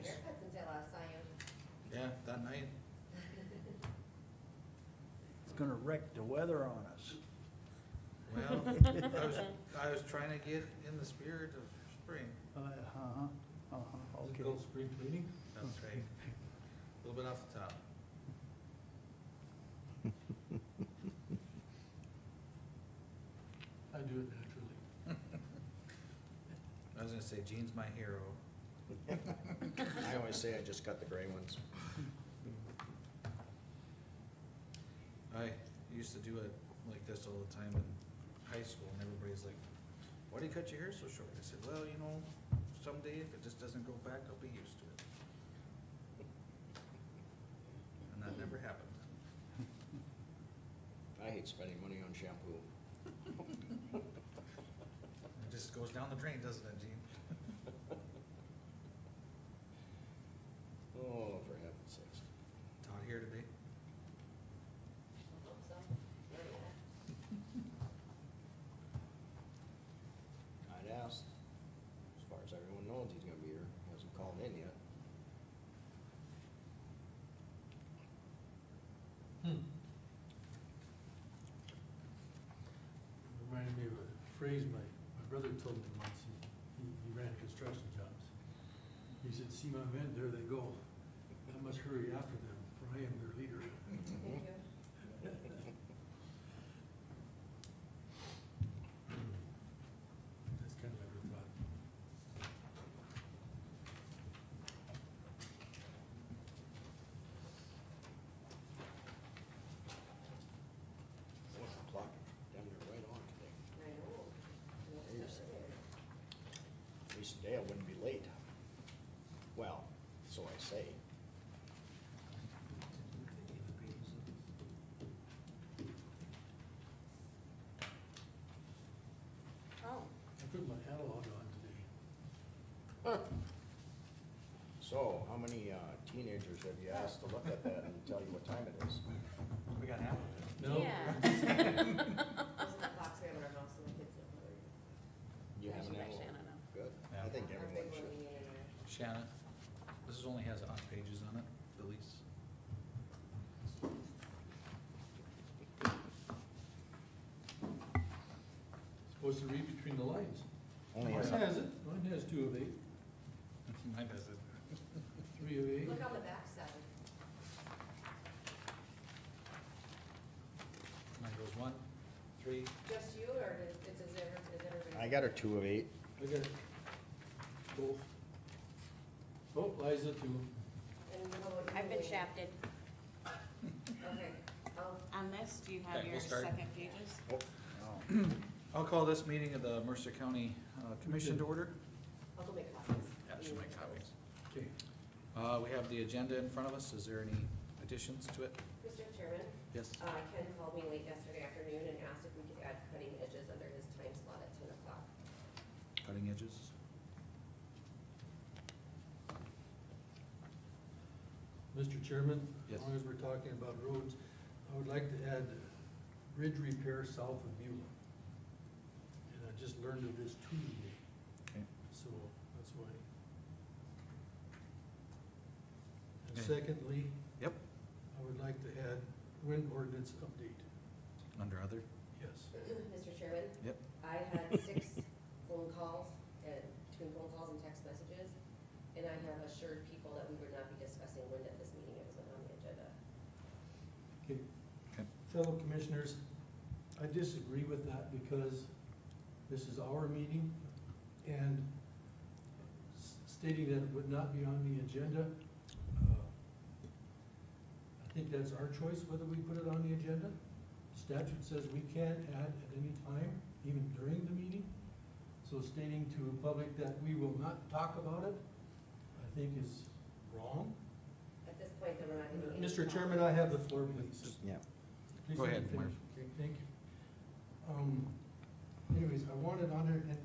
nice. haircut since I last saw you. Yeah, that night. It's gonna wreck the weather on us. Well, I was trying to get in the spirit of spring. Okay. Called spring cleaning? That's right. A little bit off the top. I do it naturally. I was gonna say Gene's my hero. I always say I just cut the gray ones. I used to do it like this all the time in high school, and everybody's like, why do you cut your hair so short? I said, well, you know, someday if it just doesn't grow back, I'll be used to it. And that never happened. I hate spending money on shampoo. It just goes down the drain, doesn't it, Gene? Oh, for heaven's sakes. Todd here today? I hope so. Not yet. I'd asked. As far as everyone knows, he's gonna be here. He hasn't called in yet. Reminded me of a phrase my brother told me once. He ran construction jobs. He said, see my men, there they go. I must hurry after them, for I am their leader. Thank you. That's kind of what I thought. Boy, the clock damn near right on today. I know. Yes. At least Dale wouldn't be late. Well, so I say. Oh, I put my analog on today. So, how many teenagers have you asked to look at that and tell you what time it is? We got half of it. No? yeah. Those are the clocks we have in our house, and the kids don't know. You I have should an let analog? Shannon know. Good. Yeah. I think Our everyone big one should. we need in there. Shannon, this is only has odd pages on it, the lease. Supposed to read between the lines. Only Mine has, has it. Mine has 2 of 8, Mine doesn't. 3 of 8. Look on the back side. Mine goes 1, 3, Just you, or is everybody? I got her 2 of 8. I got both. Oh, Liza too. And how about you? I've been Wayne? shafted. Okay, On this, do you have Okay, we'll your start. second pages? Oh, I'll call this meeting of the Mercer County Commission to order. I'll go make copies. Yeah, she'll make copies. Okay. We have the agenda in front of us. Is there any additions to it? Mr. Chairman, Yes. Ken called me late yesterday afternoon and asked if we could add cutting edges under his time slot at 10 o'clock. Cutting edges? Mr. Chairman, Yes. as long as we're talking about roads, I would like to add bridge repair south of Beulah. And I just learned of this Tuesday, Okay. so that's why. And Okay. secondly, Yep. I would like to add wind ordinance update. Under other? Yes. Mr. Chairman, Yep. I had 6 phone calls and between phone calls and text messages, and I have assured people that we would not be discussing wind at this meeting. It was not on the agenda. Okay. Okay. Fellow commissioners, I disagree with that because this is our meeting and stating that it would not be on the agenda, I think that's our choice whether we put it on the agenda. Statute says we can add at any time, even during the meeting. So stating to the public that we will not talk about it, I think is wrong. At this point, then we're not going to. Mr. Chairman, I have the floor, please. yeah. Please Go let me ahead, Mark. finish. Okay, thank you. Anyways, I want it on there and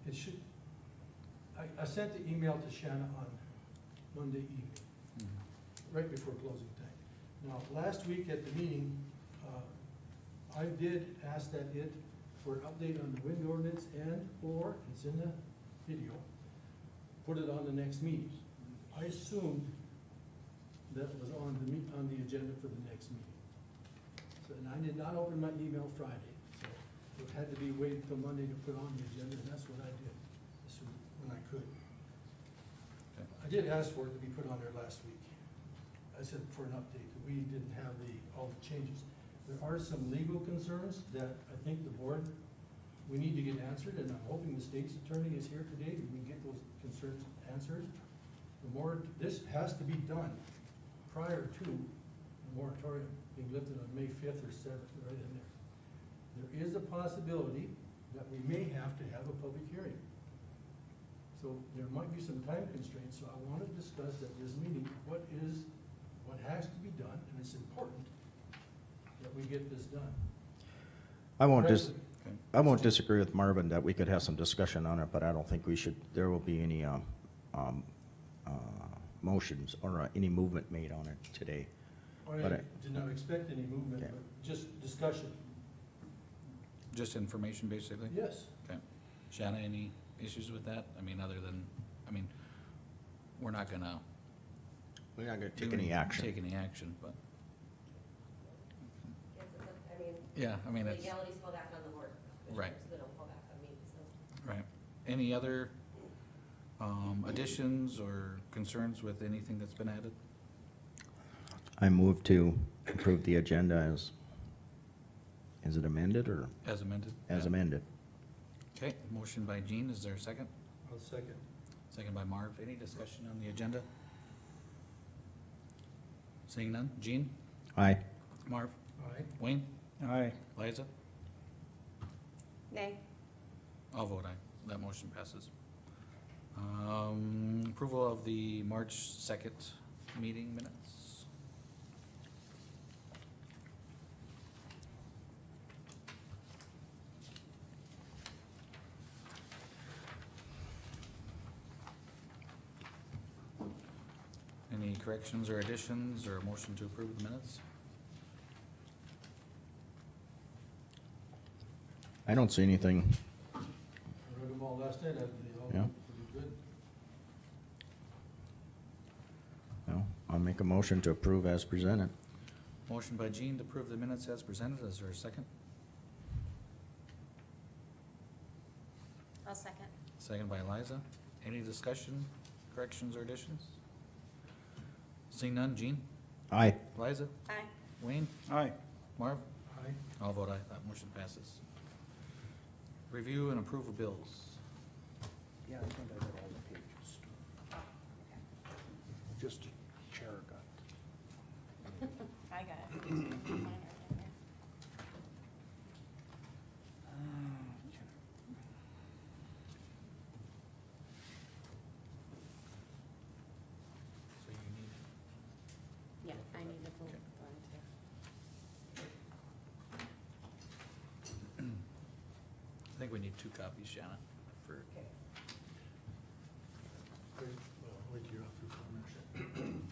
it should, I sent the email to Shanna on Monday evening, right before closing time. Now, last week at the meeting, I did ask that it, for an update on the wind ordinance and, or, it's in the video, put it on the next meeting. I assumed that was on the agenda for the next meeting. So, and I did not open my email Friday, so it had to be waited till Monday to put on the agenda, and that's what I did, as soon, when I could. Okay. I did ask for it to be put on there last week. I said for an update, we didn't have all the changes. There are some legal concerns that I think the board, we need to get answered, and I'm hoping the state's attorney is here today, and we can get those concerns answered. The more, this has to be done prior to the moratorium being lifted on May 5th or 7th, right in there. There is a possibility that we may have to have a public hearing. So there might be some time constraints, so I want to discuss at this meeting what has to be done, and it's important that we get this done. I won't Okay. disagree with Marvin that we could have some discussion on it, but I don't think there will be any, motions or any movement made on it today. I But did not expect any movement, Okay. but just discussion. Just information, basically? Yes. Okay. Shanna, any issues with that? I mean, other than, we're not gonna. We're not gonna do take any action. Take any action, but, Yes, I mean, yeah, it's, legalities fall back on the board. Right. So they don't fall back on me, so. right. Any other, additions or concerns with anything that's been added? I move to approve the agenda is it amended or As amended? as Yeah. amended? Okay, motion by Jean, is there a second? I'll second. Second by Marv, any discussion on the agenda? Seeing none, Jean, Aye. Marv, Aye. Wayne, Aye. Liza? Nay. I'll vote aye, that motion passes. Approval of the March 2nd meeting minutes. Any corrections or additions or a motion to approve the minutes? I don't see anything. I read them all last night, they all Yeah. look pretty good. No, I'll make a motion to approve as presented. Motion by Jean to approve the minutes as presented, is there a second? I'll second. Second by Liza. Any discussion, corrections, or additions? Seeing none, Jean? Aye. Liza? Aye. Wayne? Aye. Marv? Aye. I'll vote aye, that motion passes. Review and approve of bills. Yeah, I think I got all the pages. Just a chair got. I got it. Mine are in there. So you need, Yeah, I need the full Okay. one too. I think we need 2 copies, Shanna, for, Great. Well, wait till you're off your phone.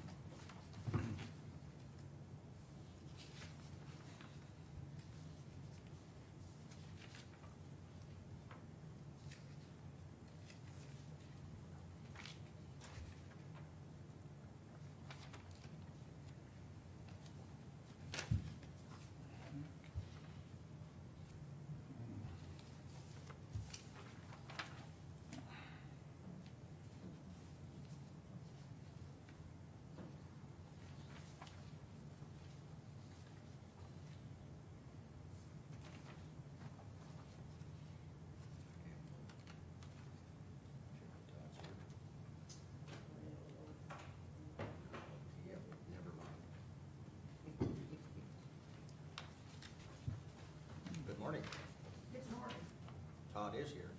Good morning. Good morning. Todd is here.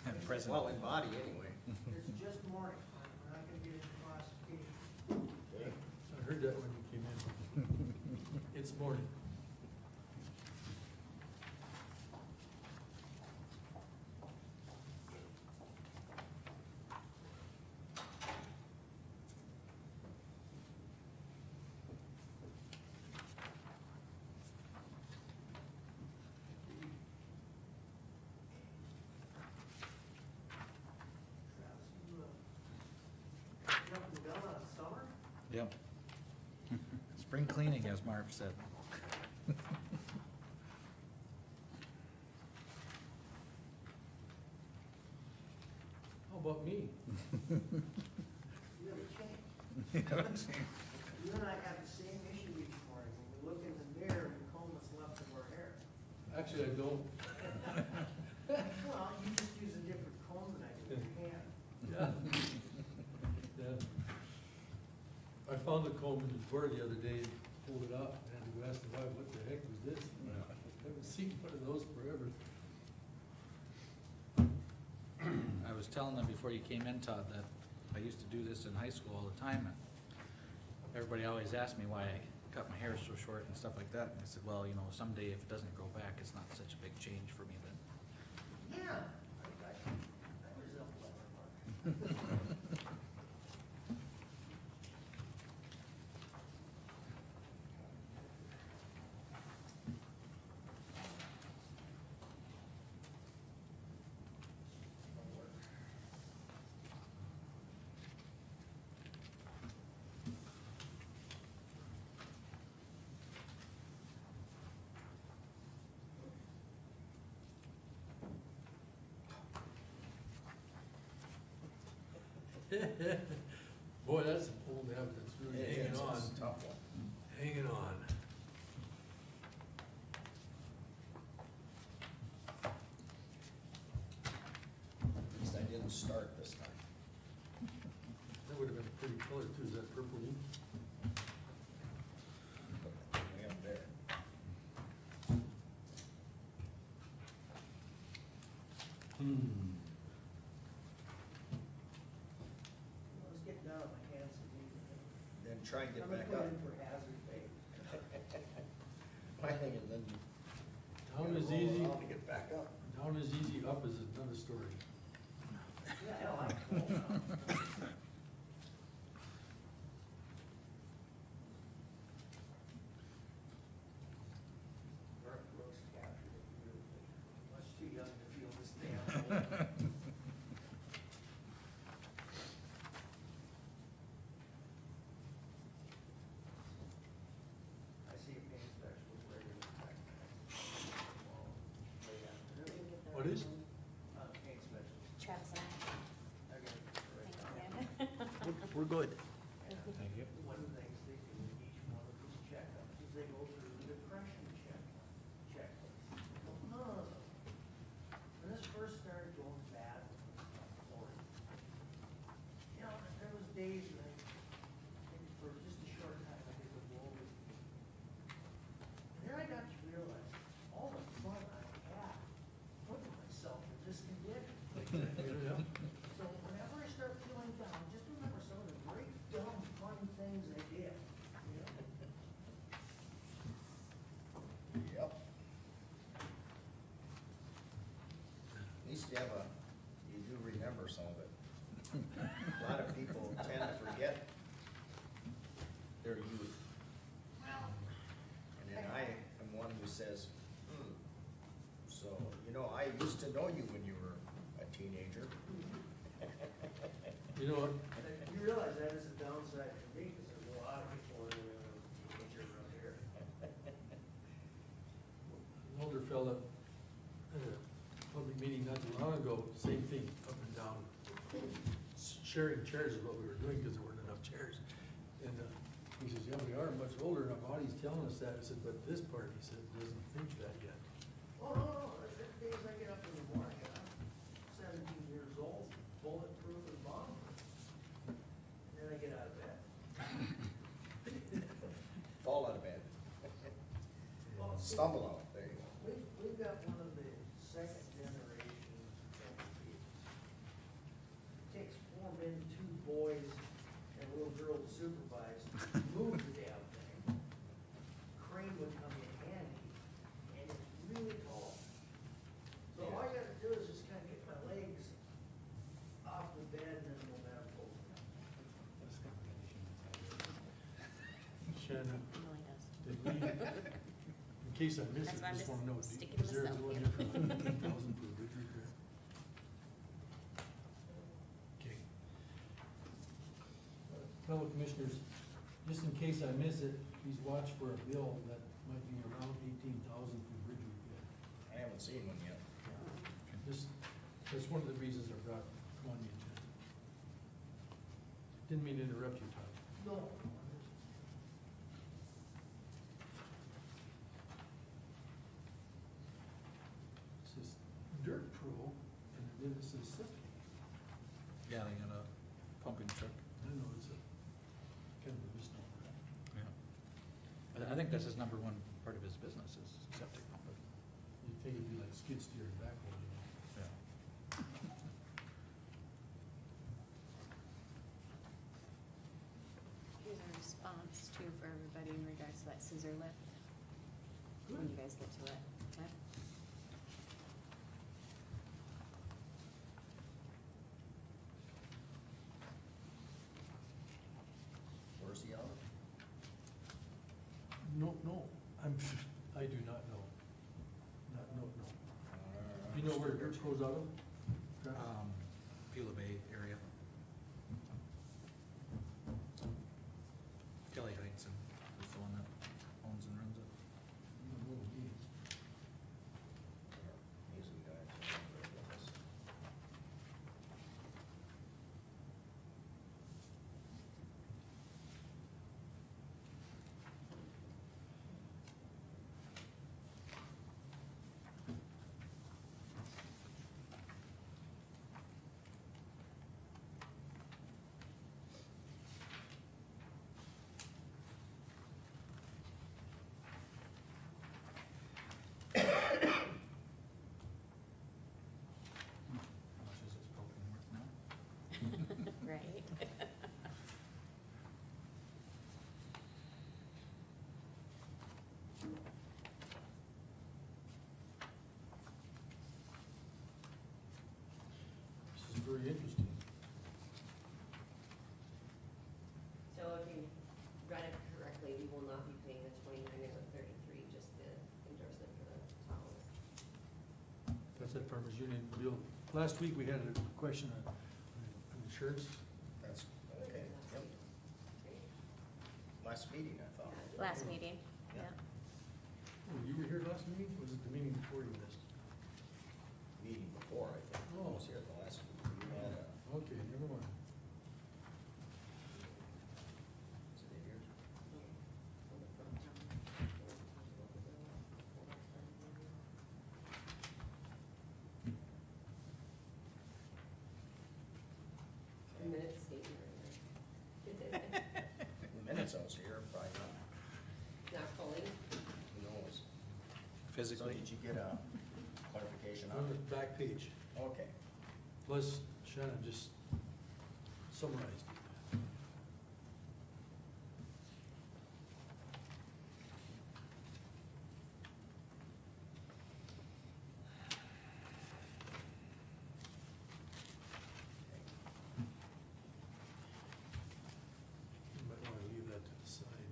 and present. Well, in body anyway. It's just morning, we're not gonna get into classification. I heard that when you came in. It's morning. Travis, you Yep. Spring cleaning, as Marv said. How about me? You haven't changed. You and I have the same issue each morning. When we look in the mirror, we comb what's left of our hair. Actually, I don't. Well, you just use a different comb than I do with your hand. Yeah. Yeah. I found the comb in the drawer the other day, pulled it out, and had to go ask the wife, what the heck was this? I haven't seen one of those forever. I was telling them before you came in, Todd, that I used to do this in high school all the time, and everybody always asked me why I cut my hair so short and stuff like that, and I said, well, you know, someday if it doesn't grow back, it's not such a big change for me then. Yeah. I resemble that remark. Boy, that's an old habit that's really hanging on, It's a tough one. hanging on. At least I didn't start this time. That would have been a pretty color too, is that purple ink? Way up there. I was getting down on my hands and knees. Then try and get I'm gonna back put up. it in for hazard pay. My thing is then you. Down gotta is roll easy, around to get back up. down is easy, up is another story. Yeah, I like it. Mark Brooks captured it beautifully. Much too young to feel this damn. I see a paint specialist regularly. Late afternoon. What is? Paint specialist. Travis and I. I got it right Thank now. you, We're good. Thank you. One of the things they do in each one of these checkups is they go through the depression checklist. When this first started going bad, you know, there was days when for just a short time, I could go over. And then I got to realize all the fun I had putting myself in this condition. Yeah. So whenever I start feeling down, just remember some of the great dumb fun things I did. You know? Yep. At least you have you do remember some of it. A lot of people tend to forget their youth. And then I am one who says, so, you know, I used to know you when you were a teenager. You know what, You realize that is a downside for me, because there's a lot of people that are teenagers around here. an older fella, at a public meeting not too long ago, same thing, up and down. Sharing chairs is what we were doing, because there weren't enough chairs. And, he says, yeah, we are much older, and our body's telling us that. I said, but this part, he said, doesn't think that yet. Oh, no, there's days I get up in the morning, and I'm 17 years old, bulletproof and bomb-proof. And then I get out of bed. Fall out of bed. Well, Stumble out, there you go. We've got one of the second generation centerpieces. Takes 4 men, 2 boys, and a little girl to supervise, move the damn thing. Crane would come in handy, and it's really tall. So all I gotta do is just kinda get my legs off the bed and then the momentum pulls me up. Shannon, It really does. did we, in case I missed it, That's why I'm just wanna know, just is sticking to there a myself bill here. here for 15,000 for bridge repair? Okay. Fellow commissioners, just in case I miss it, please watch for a bill that might be around 18,000 for bridge repair. I haven't seen one yet. Just, that's one of the reasons I brought it on the agenda. Didn't mean to interrupt you, Todd. No. It says Dirt Pro, and then it says septic. Yeah, they got a pumping truck. I know it's a, kind of a misnomer. Yeah. I think that's his number one part of his business is septic pumping. You'd think it'd be like skid steer and backhoe, you know? Yeah. Here's a response too for everybody in regards to that scissor lift. When you guys get to it, okay? Where's he out of? No, no, I do not know. No. You know where Dirt Pro's out of? Travis? Beulah Bay area. Kelly Heights is the one that owns and runs it. You don't know me. He's the guy that's over there with us. How much is this propane worth now? Right. This is very interesting. So if you read it correctly, we will not be paying the 29 and the 33, just the endorsement for the towels. That's at Farmers Union. Bill, last week we had a question on insurance. That's, okay, yep. Great. Last meeting, I thought. Last meeting, Yeah. yeah. Oh, you were here last meeting? Was it the meeting before you missed? Meeting before, I think. I Oh. was here at the last meeting. You had a, Okay, never mind. is it 8 years? On the front The minutes state right there. The minutes I was here, probably Not fully. who knows? So Physically. did you get a clarification On on the it? back page, Okay. plus Shannon just summarized it. You might wanna leave that to the side.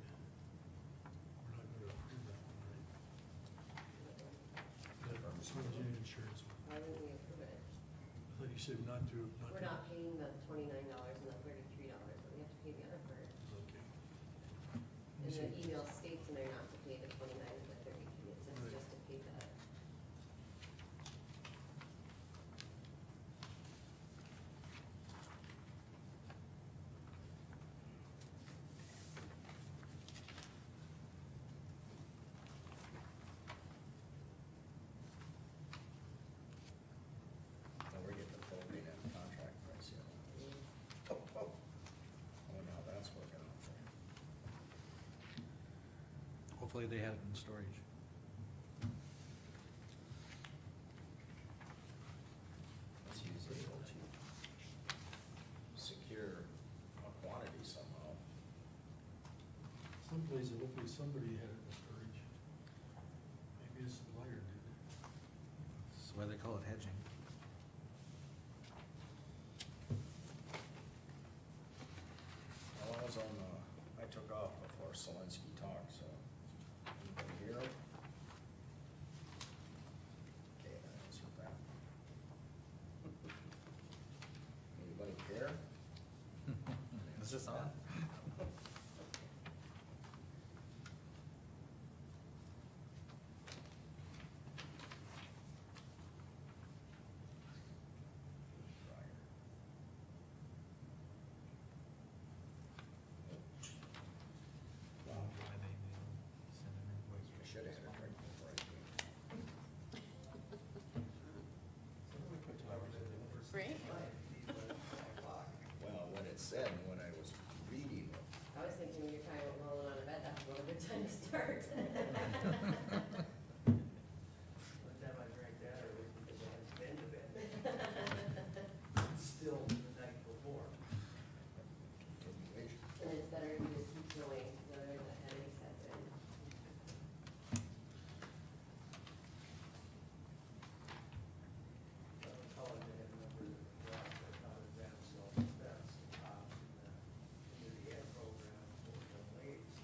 We're not gonna approve that one, right? The Farmers Union insurance one. Why wouldn't we approve it? I thought you said not to, not to. We're not paying the $29 and the $33, but we have to pay the other part. Okay. And the See. email states in there not to pay the 29 and the 33, it says Right. just to pay the. Well, we're getting the propane at contract price here. Oh, oh. I wonder how that's working out for you. Hopefully they had it in storage. Let's use it to secure a quantity somehow. Someplace, hopefully somebody had it in storage. Maybe a supplier did. That's why they call it hedging. Well, I was on, I took off before Solinsky talked, so. Anybody here? Okay, that answered that. Anybody care? Is this on? start. One time I drank that, it was because I had been to bed. Still the night before. Continuation. And it's better if you just keep going, whether the headache sets in. I don't call it, I had a number of jobs, I thought advanced self-defense, into the ed program for young ladies.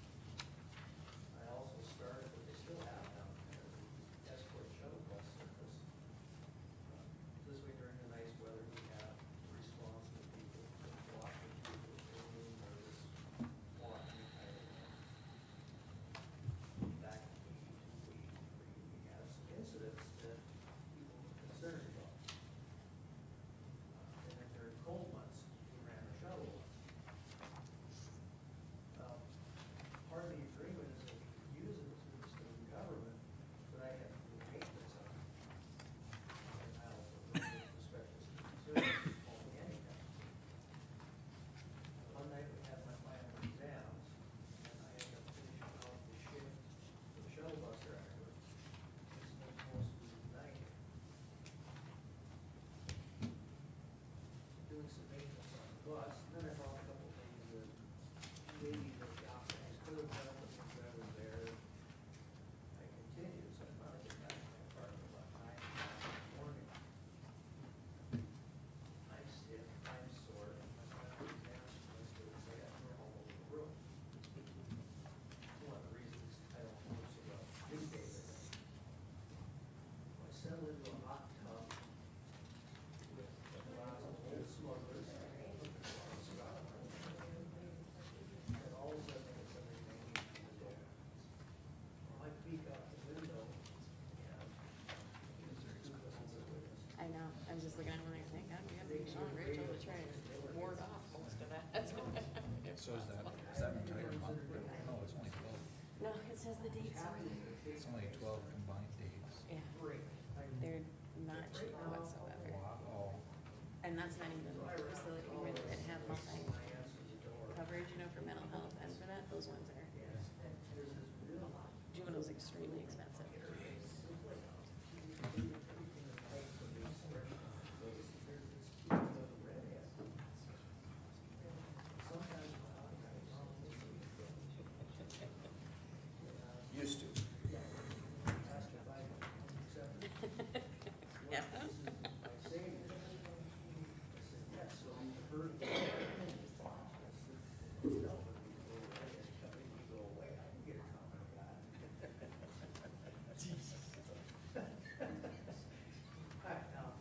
I also started, but they still have down there, the escort shuttle bus service. This way during the nice weather, we have responsible people, walking people, if they're really nervous, walking, back in we had some incidents that people were concerned about. And then during cold months, we ran a shuttle. Part of the agreement is that we could use it through the state government, but I have to do maintenance on it. And I'll put the special service only anytime. One night we had my final exams, and I ended up finishing out the shift for the shuttle bus driver. It's supposed to be night. Doing some maintenance on the bus, and then I found a couple things that maybe the officers could have done, but since I was there, I continued, so I finally get back to my apartment about 9 in the morning. I'm stiff, I'm sore, and my final exam was to say I'm all over the room. One of the reasons I don't work so well these days, I think. I settled into a hot tub with a lot of old smugglers. And all of a sudden, it's something hanging from the door. I peek out the window, and I know, I was just looking at one and thinking, God, we have to be Sean and Rachel to try and ward off most of that. So is that an entire month? No, it's only 12. No, it says the dates on it. It's only 12 combined days. Yeah, break. they're not cheap whatsoever. Wow. And that's not even the facility where they have multi-coverage, you know, for mental health and for that, those ones are, juvenile's extremely expensive. Used to. Yeah.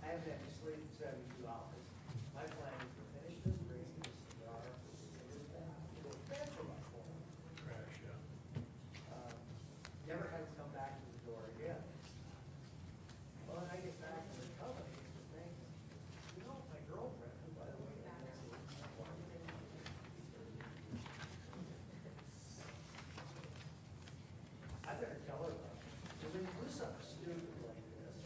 I have had to sleep in 72 hours. My plan is to finish this race, this cigar, go to bed for about 4 hours. Crash, yeah. Never had to come back to the door again. Well, when I get back to the company, it's the thing, you know, my girlfriend, who by the way, I better tell her about it. Because when you do something stupid like this,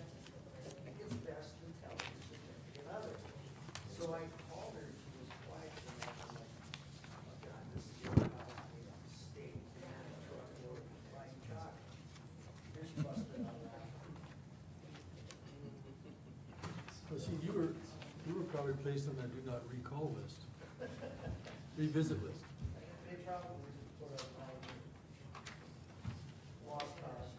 it's best to tell the significant other. So I called her, she was quiet, and I'm like, oh God, this is your house made on steak, truck load of flying chocolate. And she busted out laughing. Well, see, you were probably placed on that do not recall list, revisit list. They probably just put up my lost cause.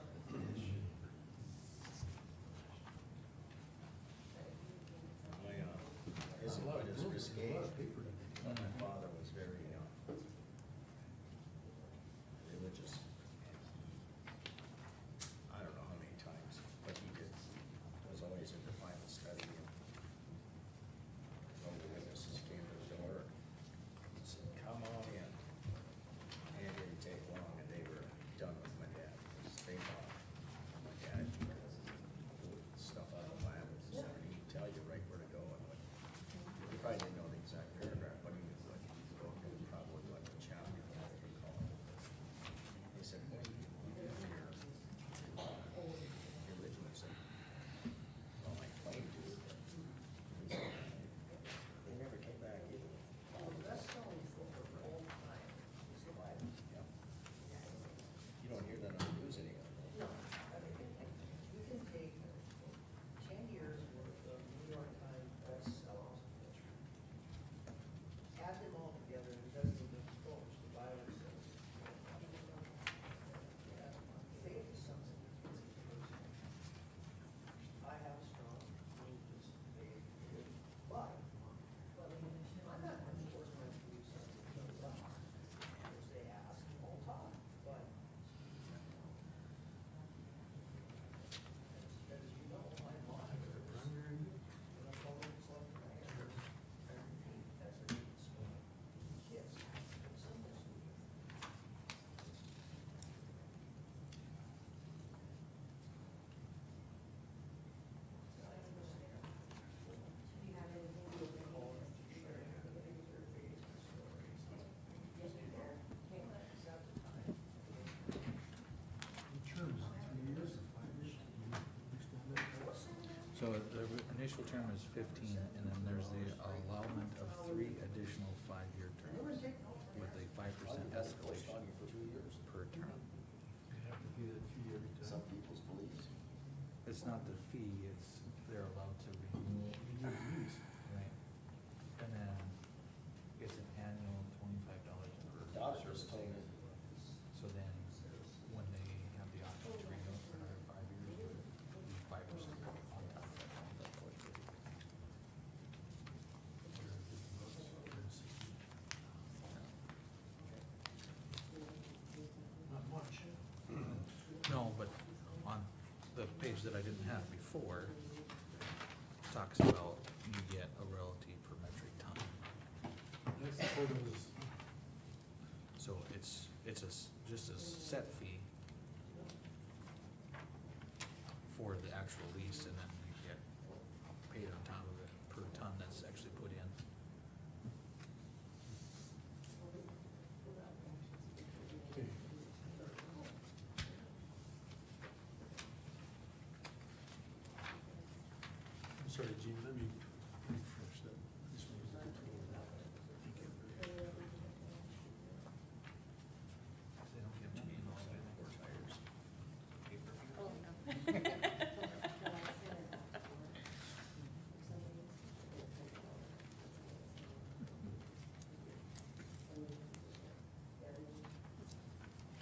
His employment is risque. My father was very religious. I don't know how many times, but he was always into Bible study. And one of the witnesses came to the door and said, "Come on So the initial term is 15, and then there's the allowance of 3 additional 5-year terms with a 5% escalation per term. You have to pay that fee every time. Some people's beliefs. It's not the fee, it's they're allowed to renew. You do these. Right. And then it's an annual $25 per Daughter service. just told me. So then, when they have the option to renew for another 5 years, it'll be 5% on top of that. Not much. No, but on the page that I didn't have before, talks about you get a royalty per metric ton. That's for those, So it's just a set fee for the actual lease, and then you get paid on top of it per ton that's actually put in. okay. I'm sorry, Gene, let me refresh that. This one was a good tool. Thank you. They don't give money in all that for tires. Oh, no.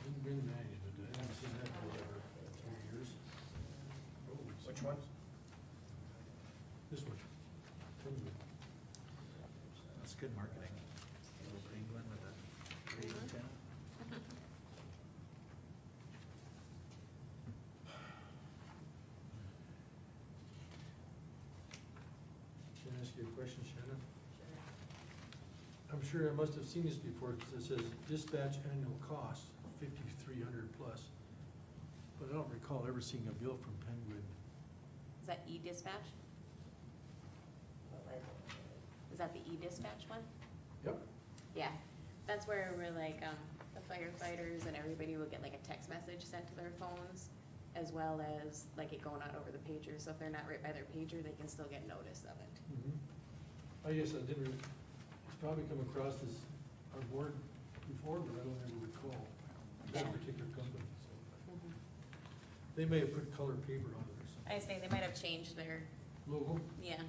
Didn't bring the manual, but I haven't seen that for over 3 years. Which one? This one. Penguin. That's good marketing. Little penguin with a great antenna. Can I ask you a question, Shannon? I'm sure I must have seen this before, because it says dispatch annual cost, 5,300 plus. But I don't recall ever seeing a bill from Penguin. Is that e-dispatch? Is that the e-dispatch one? Yep. Yeah, that's where we're like, the firefighters and everybody will get like a text message sent to their phones, as well as like it going out over the pager, so if they're not right by their pager, they can still get notice of it. I guess I didn't, it's probably come across as our board before, but I don't ever recall that Yeah. particular company, so. They may have put color paper on it or something. I say they might have changed their, Logo? yeah,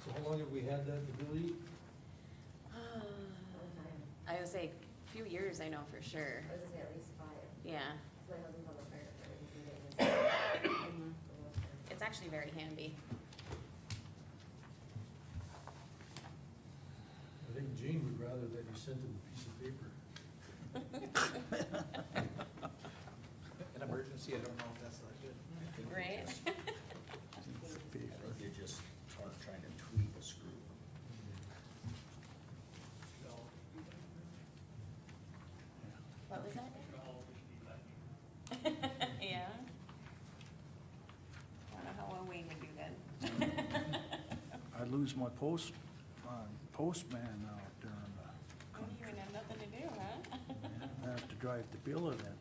So how long have we had that, the Billy? I would say a few years, I know for sure, I was gonna say at least 5. yeah. My husband's on the fire department, he's been getting this. It's actually very handy. I think Gene would rather that you sent him a piece of paper. An emergency, I don't know if that's that good. Right? I think you're just trying to tweak a screw. What was that? Yeah. I don't know how well Wayne would do then. I lose my postman out there in the You country. wouldn't have nothing to do, huh? I have to drive to Billa then.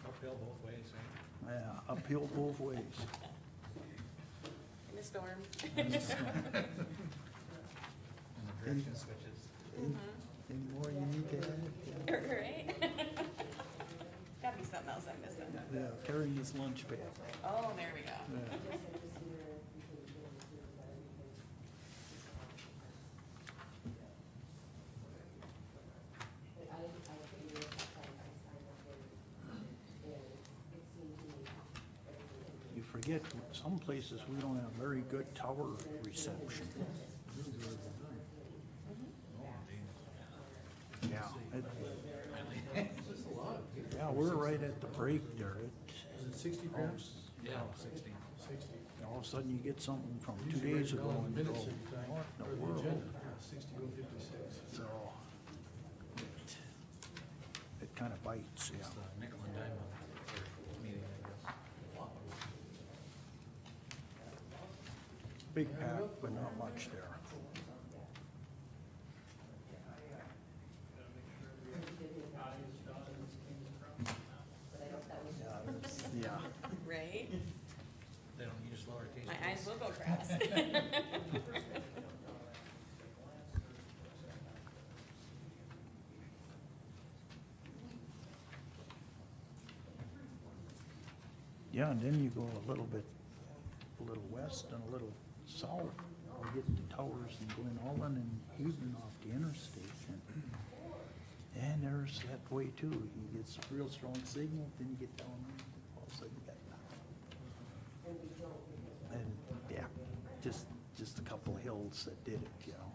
Uphill both ways, right? Yeah, uphill both ways. In a storm. And the direction switches. Any more you need to add? Right? Gotta be something else I'm missing. Yeah, carry his lunch bag. Oh, there we go. Yeah. You forget, some places we don't have very good tower reception. Yeah, yeah, we're right at the break there. Is it 60 grams? Yeah, 16. 60. All of a sudden you get something from 2 Usually days write ago down and the you go, minutes every time, what in or the the world? agenda, yeah, 60 go 56. So, it kind of bites, yeah. It's the nickel and dime of meeting, I guess. Big pack, but not much there. But I don't, that across. Yeah, and then you go a little west and a little south, you get to Towers and Glen Olin and Hebron off the interstate. And there's that way too, you get some real strong signal, then you get down, all of a sudden you got nothing. And, yeah, just a couple of hills that did it, you know.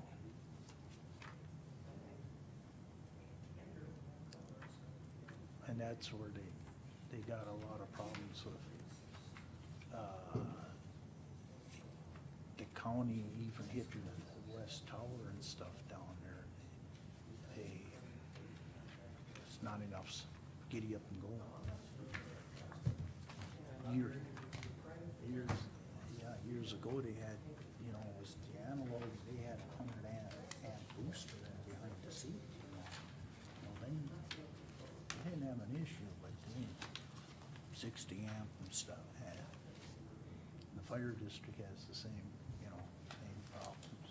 And that's where they got a lot of problems with, the county even hit the West Tower and stuff down there. It's not enough giddy up and go. Years ago, they had, you know, it was the analog, they had 100 amp booster behind the seat, you know. Well, then, they didn't have an issue, but then 60 amp and stuff had. The fire district has the same, you know, same problems.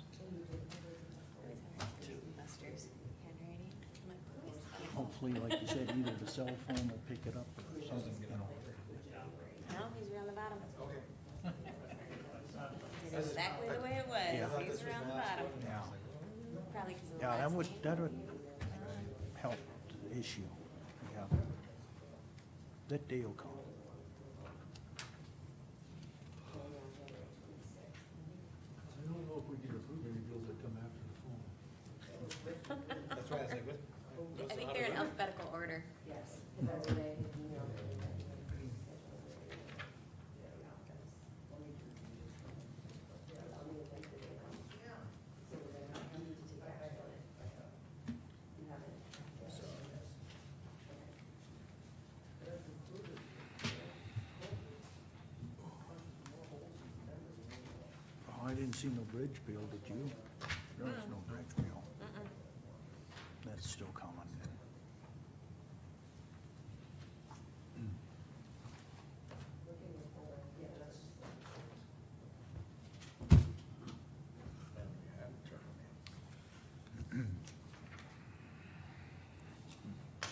Buster's handwriting. I'm like, "Please." Hopefully, like you said, either the cell phone will pick it up or something, you know. No, he's around the bottom. It's exactly the way it Yeah. was, he's around the bottom. Yeah. Probably because of the Yeah, last name. that would help the issue, yeah. That day will come. I don't know if we can approve any bills that come after the phone. That's why I was like, what? I think they're in alphabetical order. Yes, because that's what I emailed everybody. I'll need to take the date off. So we're gonna, you need to take action on it. You haven't? Oh, I didn't see no bridge bill, did you? There was no bridge bill. Mm-mm. That's still coming.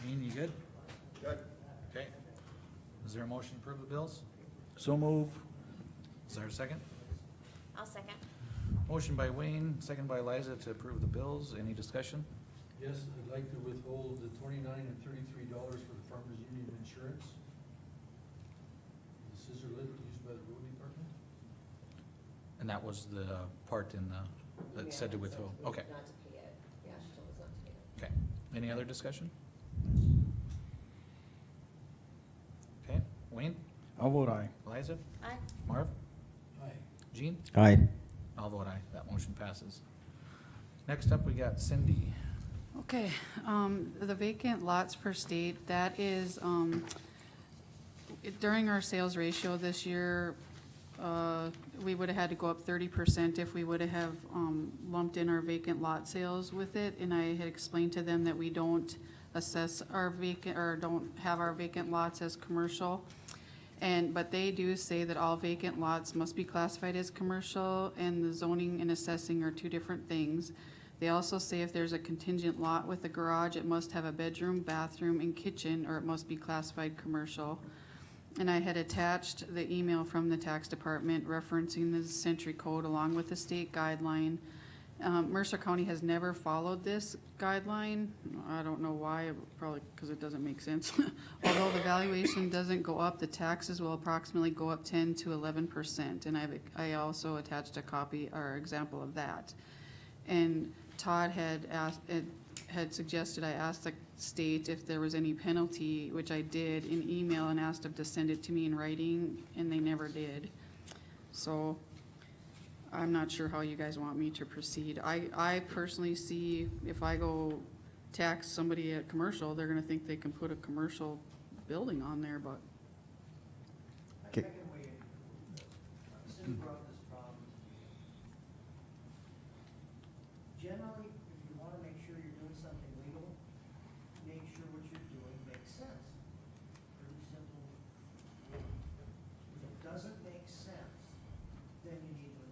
Gene, you good? Good. Okay. Is there a motion to approve the bills? So move. Is there a second? I'll second. Motion by Wayne, second by Liza to approve the bills. Any discussion? Yes, I'd like to withhold the $29 and $33 for the Farmers Union insurance. The scissor lift used by the road department. And that was the part in the, that said to withhold. Okay, Not to pay it, yeah, she told us not to pay it. okay. Any other discussion? Okay, Wayne, I'll vote aye. Liza, Aye. Marv, Aye. Gene? Aye. I'll vote aye. That motion passes. Next up, we got Cindy. Okay, the vacant lots per state, that is, during our sales ratio this year, we would have had to go up 30% if we would have lumped in our vacant lot sales with it. And I had explained to them that we don't assess our vacant, or don't have our vacant lots as commercial. But they do say that all vacant lots must be classified as commercial, and the zoning and assessing are two different things. They also say if there's a contingent lot with a garage, it must have a bedroom, bathroom, and kitchen, or it must be classified commercial. And I had attached the email from the tax department referencing the Century Code along with the state guideline. Mercer County has never followed this guideline. I don't know why, probably because it doesn't make sense. Although the valuation doesn't go up, the taxes will approximately go up 10 to 11%. And I also attached a copy or example of that. And Todd had suggested I ask the state if there was any penalty, which I did in email and asked them to send it to me in writing, and they never did. So I'm not sure how you guys want me to proceed. I personally see if I go tax somebody at commercial, they're gonna think they can put a commercial building on there, but I reckon Cindy brought this problem to me. Generally, if you wanna make sure you're doing something legal, make sure what you're doing makes sense. Pretty simple rule. If it doesn't make sense, then you need to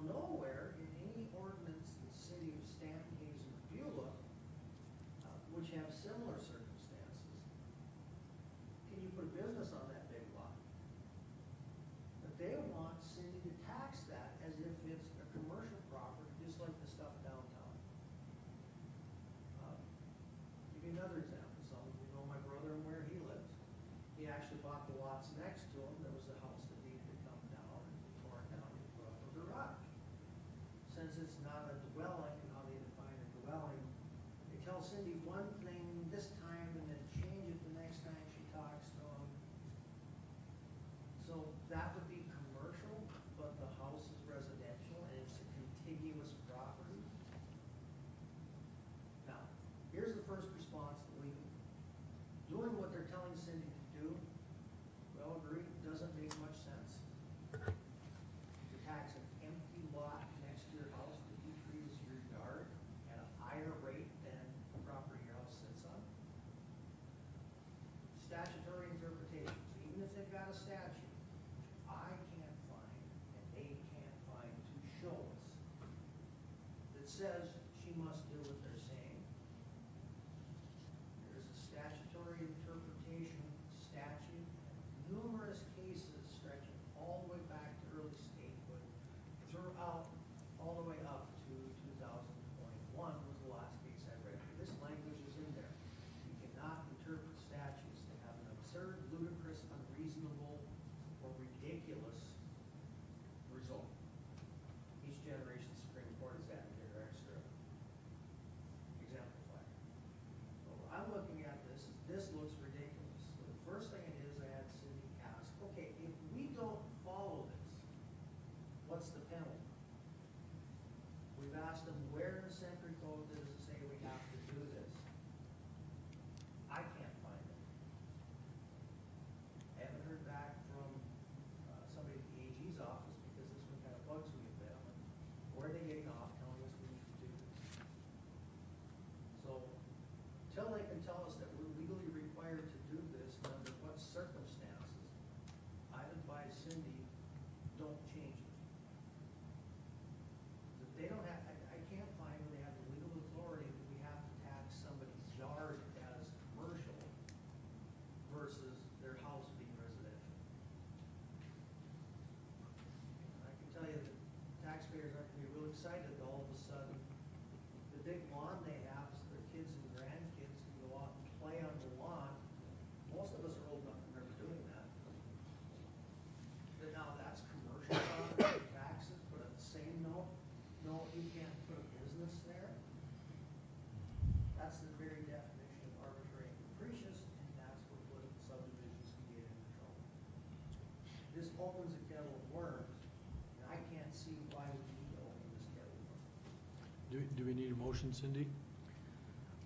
nowhere in any ordinance in the city of Stanton, Hazen, or Beulah, which have similar circumstances, can you put a business on that big lot? But they want Cindy to tax that as if it's a commercial property, just like the stuff downtown. Give you another example, some of you know my brother and where he lives. He actually bought the lots next to him, there was a house that needed to come down, and tore it down, and put up a garage. Since it's not a dwelling, how they define a dwelling, they tell Cindy one thing this time and then change it the next time she talks to him. So that would be commercial, but the house is residential and it's a contiguous property. Now, here's the first response to legal. Doing what they're telling Cindy to do, we all agree, doesn't make much sense. To tax an empty lot next to your house that decreases your yard at a higher rate than the property your house sits on. Statutory interpretation, so even if they've got a statute, I can't find, and they can't find to show us, that says she must do what they're saying. There's a statutory interpretation statute, numerous cases stretching all the way back to early statehood, throughout, all the way up to 2021 was the last case I read. This language is in there. You cannot interpret statutes that have an absurd, ludicrous, unreasonable, or ridiculous result. Each generation Supreme Court has added their extra exemplifier. So I'm looking at this looks ridiculous. So the first thing it is, I had Cindy ask, okay, if we don't follow this, what's the penalty? We've asked them, where in the Century Code does it say we have to do this? I can't find it. I haven't heard back from somebody at the AG's office, because this one kind of bugs me a bit. I'm like, where are they getting off telling us we need to do this? So, till they can tell us that we're legally required to do this, and under what circumstances, I'd advise Cindy, don't change it. That they don't have, I can't find where they have the legal authority that we have to tax somebody's yard as commercial versus their house being residential. I can tell you that taxpayers aren't gonna be real excited that all of a sudden, the big lawn they have, so their kids and grandkids can go out and play on the lawn. Most of us are old enough to remember doing that. But now that's commercial property taxes, but at the same note, no, you can't put a business there. That's the very definition of arbitrary and capricious, and that's what political subdivisions can get into trouble. This opens a kettle of worms, and I can't see why we need to open this kettle of worms. Do we need a motion, Cindy,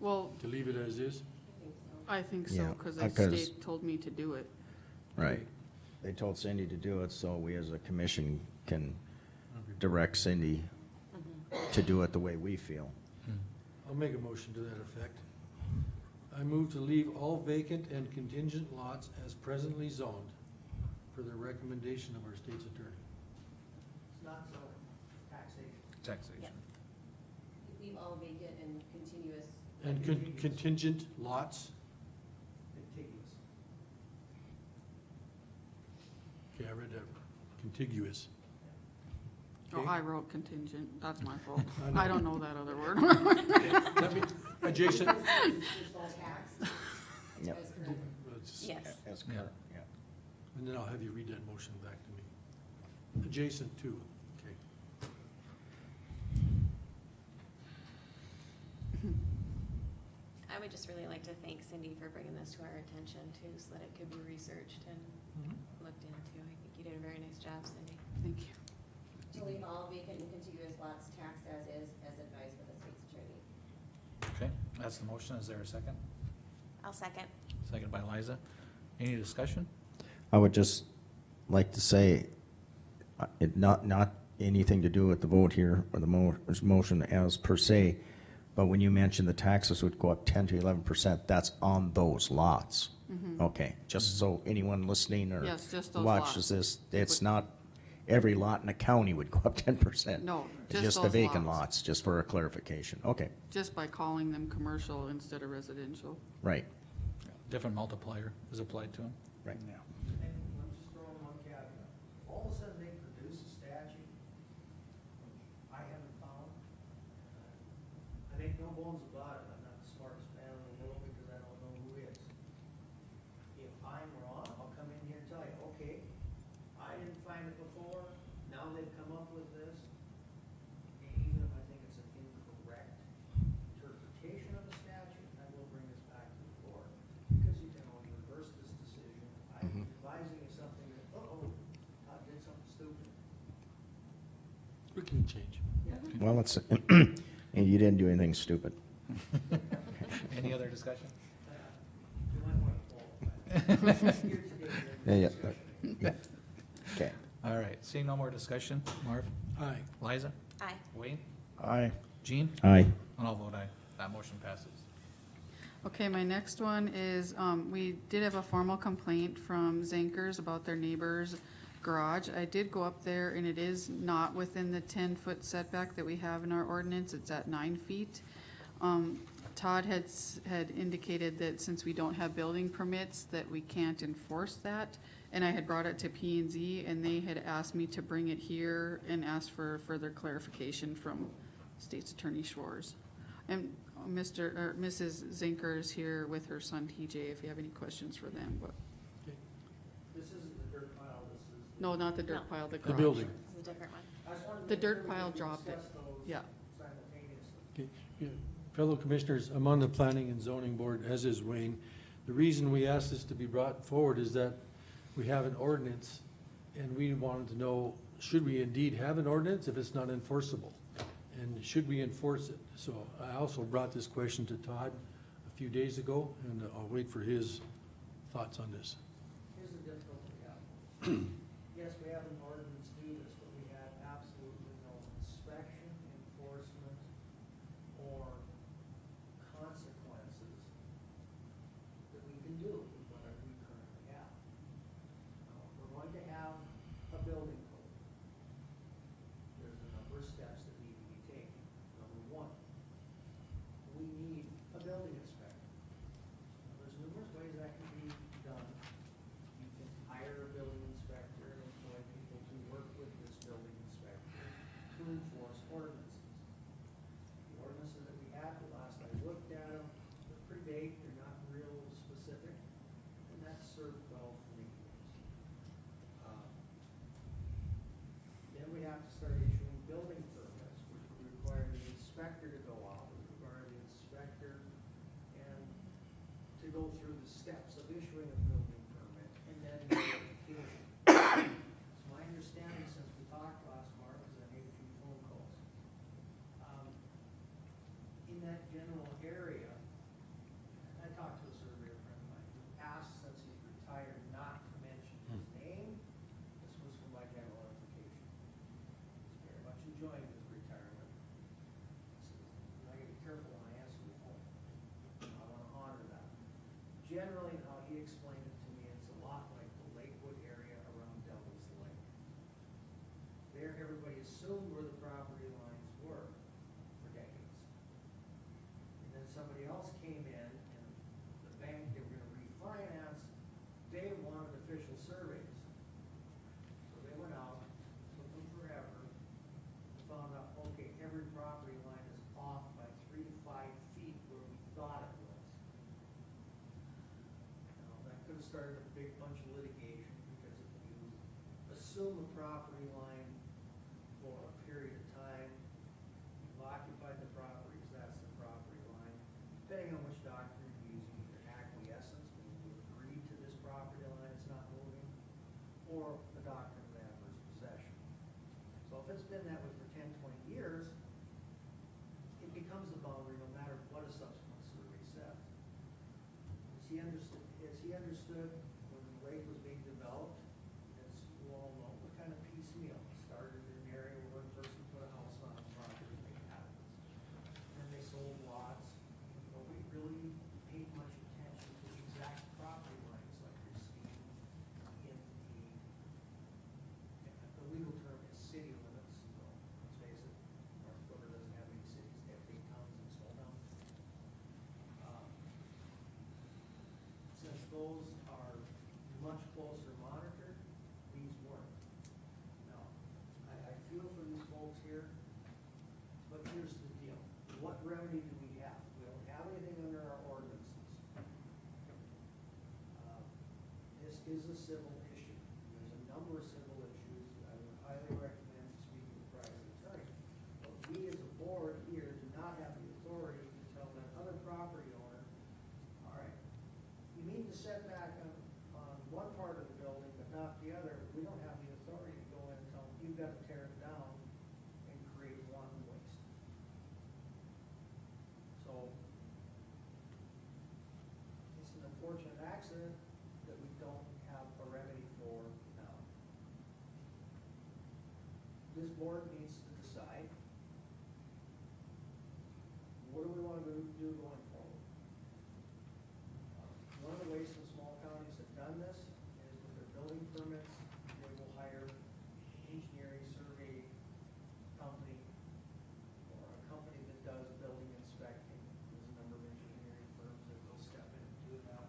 Well, to leave it as is? I think so. I think so, Yeah, cause the because- state told me to do it. Right. They told Cindy to do it, so we as a commission can direct Cindy to do it the way we feel. I'll make a motion to that effect. I move to leave all vacant and contingent lots as presently zoned for the recommendation of our state's attorney. It's not zoning, it's taxation. Taxation. Leave all vacant and continuous. And contingent lots, Contiguous. okay, I read that, contiguous. Oh, Okay. I wrote contingent, that's my fault. I know. I don't know that other word. That mean, adjacent, Just all taxed. Yep. As current. Yes. That's Yeah. correct, yeah. and then I'll have you read that motion back to me. Adjacent to, okay. I would just really like to thank Cindy for bringing this to our attention too, so that it could be researched and looked into. I think you did a very nice job, Cindy. Thank you. To leave all vacant and contiguous lots taxed as is, as advised by the state's attorney. Okay, that's the motion. Is there a second? I'll second. Second by Liza. Any discussion? I would just like to say, it not anything to do with the vote here or the motion as per se, but when you mentioned the taxes would go up 10 to 11%, that's on those lots. Okay, just so anyone listening or Yes, just those watches lots. this, it's not every lot in the county would go up 10%. No, It's just the those vacant lots. lots, just for a clarification. Okay, Just by calling them commercial instead of residential. right, Different multiplier is applied to them. right. Yeah. And I'm just throwing one caveat. All of a sudden, they produce a statute, which I haven't found. I make no bones about it, I'm not the smartest man in the world because I don't know who is. If I'm wrong, I'll come in here and tell you, okay, I didn't find it before, now they've come up with this. And even if I think it's an incorrect interpretation of the statute, I will bring this back to the board. Because you can only reverse this decision. I'm advising you something that, Todd did something stupid. We can change. Well, it's, and you didn't do anything stupid. Any other discussion? You might want to qualify. Here today, there's Yeah, discussion. Okay. All right, seeing no more discussion, Marv? Aye. Liza? Aye. Wayne? Aye. Jean? Aye. And I'll vote aye. That motion passes. Okay, my next one is, we did have a formal complaint from Zankers about their neighbor's garage. I did go up there and it is not within the 10-foot setback that we have in our ordinance, it's at 9 feet. Todd had indicated that since we don't have building permits, that we can't enforce that. And I had brought it to P and Z and they had asked me to bring it here and ask for further clarification from State's Attorney Schwarz. And Mr., or Mrs. Zinker is here with her son TJ, if you have any questions for them, but, This isn't the dirt pile, this is. no, not the dirt No. pile, the The garage. building. It's a different one. I just wanted to The make sure dirt we pile could dropped it. discuss those Yeah. simultaneously. Okay, yeah. Fellow commissioners, I'm on the planning and zoning board, as is Wayne. The reason we asked this to be brought forward is that we have an ordinance, and we wanted to know, should we indeed have an ordinance if it's not enforceable? And should we enforce it? So I also brought this question to Todd a few days ago, and I'll wait for his thoughts on this. Here's the difficulty we have. Yes, we have an ordinance to do this, but we have absolutely no inspection, enforcement, or consequences that we can do with whatever we currently have. We're going to have a building code. There's a number of steps that need to be taken. Number one, we need a building inspector. Now, there's numerous ways that can be done. You can hire a building inspector and employ people to work with this building inspector to enforce ordinances. The ordinances that we have, the last I looked at them, they're pretty vague, they're not real specific, and that's served well for me. Then we have to start issuing building permits, which would require the inspector to go out, would require the inspector and to go through the steps of issuing a building permit and then notification. It's my understanding since we talked last Mark, because I made a few phone calls. In that general area, I talked to a surveyor friend of mine who asked, since he's retired, not to mention his name. This was for my general edification. He's very much enjoying his retirement. I gotta be careful when I answer the phone. I wanna honor that. Generally, how he explained it to me, it's a lot like the Lakewood area around Devil's Lake. There, everybody assumed where the property lines were for decades. And then somebody else came in, and the bank they were gonna refinance, they wanted official surveys. So they went out, took them forever, and found out, okay, every property line is off by 3 to 5 feet where we thought it was. Now, that could have started a big bunch of litigation, because if you assume a property line for a period of time, you've occupied the properties, that's the property line. Depending on which doctrine you're using, either acquiescence, meaning you agree to this property line, it's not moving, or the doctrine of adverse possession. So if it's been that way for 10, 20 years, it becomes the boundary no matter what a subsequent survey says. As he understood when the lake was being developed, as you all know, we're kind of piecemeal. Started in an area where one person put a house on the property, they had it. Then they sold lots. Nobody really paid much attention to the exact property lines like you're seeing in the legal have to tear it down and create one waste. So it's an unfortunate accident that we don't have a remedy for now. This board needs to decide, what do we want to do going forward? One of the ways some small counties have done this is with their building permits, they will hire engineering survey company or a company that does building inspecting. There's a number of engineering firms that will step in and do that.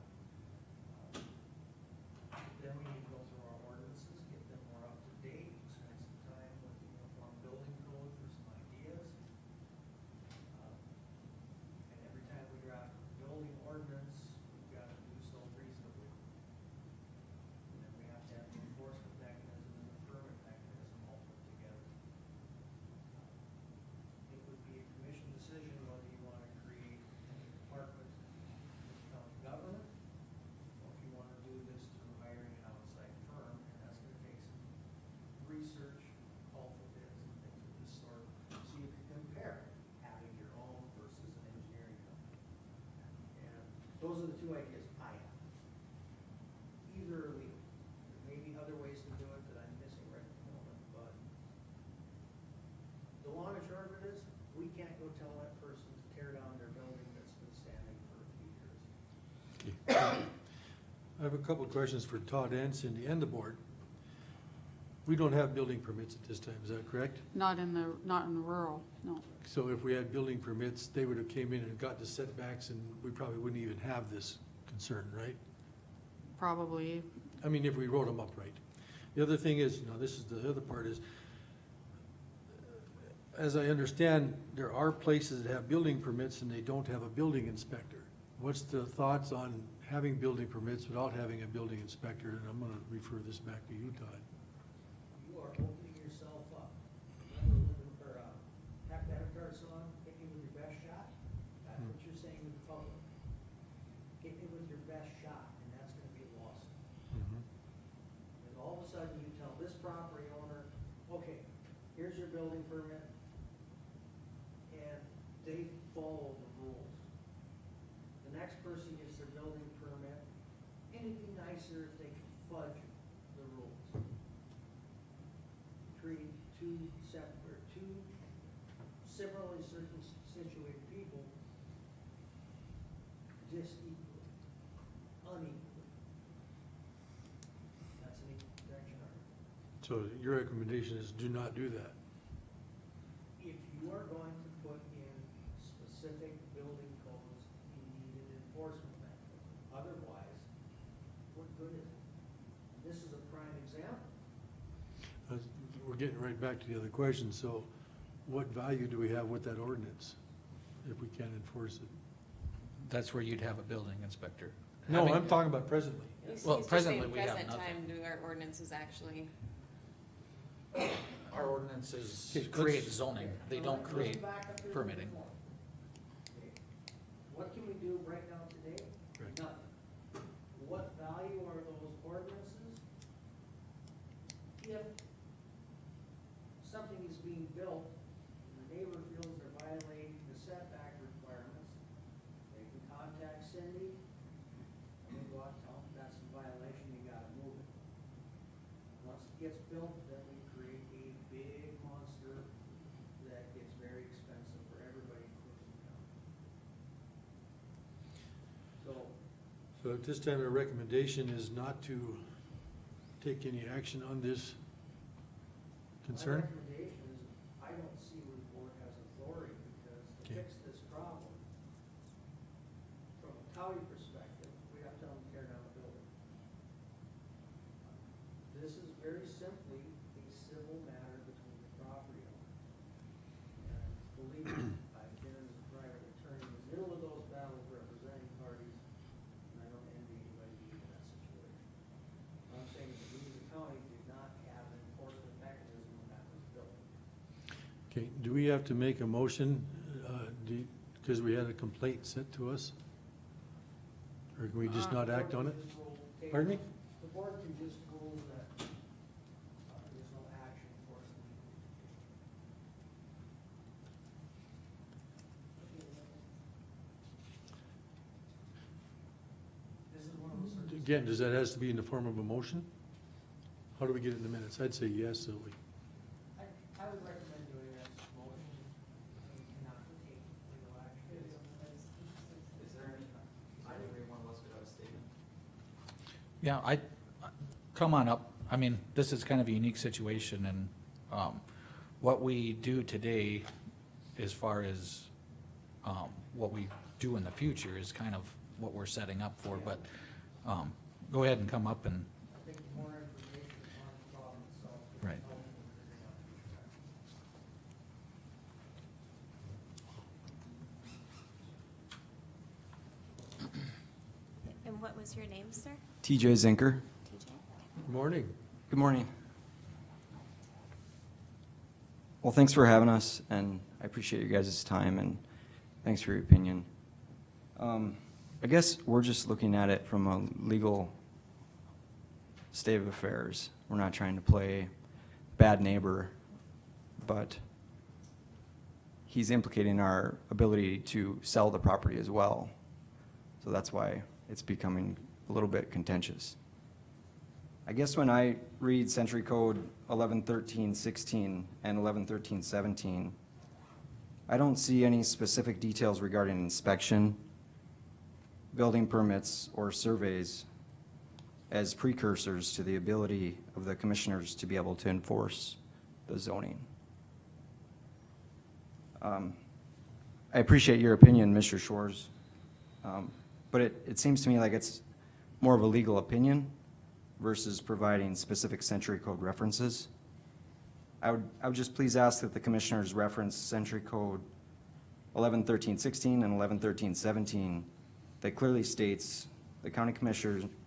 Then we need to go through our ordinances, get them more up to date, spend some time with the uniform building code for some ideas. And every time we draft a building ordinance, we've got to do so reasonably. And then we have to have the enforcement mechanism and the permit mechanism all put together. It would be a commission decision whether you want to create a department in county government, or if you want to do this through hiring an outside firm, and that's going to take some research, call for bids and things of this sort, so you can compare having your own versus an engineering company. And those are the two ideas I have. Either or leave. There may be other ways to do it that I'm missing right at the moment, but the long and short of it is, we can't go tell that person to tear down their building that's been standing for a few years. I have a couple of questions for Todd and Cindy and the board. We don't have building permits at this time, is that correct? Not in the rural, no. So if we had building permits, they would have came in and got the setbacks and we probably wouldn't even have this concern, right? Probably, I mean, if we wrote them up right. The other thing is, this is the other part is, as I understand, there are places that have building permits and they don't have a building inspector. What's the thoughts on having building permits without having a building inspector? And I'm gonna refer this back to you, Todd. You are opening yourself up. Remember, Pat Benatar song, hit me with your best shot? That's what you're saying to the public. Hit me with your best shot, and that's gonna be lost. And all of a sudden, you tell this property owner, okay, here's your building permit, and they follow the rules. The next person gets their building permit, and it'd be nicer if they could fudge the rules. Treating two separate, two similarly situated people just equally, unequally. That's an equal protection argument. So your recommendation is do not do that. If you are going to put in specific building codes, you need an enforcement mechanism. Otherwise, what good is it? This is a prime example. We're getting right back to the other question, so what value do we have with that ordinance if we can't enforce it? That's where you'd have a building inspector. No, Having- I'm talking about presently. Well, He's just presently saying we have present nothing. time, do our ordinances actually, Our ordinances Okay, create let's- zoning, they don't Let's create back up here a little permitting. bit more. Okay. What can we do right now today? Right. Nothing. What value are those ordinances? If something is being built, and the neighbor feels they're violating the setback requirements, they can contact Cindy, and we go out and tell them that's a violation, you gotta move it. Once it gets built, then we create a big monster that gets very expensive for everybody, including the county. So, So at this time, our recommendation is not to take any action on this concern? my recommendation is, I don't see where the board has authority, because to Okay. fix this problem, from a county perspective, we have to tell them to tear down the building. This is very simply a civil matter between the property owner. And believe me, I've been as a private attorney in the middle of those battles representing parties, and I don't envy anybody being in that situation. What I'm saying is, that we as a county did not have an enforcement mechanism when that was built. Okay, do we have to make a motion, because we had a complaint sent to us? Or can we just not act on it? Pardon me? The board can just rule that, there's no action for us to be Again, does that has to be in the form of a motion? How do we get it in the minutes? I'd say yes, so we, I would recommend doing that motion, and not take legal action. Is there any, either one of us could have a statement? Yeah, come on up. I mean, this is kind of a unique situation and, what we do today as far as, what we do in the future is kind of what we're setting up for, but, go ahead and come up and, I think more information on the problem itself. would Right. help in figuring out the impact. And what was your name, sir? TJ Zinker. TJ? good morning. Good morning. Well, thanks for having us, and I appreciate you guys' time, and thanks for your opinion. I guess we're just looking at it from a legal state of affairs. We're not trying to play bad neighbor, but he's implicating our ability to sell the property as well. So that's why it's becoming a little bit contentious. I guess when I read Century Code 1113-16 and 1113-17, I don't see any specific details regarding inspection, building permits, or surveys as precursors to the ability of the commissioners to be able to enforce the zoning. I appreciate your opinion, Mr. Shores, but it seems to me like it's more of a legal opinion versus providing specific Century Code references. I would just please ask that the commissioners reference Century Code 1113-16 and 1113-17 that clearly states the county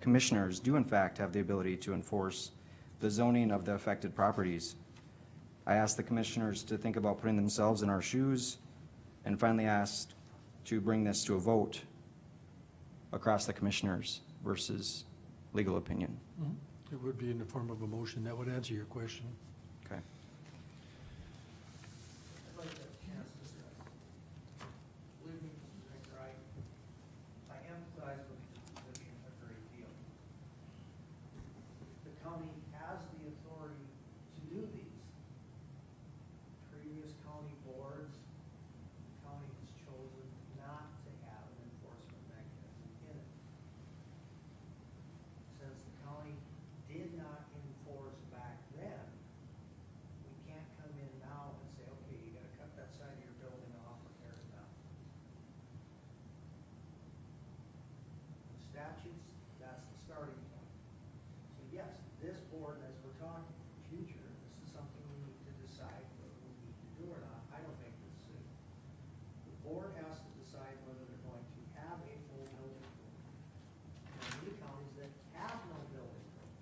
commissioners do in fact have the ability to enforce the zoning of the affected properties. I asked the commissioners to think about putting themselves in our shoes, and finally asked to bring this to a vote across the commissioners versus legal opinion. It would be in the form of a motion. That would answer your question. Okay. I'd like to have a chance to address. Believe me, Mr. Zinker, I empathize with your position a great deal. The county has the authority to do these. Previous county boards, the county has chosen not to have an enforcement mechanism in it. Since the county did not enforce back then, we can't come in now and say, okay, you gotta cut that side of your building off or tear it down. The statutes, that's the starting point. So yes, this board, as we're talking, future, this is something we need to decide whether we need to do or not. I don't make the decision. The board has to decide whether they're going to have a full building code. There are many counties that have no building code.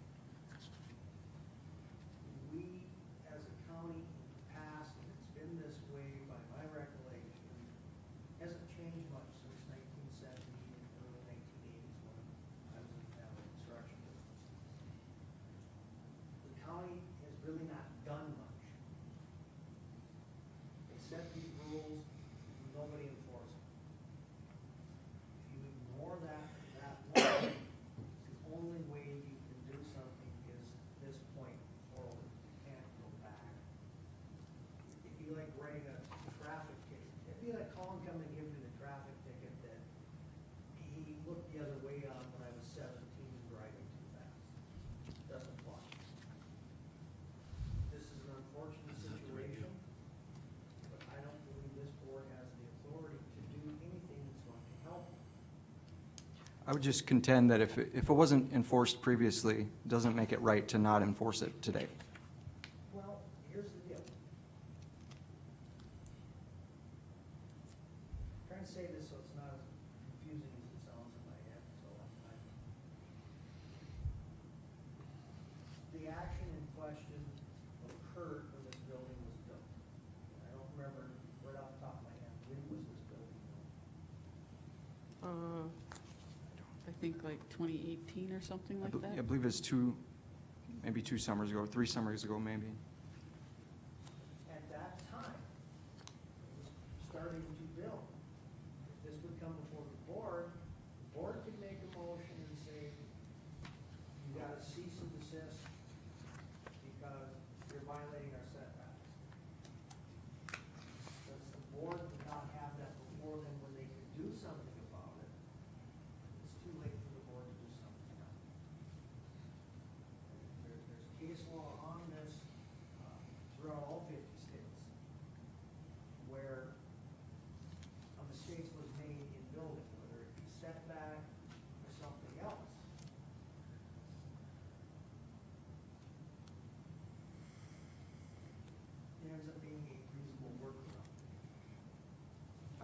We, as a county in the past, and it's been this way by my recollection, hasn't changed much since 1970 and early 1980s when I was in the family construction business. The county has really not done much. They set these rules, nobody enforces them. If you ignore that law, the only way you can do something is this point forward. You can't go back. It'd be like writing a traffic ticket. It'd be like Colin coming and giving me the traffic ticket that he looked the other way on when I was 17 driving too fast. Doesn't fly. This is an unfortunate situation, but I don't believe this board has the authority to do anything that's going to help. I would just contend that if it wasn't enforced previously, it doesn't make it right to not enforce it today. Well, here's the deal. I'm trying to say this so it's not as confusing as it sounds in my head, so the action in question occurred when this building was built. I don't remember right off the top of my head, when was this building built? I think like 2018 or something like that. I believe it's maybe 2 summers ago, 3 summers ago maybe. At that time, it was starting to build. If this would come before the board could make a motion and say,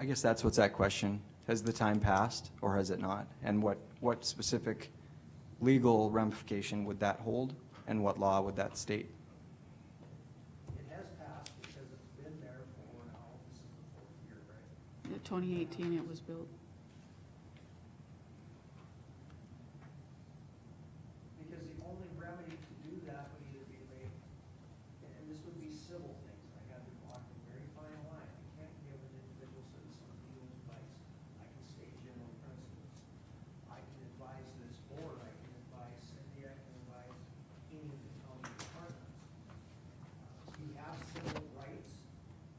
I guess that's what's that question. Has the time passed or has it not? And what specific legal ramification would that hold? And what law would that state? It has passed because it's been there for now, this is the 4th year, right? In 2018 it was built. Because the only remedy to do that would either be made, and this would be civil things, I have to walk a very fine line, I can't give an individual citizen legal advice. I can state general principles. I can advise this board, I can advise Cindy, I can advise any of the county departments. You have civil rights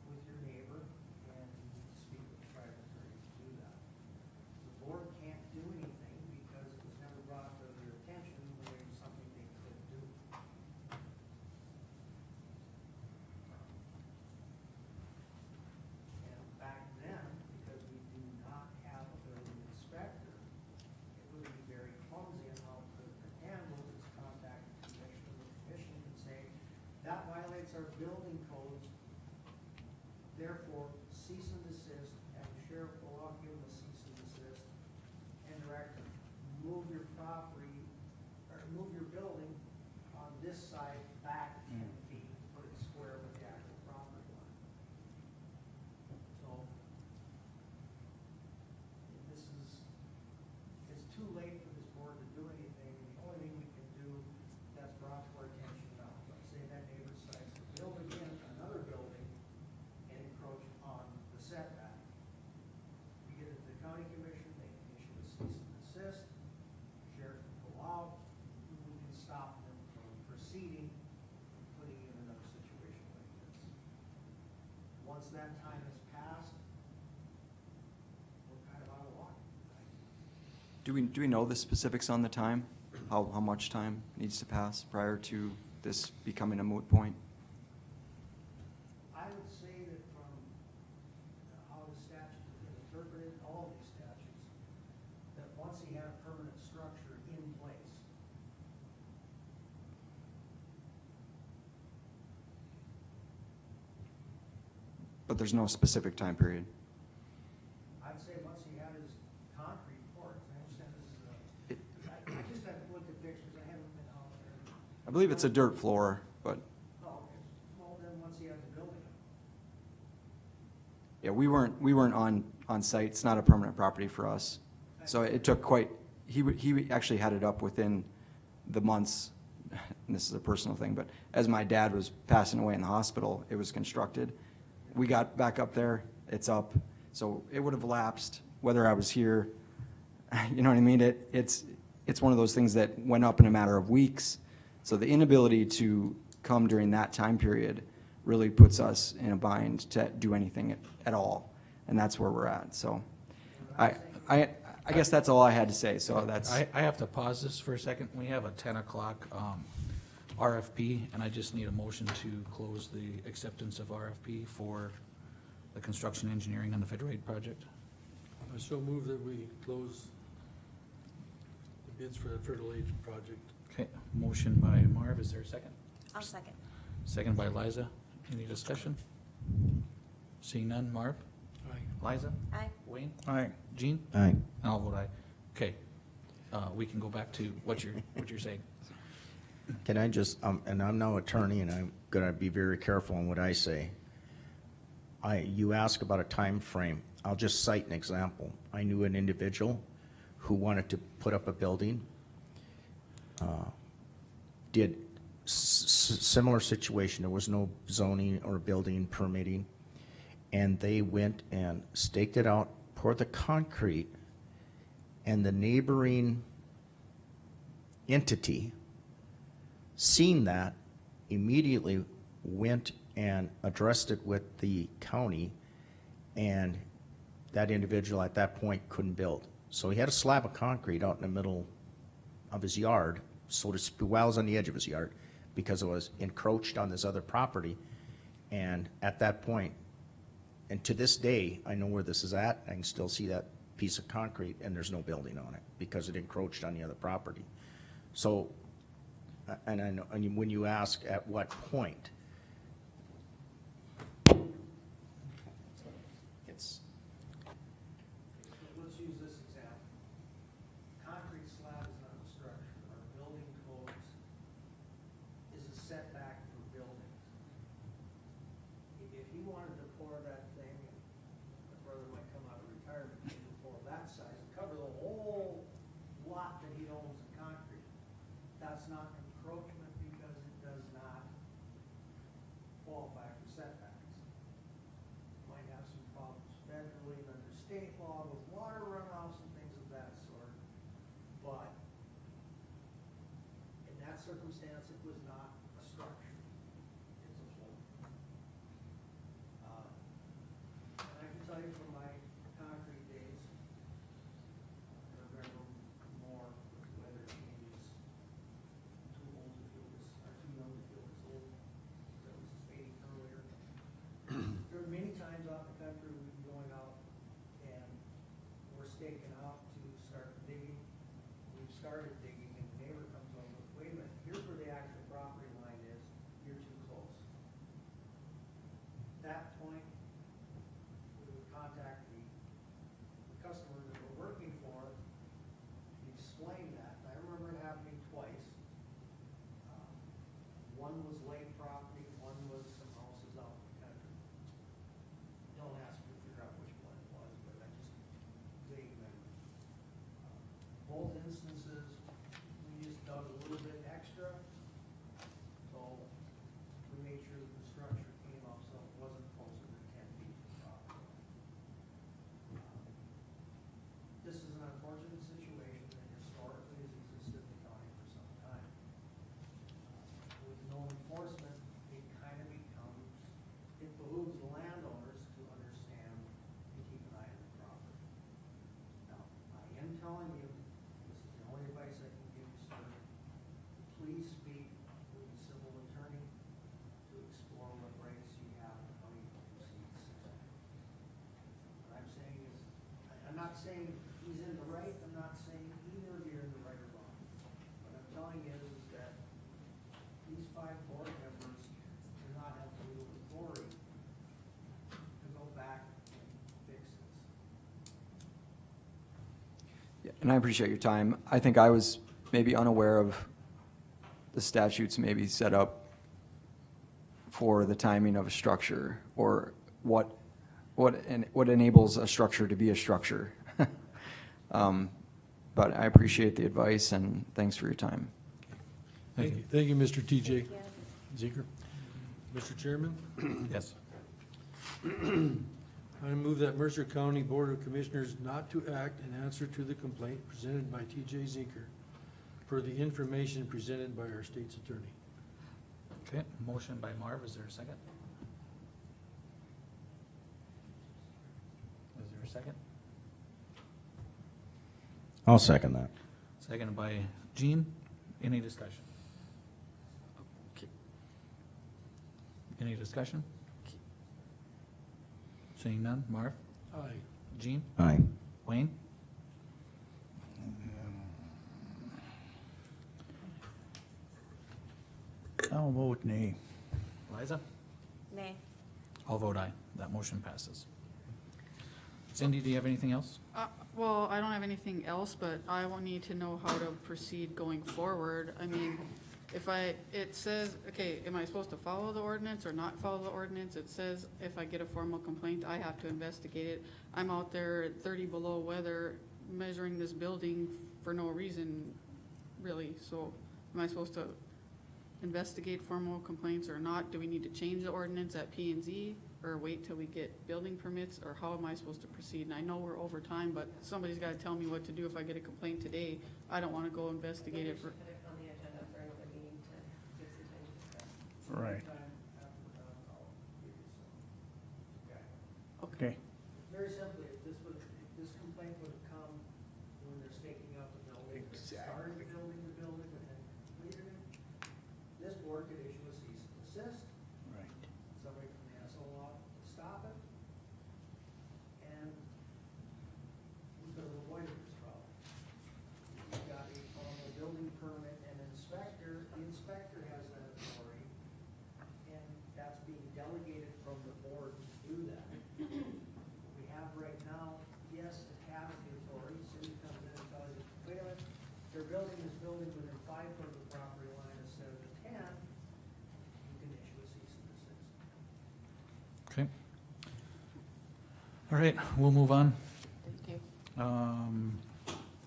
with your neighbor, and you need to speak with the private attorney to do that. The board can't do anything because it was never brought to their attention when it was something they could do. And back then, because we do not have a building inspector, it would be very clumsy in how it could have been handled, is contact the commission and say, that violates our building codes, therefore cease and desist, and the sheriff will out give them a cease and desist, and direct them, move your property, or move your building on this side back 10 feet, put it square with the actual property line. So, this is, it's too late for this board to do anything, the only thing we can do that's brought to our attention now, let's say that neighbor decides to build again another building and encroach on the setback. We get it to the county commission, they can issue a cease and desist, sheriff can go out, we can stop them from proceeding, and putting you in another situation like this. Once that time has passed, we're kind of out of luck. Do we know the specifics on the time? How much time needs to pass prior to this becoming a moot point? I would say that from how the statute has been interpreted, all of these statutes, that once he had a permanent structure in place, But there's no specific time period. I'd say once he had his concrete courts, I understand this is a, I just haven't looked at pictures, I haven't been out there. I believe it's a dirt floor, but Oh, okay, well, then once he had the building, yeah, we weren't on site. It's not a permanent property for us. So it took quite, he actually had it up within the months, and this is a personal thing, but as my dad was passing away in the hospital, it was constructed. We got back up there, it's up, so it would have lapsed whether I was here. You know what I mean? It's one of those things that went up in a matter of weeks. So the inability to come during that time period really puts us in a bind to do anything at all. And that's where we're at, so. I guess that's all I had to say, so that's. I have to pause this for a second. We have a 10 o'clock RFP, and I just need a motion to close the acceptance of RFP for the construction engineering on the Federal Aid project. I so move that we close the bids for the Fertile Age project. Okay, motion by Marv, is there a second? I'll second. Second by Liza. Any discussion? Seeing none, Marv? Aye. Liza? Aye. Wayne? Aye. Jean? Aye. And I'll vote aye. Okay, we can go back to what you're saying. Can I just, and I'm no attorney, and I'm gonna be very careful on what I say. You ask about a time frame. I'll just cite an example. I knew an individual who wanted to put up a building, did similar situation. There was no zoning or building permitting, and they went and staked it out, poured the concrete, and the neighboring entity, seeing that, immediately went and addressed it with the county, and that individual at that point couldn't build. So he had a slab of concrete out in the middle of his yard, so to speak, well, it was on the edge of his yard, because it was encroached on this other property. And at that point, and to this day, I know where this is at, I can still see that piece of concrete, and there's no building on it, because it encroached on the other property. So, and I know, and when you ask at what point, and I appreciate your time. I think I was maybe unaware of the statutes maybe set up for the timing of a structure, or what enables a structure to be a structure. But I appreciate the advice, and thanks for your time. Thank you. Thank you, Mr. TJ Yeah. Zeker. Mr. Chairman, Yes. I move that Mercer County Board of Commissioners not to act in answer to the complaint presented by TJ Zeker per the information presented by our state's attorney. Okay, motion by Marv, is there a second? Is there a second? I'll second that. Seconded by Gene, any discussion? Any discussion? Seeing none, Marv, Aye. Gene, Aye. Wayne? I'll vote nay. Liza? Nay. I'll vote aye, that motion passes. Cindy, do you have anything else? Well, I don't have anything else, but I will need to know how to proceed going forward. I mean, it says, okay, am I supposed to follow the ordinance or not follow the ordinance? It says if I get a formal complaint, I have to investigate it. I'm out there at 30 below weather measuring this building for no reason, really. So am I supposed to investigate formal complaints or not? Do we need to change the ordinance at P and Z or wait till we get building permits, or how am I supposed to proceed? And I know we're over time, but somebody's gotta tell me what to do if I get a complaint today. I don't wanna go investigate it for, Put it on the agenda for another meeting to give some time to discuss. Right. Time after we're done, I'll give you some guidance. Okay. Very simply, if this complaint would have come when they're staking out the building, they started building the building and then completed it, this board could issue a cease and desist, Right. somebody from the SOL would stop it, and we could have avoided this problem. You've got a formal building permit and inspector, the inspector has that authority, and that's being delegated from the board to do that. We have right now, yes, it has the authority, city comes in and tells you, wait a minute, they're building this building within 5 foot of the property line instead of the 10, you can issue a cease and desist. Okay. All right, we'll move on. Thank you.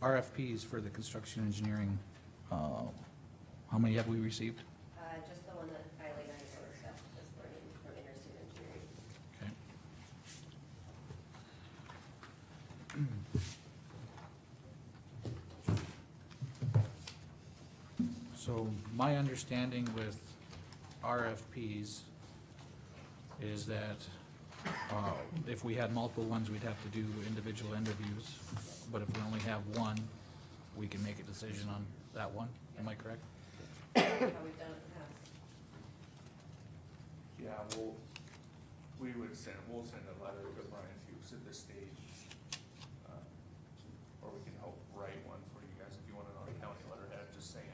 RFPs for the construction engineering, how many have we received? Just the one that Eileen and I discussed this morning from Interstate Engineering. Okay. So my understanding with RFPs is that if we had multiple ones, we'd have to do individual interviews. But if we only have one, we can make a decision on that one. Am I correct? How we've done it in the past. Yeah, we'll send a letter to Brian Hughes at this stage. Or we can help write one for you guys if you want it on a county letterhead, just saying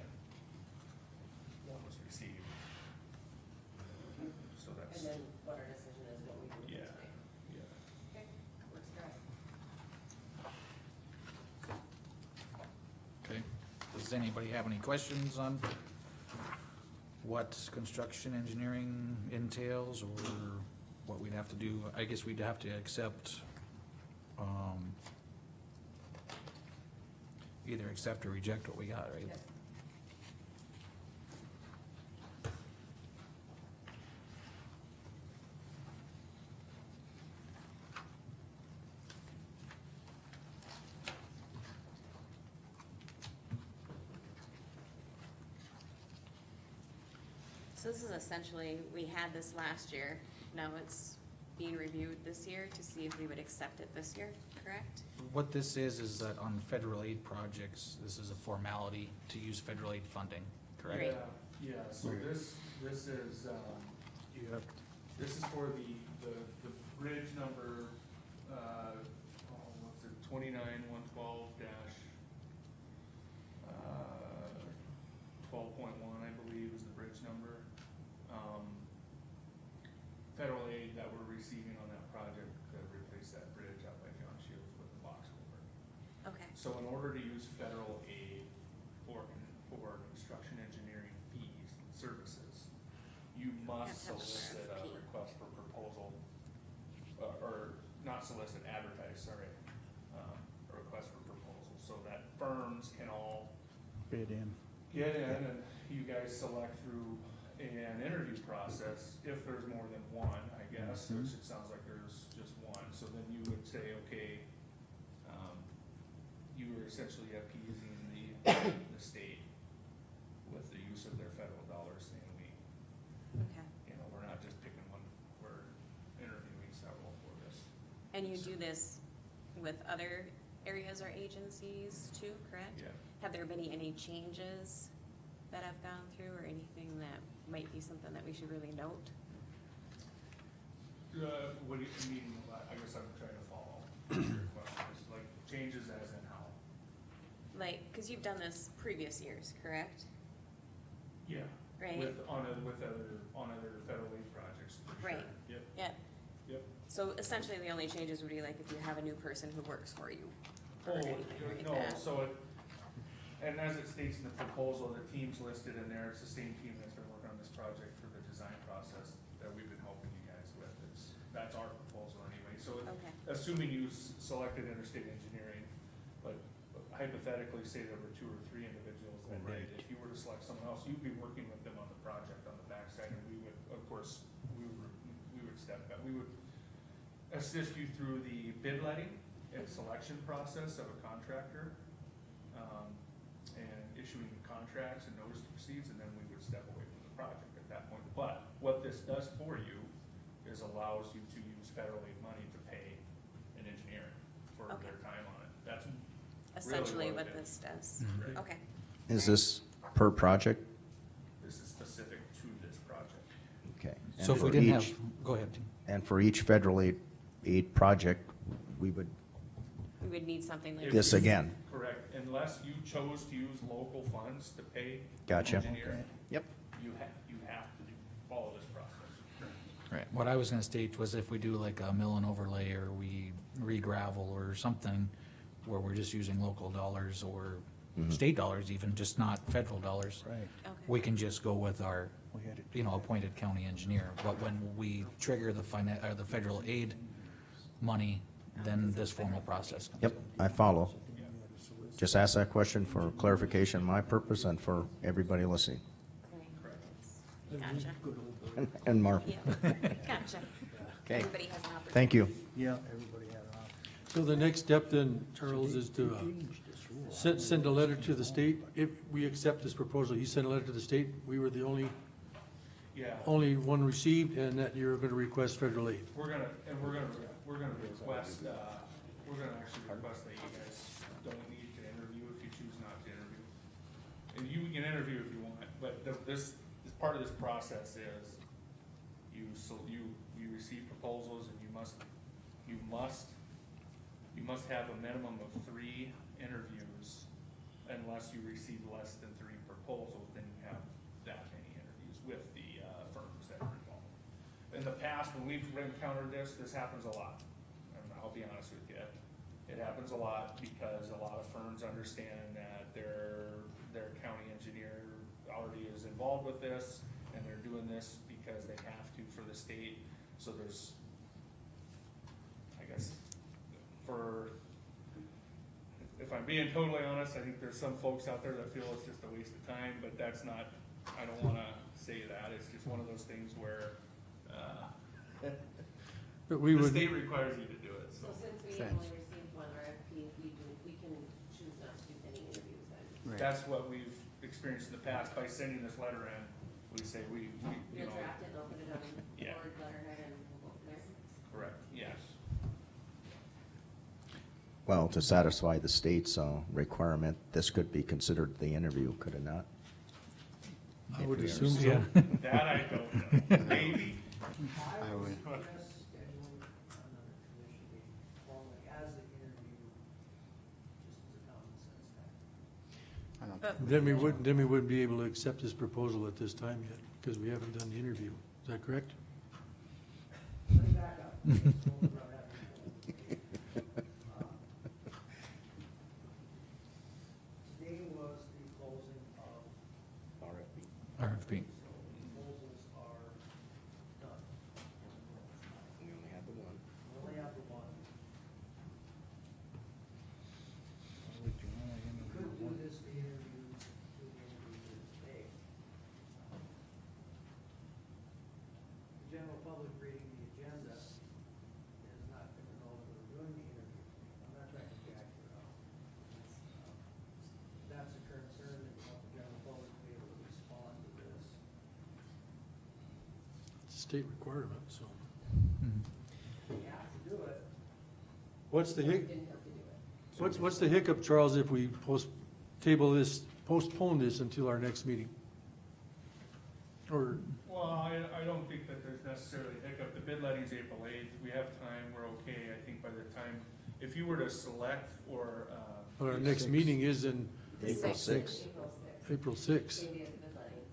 one was received. So And that's, then what our decision is, what we do with yeah, it. yeah. Okay, works for us. Okay. Does anybody have any questions on what construction engineering entails or what we'd have to do? I guess we'd have to accept, either accept or reject what we got, right? Yep. So this is essentially, we had this last year, now it's being reviewed this year to see if we would accept it this year, correct? What this is that on federal aid projects, this is a formality to use federal aid funding, correct? Right. Yeah, so this is, You have, this is for the bridge number, what's it, 12.1, I believe, is the bridge number. Federal aid that we're receiving on that project to replace that bridge out by John Shields with the box culvert. Okay, So in order to use federal aid for construction engineering fees and services, you must Have to have an solicit a RFP. request for proposal, or not solicit, advertise, sorry, a request for proposal, so that firms can all Bid in. get in and you guys select through an interview process, if there's more than one, I guess, which it sounds like there's just one, so then you would say, okay, you were essentially appeasing the state with the use of their federal dollars, saying Okay. we're not just picking one, we're interviewing several for this. And you do this with other areas or agencies too, correct? Yeah. Have there been any changes that have gone through or anything that might be something that we should really note? What do you mean, I guess I'm trying to follow your question, is like changes as in how? Like, cause you've done this previous years, correct? Yeah. Right. With other federal aid projects, for sure. Right. Yep, Yeah. yep. So essentially, the only changes would be like if you have a new person who works for you. Oh, or anything like no, that. so and as it states in the proposal, the team's listed in there, it's the same team that's been working on this project for the design process that we've been helping you guys with, that's our proposal anyway, so Okay. assuming you selected interstate engineering, but hypothetically, say there were 2 or 3 individuals that did, Right. if you were to select someone else, you'd be working with them on the project on the backside, and we would, of course, we would step back, we would assist you through the bid letting and selection process of a contractor, and issuing contracts and notice to proceeds, and then we would step away from the project at that point. But what this does for you is allows you to use federal aid money to pay an engineer for Okay. their time on it. That's Essentially what what it this is. does. Right. Okay. Is this per project? This is specific to this project. Okay. So if And we for didn't have, each- go ahead. And for each federal aid project, we would, We would need something like. If this you- again. Correct, unless you chose to use local funds to pay Gotcha. engineer, Yep. you have to follow this process. Right, what I was gonna state was if we do like a mill and overlay, or we re-gravel or something, where we're just using local dollars or state dollars even, just not federal dollars, Right. Okay. we can just go with our, We had it. appointed county engineer. But when we trigger the the federal aid money, then this formal process comes. Yep, I follow. Just ask that question for clarification, my purpose and for everybody listening. Gotcha. Good old boy. And Mark. Yeah, gotcha. Okay. Everybody has an opportunity. Thank you. Yeah, everybody had an option. So the next step then, Charles, is to Changed this rule. send a letter to the state. If we accept this proposal, he sent a letter to the state. We were the only Yeah. one received, and that you're gonna request federal aid. We're gonna request, we're gonna actually request that you guys don't need to interview if you choose not to interview. And you can interview if you want, but this part of this process is you receive proposals and you must have a minimum of 3 interviews. Unless you receive less than 3 proposals, then you have that many interviews with the firms that are involved. In the past, when we've encountered this happens a lot, and I'll be honest with you. It happens a lot because a lot of firms understand that their county engineer already is involved with this, and they're doing this because they have to for the state. So there's, I guess, if I'm being totally honest, I think there's some folks out there that feel it's just a waste of time, but that's not, I don't wanna say that, it's just one of those things where, But we the would, state requires you to do it, So so. since we Thanks. only received 1 RFP, we can choose not to do any interviews then. That's what we've experienced in the past, by sending this letter in, we say we, you You'll know, draft it, and I'll put it on Yeah. board letterhead, and we'll go from there. correct, yes. Well, to satisfy the state's requirement, this could be considered the interview, could it not? I would If we assume Yeah. so. That I don't know, maybe, I would suggest scheduling another commission meeting formally as the interview, just as a common sense thing. But Then we wouldn't be able to accept this proposal at this time yet, because we haven't done the interview. Is that correct? Let me back up. public reading the agenda is not gonna know that we're doing the interview. I'm not trying to jack it up. That's a concern that we want the general public to be able to respond to this. It's a state requirement, so. We have to do it. What's the hic, Didn't have to do it. what's the hiccup, Charles, if we postpone this until our next meeting? Or, Well, I don't think that there's necessarily a hiccup. The bid letting's April 8th. We have time, we're okay. I think by the time, if you were to select or, but our next meeting is in April Sixth. 6th. April 6th. April sixth. Same day as the bid letting.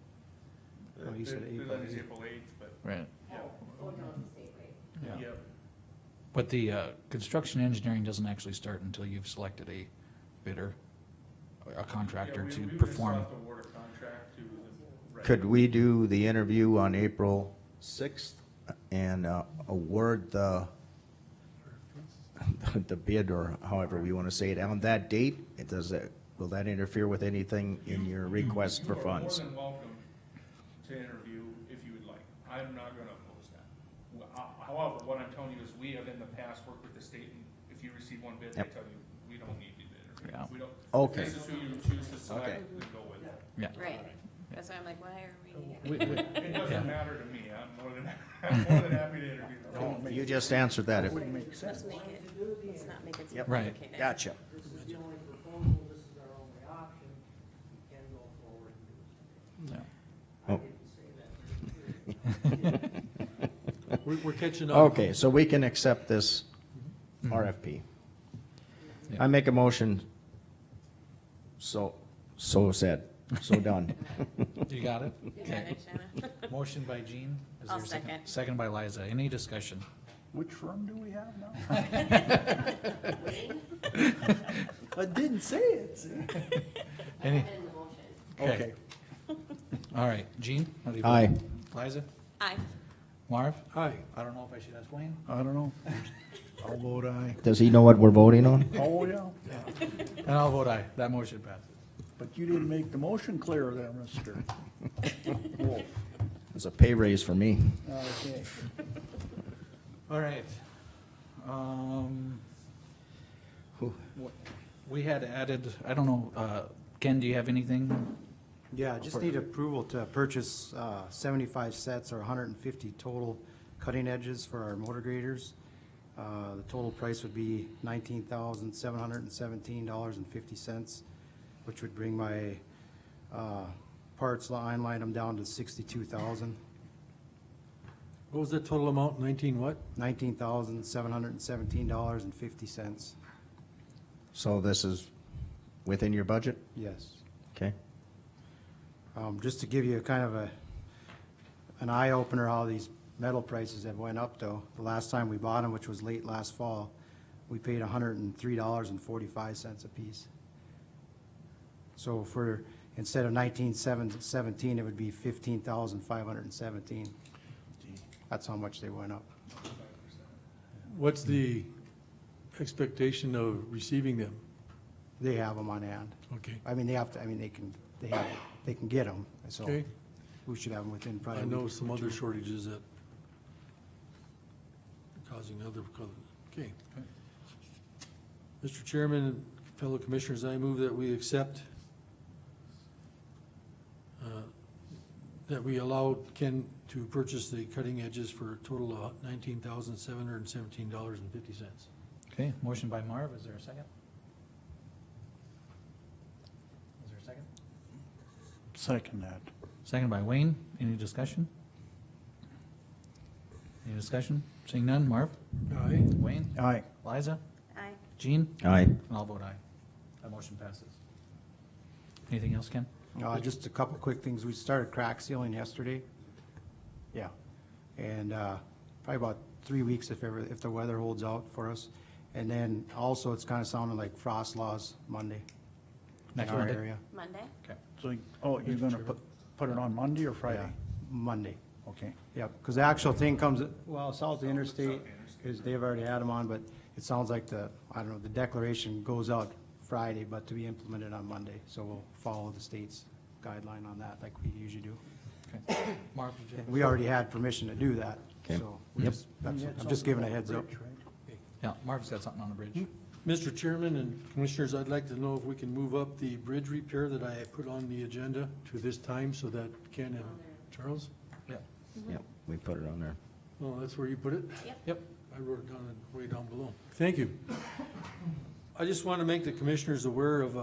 Oh, you said bid April letting's 8th. April 8th, but, Right. yeah, Going down to the state rate. yep. But the, construction engineering doesn't actually start until you've selected a bidder, a contractor Yeah, to we would perform. just have to award a contract to the. Could we do the interview on April 6th and award the bid, or however we want to say it, on that date? Will that interfere with anything in your request for funds? You are more than welcome to interview if you would like. I'm not gonna oppose that. However, what I'm telling you is we have in the past worked with the state, and if you receive one bid, they Yep. tell you, we don't need you to interview. Yeah. We don't. Okay. If this is who you choose to select, Okay. then go with it. Yeah. Right, that's why I'm like, why are we? We- we- It Yeah. doesn't matter to me. I'm more than, I'm more than happy to interview. You just answered that. Wouldn't make sense. Let's make it, let's not make it so Yep. Right. complicated. Gotcha. This is the only proposal, this is our only option, we can go forward and do it. Yeah. I didn't say that. We're catching up. Okay, so we can accept this RFP. Yeah. I make a motion, so said, so done. You got it? You got Okay. it, Shanna? Motion by Jean. Is I'll there a second. Second by Liza. Any discussion? Which firm do we have now? I didn't say it, see? I Any- have it in the motion. Okay. All right, Jean? how do you vote? Aye. Liza? Aye. Marv? Aye. I don't know if I should ask Wayne. I don't know. I'll vote aye. Does he know what we're voting on? Oh, yeah. And I'll vote aye. That motion passes. But you didn't make the motion clear there, Mr. Wolf. It's a pay raise for me. Okay. All right. We had added, I don't know, Ken, do you have anything? Yeah, just need approval to purchase 75 sets or 150 total cutting edges for our motor graders. The total price would be $19,717.50, which would bring my parts line item down to 62,000. What was the total amount? 19 what? $19,717.50, So this is within your budget? yes. Okay. Just to give you a kind of an eye opener how these metal prices have went up though. The last time we bought them, which was late last fall, we paid $103.45 a piece. So for, instead of 19,717, it would be 15,517. That's how much they went up. What's the expectation of receiving them? They have them on hand. Okay. I mean, they have to, I mean, they can get them, so Okay. we should have them within probably. I a know week some or other two. shortages that causing other, okay. Mr. Chairman, fellow commissioners, I move that we accept, that we allow Ken to purchase the cutting edges for a total of $19,717.50. Okay, motion by Marv. Is there a second? Is there a second? Second that. Second by Wayne. Any discussion? Any discussion? Seeing none. Marv? Aye. Wayne? Aye. Liza? Aye. Jean? Aye. And I'll vote aye. That motion passes. Anything else, Ken? Just a couple quick things. We started crack sealing yesterday. Yeah. And, probably about 3 weeks if the weather holds out for us. And then also it's kinda sounding like frost laws Monday. Next in our Monday? area. Monday? Okay. So, you're gonna put it on Monday or Friday? Yeah, Monday. Okay. Yep, because the actual thing comes, well, south of the interstate is, they've already had them on, but it sounds like the declaration goes out Friday, but to be implemented on Monday. So we'll follow the state's guideline on that like we usually do. Okay. Marv, did you have? We already had permission to do that Okay. So, we Yep. just- You had I'm something just giving a about heads up. bridge, right? Yeah, Marv's got something on the bridge. Mr. Chairman and Commissioners, I'd like to know if we can move up the bridge repair that I put on the agenda to this time so that Ken and Charles? Yeah. Yep, we put it on there. Oh, that's where you put it? Yep. I wrote it down, way down below. Thank you. I just want to make the commissioners aware of,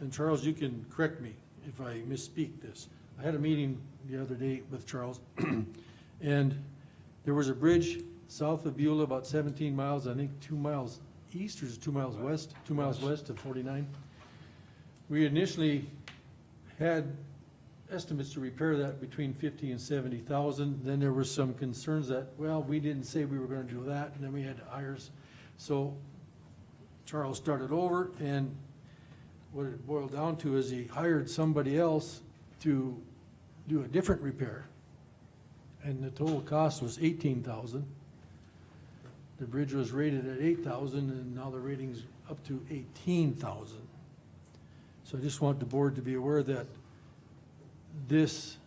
and Charles, you can correct me if I misspeak this. I had a meeting the other day with Charles, and there was a bridge south of Beulah, about 17 miles, I think 2 miles east, or is it 2 miles west? 2 miles west of 49. We initially had estimates to repair that between 50 and 70,000. Then there were some concerns that, well, we didn't say we were gonna do that, and then we had to hire. So Charles started over, and what it boiled down to is he hired somebody else to do a different repair. And the total cost was 18,000. The bridge was rated at 8,000, and now the rating's up to 18,000. So I just want the board to be aware that this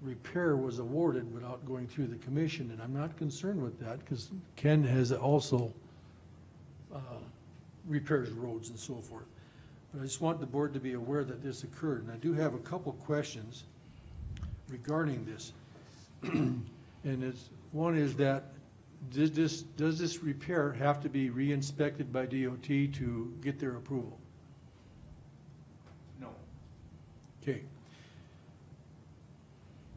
repair was awarded without going through the commission, and I'm not concerned with that, because Ken has also repairs roads and so forth. But I just want the board to be aware that this occurred, and I do have a couple questions regarding this. And one is that, does this repair have to be re-inspected by DOT to get their approval? No. Okay.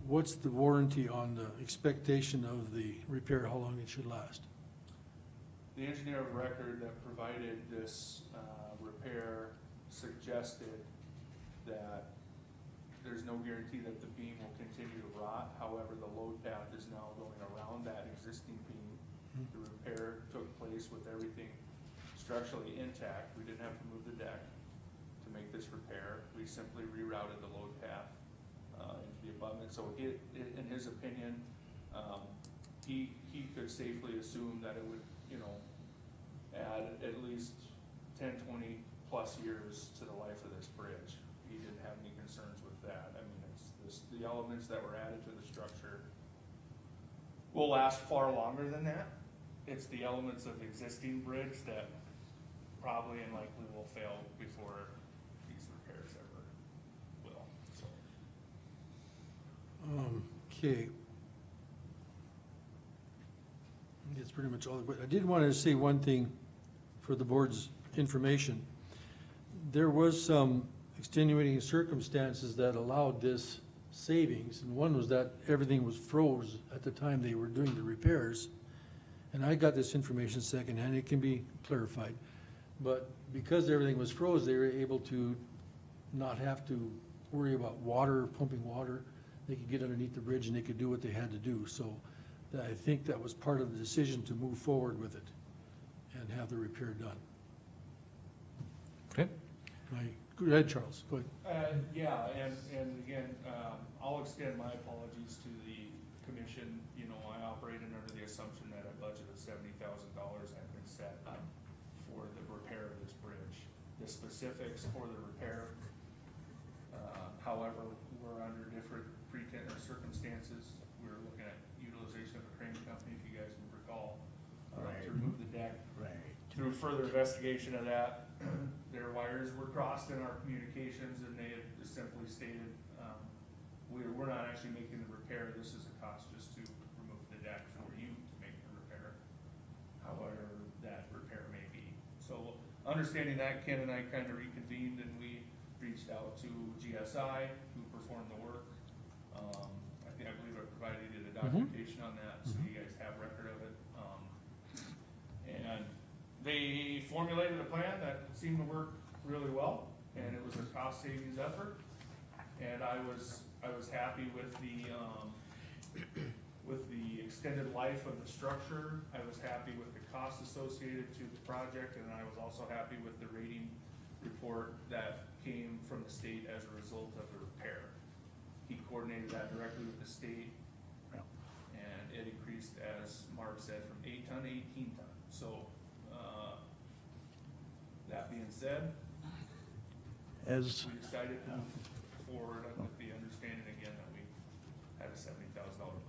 What's the warranty on the expectation of the repair, how long it should last? The engineer of record that provided this repair suggested that there's no guarantee that the beam will continue to rot. However, the load path is now going around that existing beam. The repair took place with everything structurally intact. We didn't have to move the deck to make this repair. We simply rerouted the load path into the abutment. So in his opinion, he could safely assume that it would, add at least 10, 20 plus years to the life of this bridge. He didn't have any concerns with that. I mean, the elements that were added to the structure will last far longer than that. It's the elements of the existing bridge that probably and likely will fail before these repairs ever will, so. Okay. That's pretty much all, but I did want to say one thing for the board's information. There was some extenuating circumstances that allowed this savings, and one was that everything was froze at the time they were doing the repairs. And I got this information secondhand, it can be clarified. But because everything was froze, they were able to not have to worry about water, pumping water. They could get underneath the bridge and they could do what they had to do. So I think that was part of the decision to move forward with it and have the repair done. Okay. Go ahead, Charles, go ahead. Yeah, and again, I'll extend my apologies to the commission. I operated under the assumption that a budget of $70,000 had been set up for the repair of this bridge. The specifics for the repair, however, we're under different pretense or circumstances. We were looking at utilization of a crane company, if you guys would recall, to remove the deck. Right. Through further investigation of that, their wires were crossed in our communications, and they had simply stated, we're not actually making the repair, this is a cost just to remove the deck for you to make the repair, however that repair may be. So understanding that, Ken and I kind of reconvened, and we reached out to GSI, who performed the work. I believe I provided you the documentation on that, so you guys have record of it. And they formulated a plan that seemed to work really well, and it was a cost savings effort. And I was happy with the extended life of the structure. I was happy with the cost associated to the project, and I was also happy with the rating report that came from the state as a result of the repair. He coordinated that directly with the state, and it increased, as Marv said, from 8 ton to 18 ton. So, that being said, As, we decided to move forward with the understanding again that we had a $70,000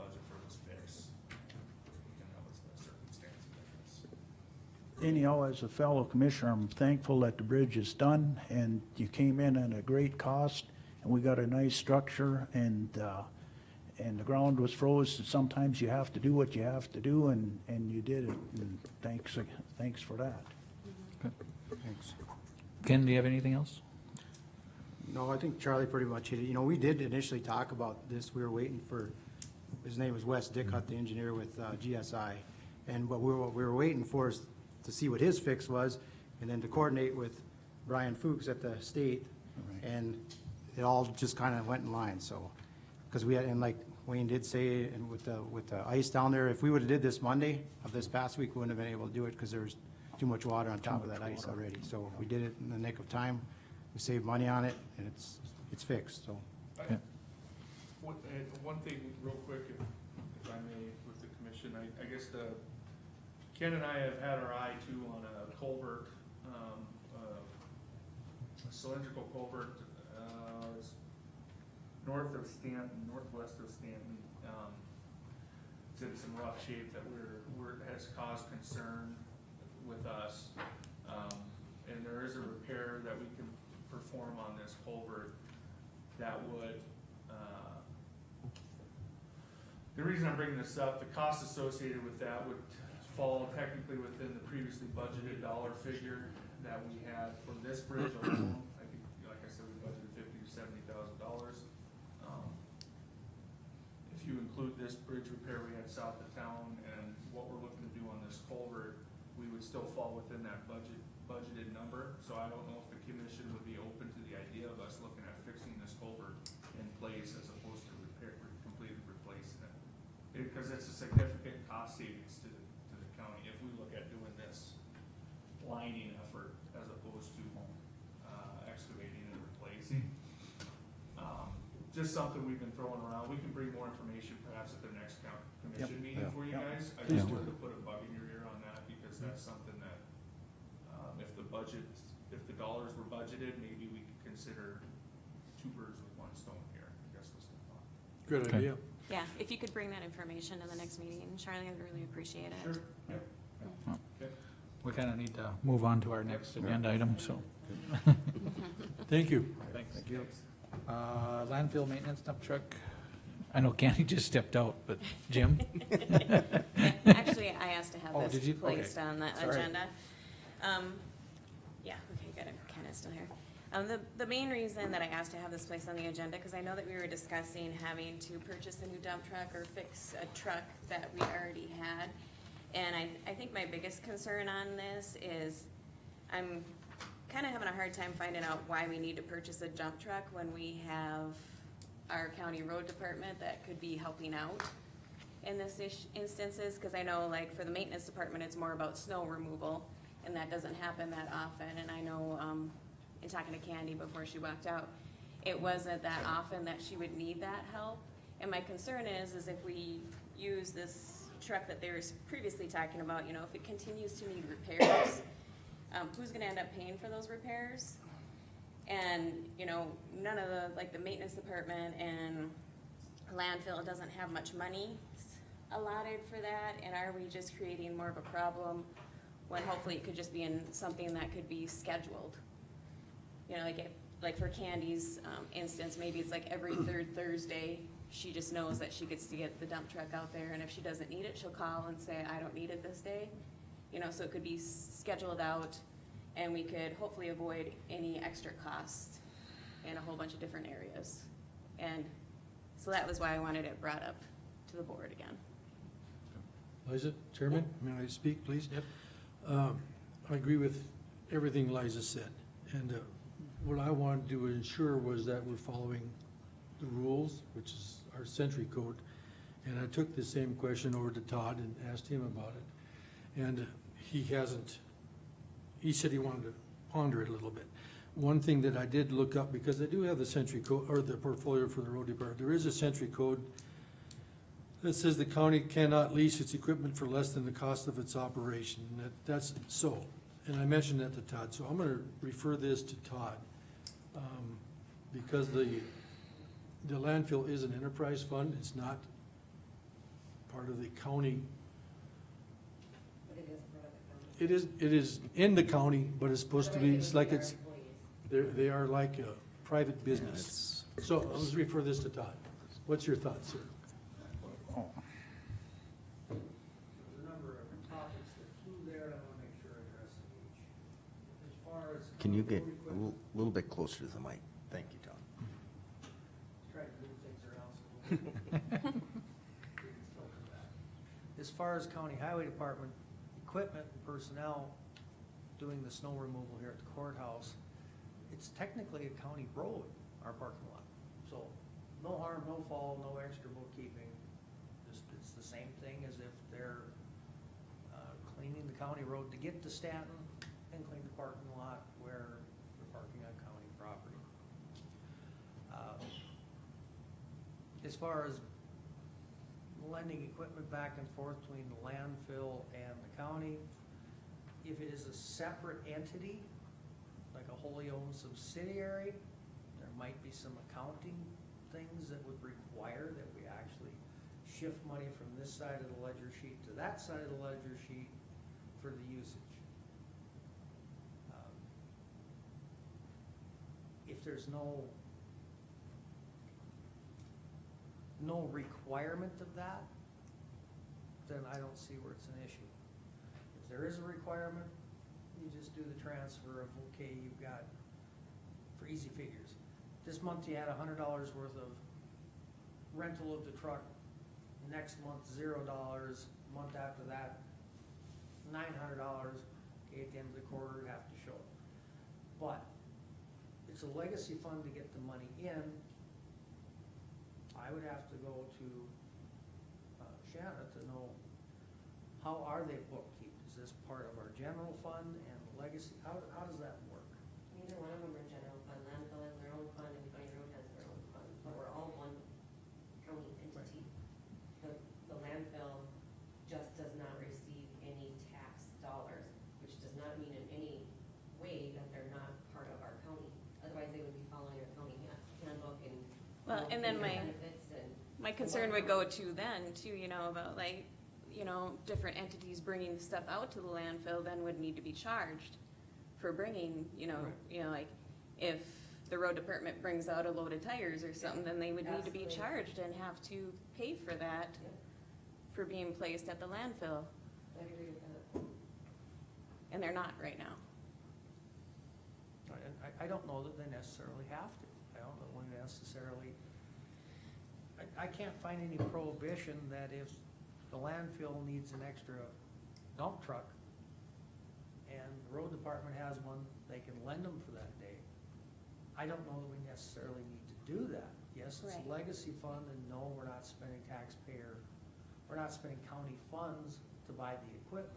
budget for this fix. anyhow, as a fellow commissioner, I'm thankful that the bridge is done, and you came in at a great cost, and we got a nice structure, and the ground was froze, and sometimes you have to do what you have to do, and you did it, and thanks for that. Thanks. Ken, do you have anything else? No, I think Charlie pretty much hit it. You know, we did initially talk about this. We were waiting for, his name was Wes Dickhut, the engineer with GSI. And what we were waiting for is to see what his fix was, and then to coordinate with Brian Fuchs at the state. Right. And it all just kind of went in line, so. Because we had, and like Wayne did say, and with the ice down there, if we would've did this Monday of this past week, we wouldn't have been able to do it because there was too much water on top of that ice already. So we did it in the nick of time. We saved money on it, and it's fixed, so. Okay. One thing real quick, if I may, with the commission, I guess Ken and I have had our eye too on a culvert, a cylindrical culvert, it's north of Stanton, northwest of Stanton. It's in some rough shape that has caused concern with us. And there is a repair that we can perform on this culvert that would, the reason I'm bringing this up, the cost associated with that would fall technically within the previously budgeted dollar figure that we had for this bridge alone. I think, like I said, we budgeted $50,000 to $70,000. If you include this bridge repair we had south of town and what we're looking to do on this culvert, we would still fall within that budgeted number. So I don't know if the commission would be open to the idea of us looking at fixing this culvert in place as opposed to completely replacing it. Because it's a significant cost savings to the county if we look at doing this lining effort as opposed to excavating and replacing. Just something we've been throwing around. We can bring more information perhaps at the next commission meeting for you guys. I just wanted to put a bug in your ear on that because that's something that, if the dollars were budgeted, maybe we could consider 2 birds with 1 stone here, I guess was the thought. Good Okay. idea. Yeah, if you could bring that information to the next meeting, Charlie, I'd really appreciate it. Sure, yep. Okay. We kind of need to move on to our next agenda item, so. Thank you. Thanks. Landfill maintenance dump truck. I know Candy just stepped out, but Jim? Actually, I asked to have Oh, did this you? Okay. placed on the Sorry. agenda. Yeah, okay, good, Ken is still here. The main reason that I asked to have this placed on the agenda, because I know that we were discussing having to purchase a new dump truck or fix a truck that we already had. And I think my biggest concern on this is I'm kind of having a hard time finding out why we need to purchase a dump truck when we have our county road department that could be helping out in this instances, because I know like for the maintenance department, it's more about snow removal, and that doesn't happen that often. And I know, in talking to Candy before she walked out, it wasn't that often that she would need that help. And my concern is if we use this truck that they were previously talking about, you know, if it continues to need repairs, who's gonna end up paying for those repairs? And, you know, none of the maintenance department and landfill doesn't have much money allotted for that, and are we just creating more of a problem when hopefully it could just be in something that could be scheduled? You know, like for Candy's instance, maybe it's like every 3rd Thursday, she just knows that she gets to get the dump truck out there, and if she doesn't need it, she'll call and say, I don't need it this day. You know, so it could be scheduled out, and we could hopefully avoid any extra costs in a whole bunch of different areas. And so that was why I wanted it brought up to the board again. Liza, Chairman? May I speak, please? Yep. I agree with everything Liza said. And what I wanted to ensure was that we're following the rules, which is our century code. And I took the same question over to Todd and asked him about it. And he said he wanted to ponder it a little bit. One thing that I did look up, because I do have the century code, or the portfolio for the road department, there is a century code that says the county cannot lease its equipment for less than the cost of its operation. That's so, and I mentioned that to Todd, so I'm gonna refer this to Todd. Because the landfill is an enterprise fund, it's not part of the county. But it is part of the county. it is in the county, but it's supposed to be, it's like it's, Employees. they are like a private business. It's- So let's refer this to Todd. What's your thoughts, sir? Oh, There's a number of topics that flew there, and I wanna make sure I address each. As far as. Can you get road a equipment, little bit closer to the mic? Thank you, Tom. try to move things around so we can still come back. As far as county highway department equipment and personnel doing the snow removal here at the courthouse, it's technically a county road, our parking lot. So, no harm, no foul, no extra bookkeeping. Just, it's the same thing as if they're, cleaning the county road to get to Stanton and clean the parking lot where they're parking on county property. As far as lending equipment back and forth between the landfill and the county, if it is a separate entity, like a wholly owned subsidiary, there might be some accounting things that would require that we actually shift money from this side of the ledger sheet to that side of the ledger sheet for the usage. If there's no requirement of that, then I don't see where it's an issue. If there is a requirement, you just do the transfer of, okay, you've got, for easy figures, this month you had $100 worth of rental of the truck, next month $0, month after that $900, okay, at the end of the quarter, you have to show it. But it's a legacy fund to get the money in. I would have to go to Shanna to know, how are they bookkept? Is this part of our general fund and legacy? How does that work? Neither one of them are general fund, landfill has their own fund, and county road has their own fund, but we're all one county entity. The landfill just does not receive any tax dollars, which does not mean in any way that they're not part of our county. Otherwise, they would be following our county handbook and. Well, and then paying my- their benefits and. My concern would go to then, too, you know, about like, you know, different entities bringing the stuff out to the landfill then would need to be charged for bringing, Right. like, if the road department brings out a load of tires or something, then they would need to be Absolutely. charged and have to pay for that Yep, for being placed at the landfill, I agree with that. and they're not right now. And I don't know that they necessarily have to. I don't know when necessarily, I can't find any prohibition that if the landfill needs an extra dump truck and the road department has one, they can lend them for that day. I don't know that we necessarily need to do that. Yes, it's a Right. legacy fund, and no, we're not spending we're not spending county funds to buy the equipment.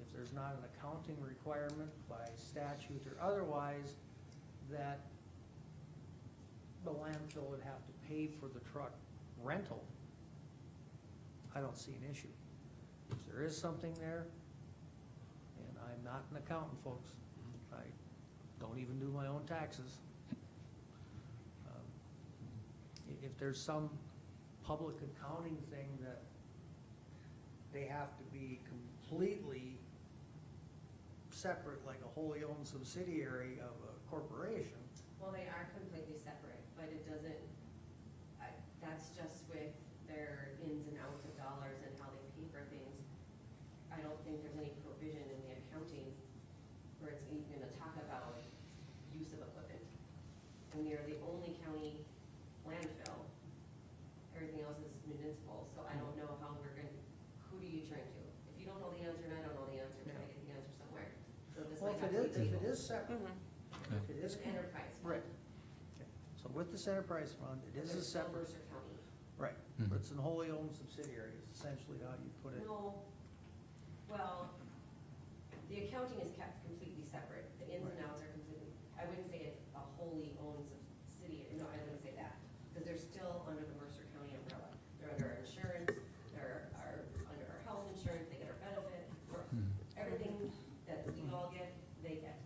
If there's not an accounting requirement by statute or otherwise, that the landfill would have to pay for the truck rental, I don't see an issue. If there is something there, and I'm not an accountant, folks, I don't even do my own taxes. If there's some public accounting thing that they have to be completely separate, like a wholly owned subsidiary of a corporation, Well, they are completely separate, but it doesn't, that's just with their ins and outs of dollars and how they pay for things. I don't think there's any provision in the accounting where it's even gonna talk about use of equipment. And we are the only county landfill, everything else is municipal, so I don't know how we're gonna, who do you turn to? If you don't know the answer, and I don't know the answer, try to get the answer somewhere. So this well, might if have to be it legal. is separate, if it It's is, an enterprise fund. right. Okay. So with this enterprise fund, it is a There's still separate, Mercer County. right, Mhm. but it's a wholly owned subsidiary, is essentially how you put it. No, well, the accounting is kept completely separate, the ins and Right. outs are completely, I wouldn't say it's a wholly owned subsidiary, no, I wouldn't say that, because they're still under the Mercer County umbrella. They're under our insurance, they're under our health insurance, they get our benefit, everything that we all get, they get.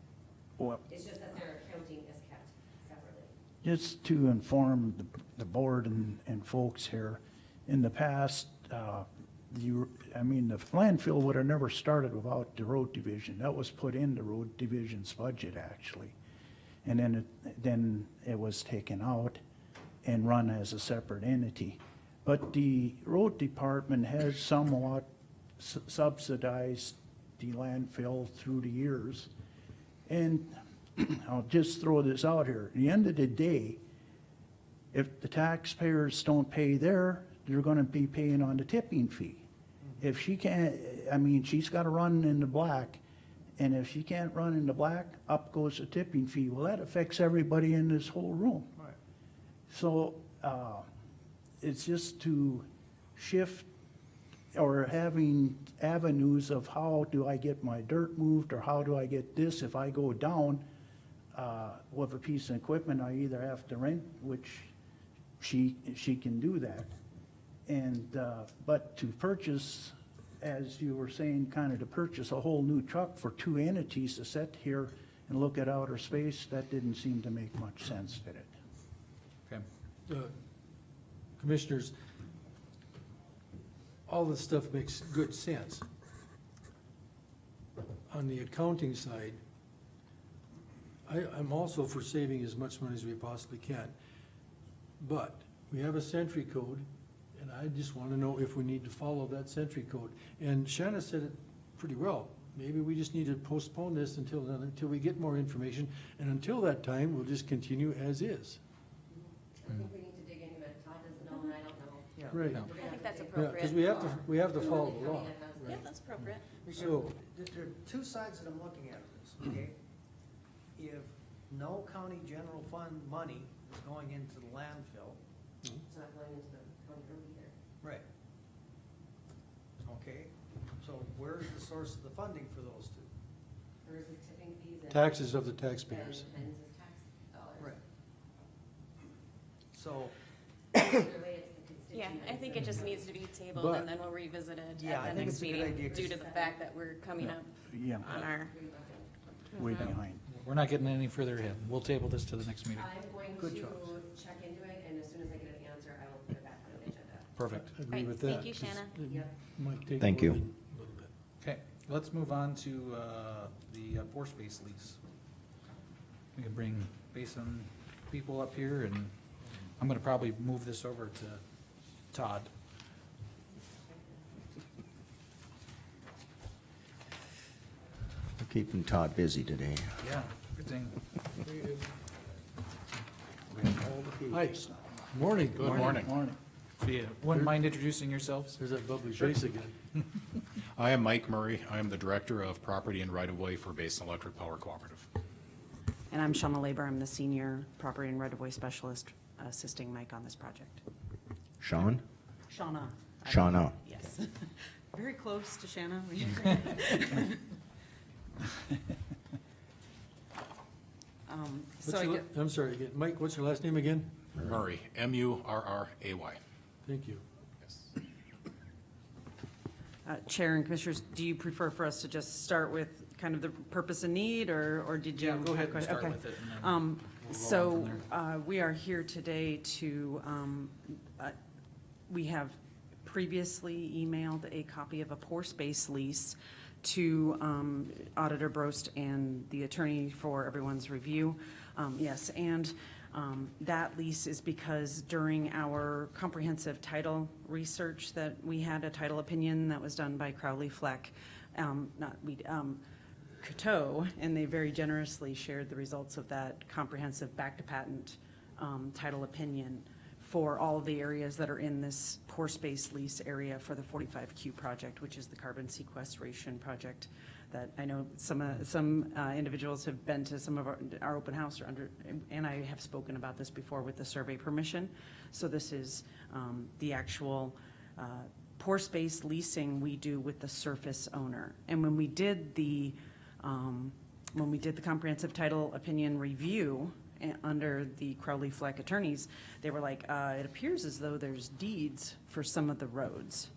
well, It's just that their accounting is kept separately. just to inform the board and folks here, in the past, I mean, the landfill would have never started without the road division. That was put in the road division's budget, actually. And then it was taken out and run as a separate entity. But the road department has somewhat subsidized the landfill through the years. And I'll just throw this out here. At the end of the day, if the taxpayers don't pay there, they're gonna be paying on the tipping fee. If she can't, I mean, she's gotta run in the black, and if she can't run in the black, up goes the tipping fee. Well, that affects everybody in this whole room. Right. So, it's just to shift or having avenues of how do I get my dirt moved, or how do I get this if I go down with a piece of equipment I either have to rent, which she can do that. And, but to purchase, as you were saying, kind of to purchase a whole new truck for two entities to sit here and look at outer space, that didn't seem to make much sense, did it? Okay. Commissioners, all this stuff makes good sense. On the accounting side, I'm also for saving as much money as we possibly can. But we have a century code, and I just wanna know if we need to follow that century code. And Shanna said it pretty well. Maybe we just need to postpone this until we get more information, and until that time, we'll just continue as is. I think we need to dig into it. Todd doesn't know, and I don't know. Yeah. Right. No. We're gonna I have think to that's dig- appropriate. Yeah, cause we have to follow the law. Yeah, that's appropriate. Because So- there are two sides that I'm looking at this, okay? If no county general fund money is going into the landfill, It's not going into the county road either. right? Okay, so where's the source of the funding for those two? Hers is tipping fees and. Taxes of the taxpayers. And hens is tax dollars. Right. So, Either way, it's the Yeah, I think it just needs to be tabled But- and then we'll revisit it Yeah, I at the think next it's a good meeting, idea, 'cause- due to the fact that we're coming up Yeah, on our. way behind. We're not getting any further ahead. We'll table this to the next meeting. I'm going Good to choice. check into it, and as soon as I get an answer, I will put it back on the agenda. Perfect. Agree Right, with that. thank you, 'cause Shanna. it Yep. might take Thank more you. than a little bit. Okay, let's move on to the pore space lease. We can bring Basin people up here, and I'm gonna probably move this over to Todd. We're keeping Todd busy today. Yeah, everything. We have all the Hi. gates now. Morning. Good morning. Morning. If you wouldn't mind introducing yourselves? There's that bubbly face again. I am Mike Murray. I am the Director of Property and Right-of-Way for Basin Electric Power Cooperative. And I'm Shauna Labor. I'm the Senior Property and Right-of-Way Specialist assisting Mike on this project. Sean? Shauna. Shauna. Yes. Very close to Shanna. So What's I your, get, I'm sorry, again. Mike, what's your last name again? Murray, M-U-R-R-A-Y. Thank you. Yes. Chair and Commissioners, do you prefer for us to just start with kind of the purpose and need, or did you? Yeah, go ahead and have a start question? with it, and then Okay. we'll go on So, from we are here today to, we have previously emailed a copy of a pore space lease to Auditor Brost and the attorney for everyone's review. Yes, and that lease is because during our comprehensive title research that we had, a title opinion that was done by Crowley Fleck, Coteau, and they very generously shared the results of that comprehensive back-to-patent title opinion for all of the areas that are in this pore space lease area for the 45Q project, which is the carbon sequestration project that I know some individuals have been to some of our open house or and I have spoken about this before with the survey permission. So this is the actual pore space leasing we do with the surface owner. And when we did the comprehensive title opinion review under the Crowley Fleck attorneys, they were like, it appears as though there's deeds for some of the roads.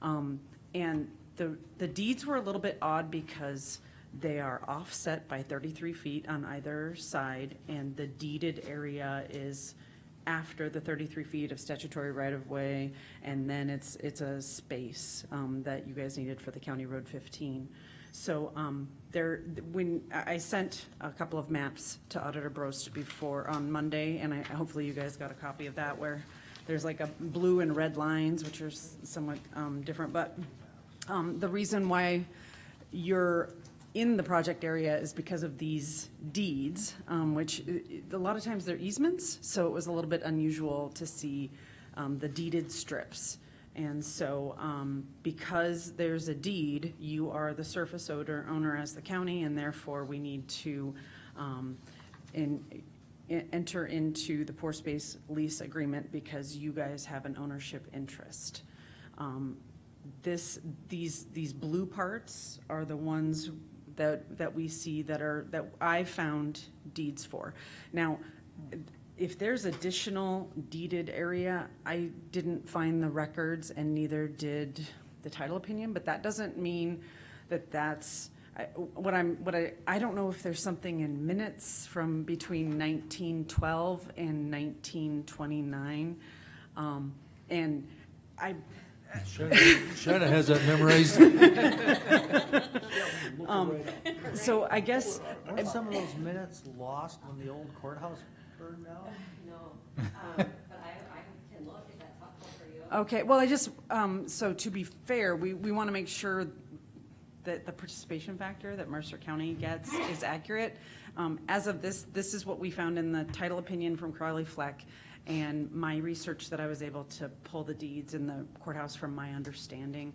And the deeds were a little bit odd because they are offset by 33 feet on either side, and the deeded area is after the 33 feet of statutory right-of-way, and then it's a space that you guys needed for the County Road 15. So when I sent a couple of maps to Auditor Brost before on Monday, and hopefully you guys got a copy of that, where there's like a blue and red lines, which are somewhat different, but the reason why you're in the project area is because of these deeds, which a lot of times they're easements, so it was a little bit unusual to see the deeded strips. And so, because there's a deed, you are the surface owner as the county, and therefore we need to enter into the pore space lease agreement because you guys have an ownership interest. These blue parts are the ones that we see that I found deeds for. Now, if there's additional deeded area, I didn't find the records and neither did the title opinion, but that doesn't mean that's, I don't know if there's something in minutes from between 1912 and 1929. And Shanna has that memorized. So I guess. Weren't some of those minutes lost when the old courthouse burned down? No, but I can look if that's helpful for you. Okay, well, I just, so to be fair, we want to make sure that the participation factor that Mercer County gets is accurate. As of this is what we found in the title opinion from Crowley Fleck, and my research that I was able to pull the deeds in the courthouse from my understanding.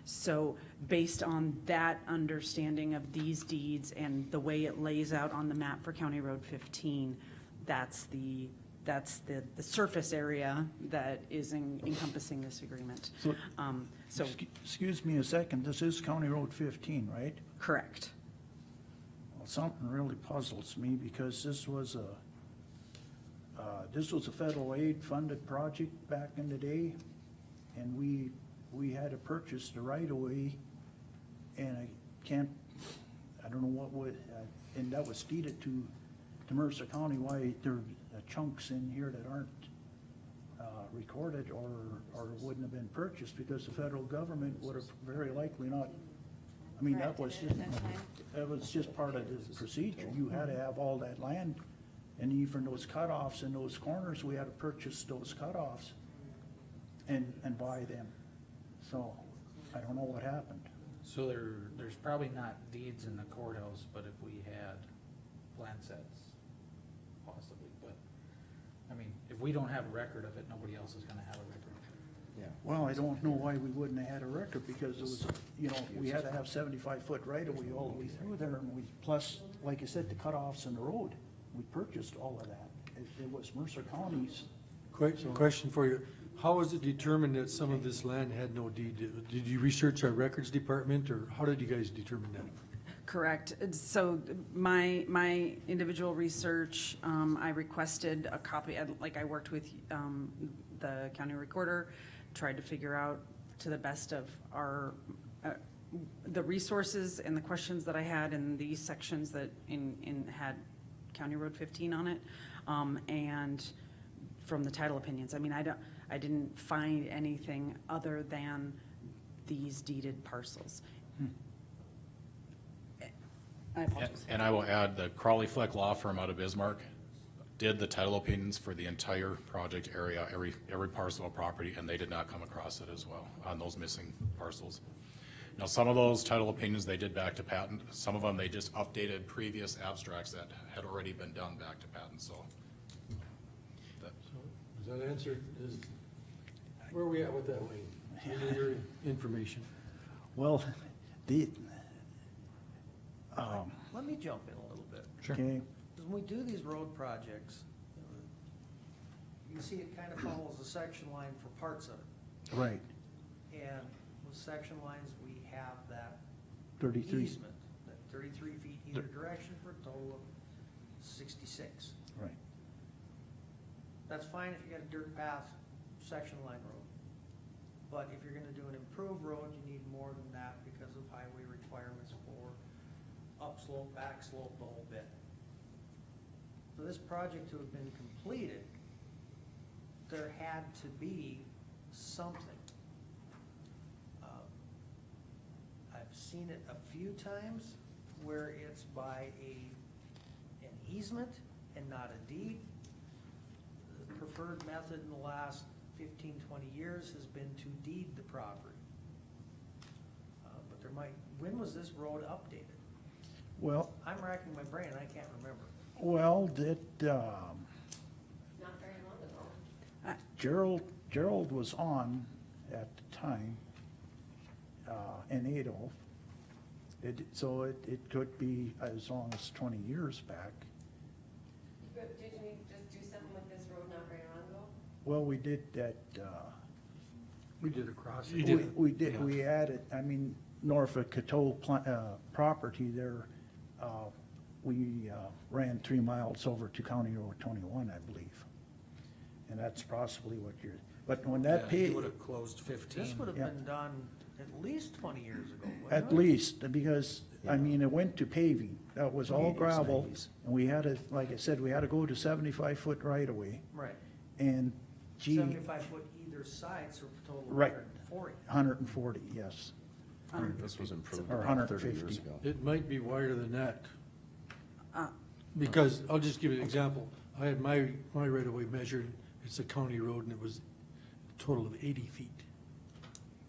So based on that understanding of these deeds and the way it lays out on the map for County Road 15, that's the surface area that is encompassing this agreement. So, Excuse me a second, this is County Road 15, right? correct. Well, something really puzzles me because this was a federal aid funded project back in the day, and we had to purchase the right of way, and I don't know what would, and that was deeded to Mercer County. Why there are chunks in here that aren't recorded or wouldn't have been purchased, because the federal government would have very likely not. I mean, that was just part of the procedure. You had to have all that land, and even those cutoffs in those corners, we had to purchase those cutoffs and buy them. So I don't know what happened. So there's probably not deeds in the courthouse, but if we had plan sets, possibly, but, I mean, if we don't have a record of it, nobody else is gonna have a record. Yeah. Well, I don't know why we wouldn't have had a record, because it was, we had to have 75-foot right of way all the way through there, and plus, like I said, the cutoffs in the road, we purchased all of that. It was Mercer County's. Question for you. How was it determined that some of this land had no deed? Did you research our records department, or how did you guys determine that? Correct. So my individual research, I requested a copy, like I worked with the county recorder, tried to figure out to the best of our, the resources and the questions that I had in these sections that had County Road 15 on it, and from the title opinions. I mean, I didn't find anything other than these deeded parcels. I apologize. And I will add, the Crowley Fleck Law Firm out of Bismarck did the title opinions for the entire project area, every parcel of property, and they did not come across it as well on those missing parcels. Now, some of those title opinions they did back to patent. Some of them, they just updated previous abstracts that had already been done back to patent, so. Does that answer, where are we at with that, Wayne? Any your information? Well, Let me jump in a little bit. okay, Because when we do these road projects, you see it kind of follows a section line for parts of it. right, And with section lines, we have that 33. easement, that 33 feet either direction for a total of 66. Right. That's fine if you got a dirt path, section line road. But if you're gonna do an improved road, you need more than that because of highway requirements for upslope, backslope, the whole bit. For this project to have been completed, there had to be something. I've seen it a few times where it's by an easement and not a deed. The preferred method in the last 15, 20 years has been to deed the property. But there might, when was this road updated? Well, I'm racking my brain, I can't remember. well, did, Not very long ago. Gerald was on at the time, in Adolph. So it could be as long as 20 years back. But didn't we just do something with this road not very long ago? Well, we did that, We did a crossing. You did. we did, we added, I mean, north of Coteau property there, we ran 3 miles over to County Road 21, I believe. And that's possibly what you're, but when that Yeah, you paved, would've closed 15. This would have Yeah. been done at least 20 years ago, wouldn't at it? least, because, I mean, it went to paving. That was all 80s, gravel. 90s. And we had to, like I said, we had to go to 75-foot right of way. Right. And gee, 75 foot either side, so a total of Right. 140. 140, yes. This was improved Or about 30 years 150. ago. It might be wider than that. Uh, Because, I'll just give you an example. I had my right of way measured, it's a county road, and it was a total of 80 feet.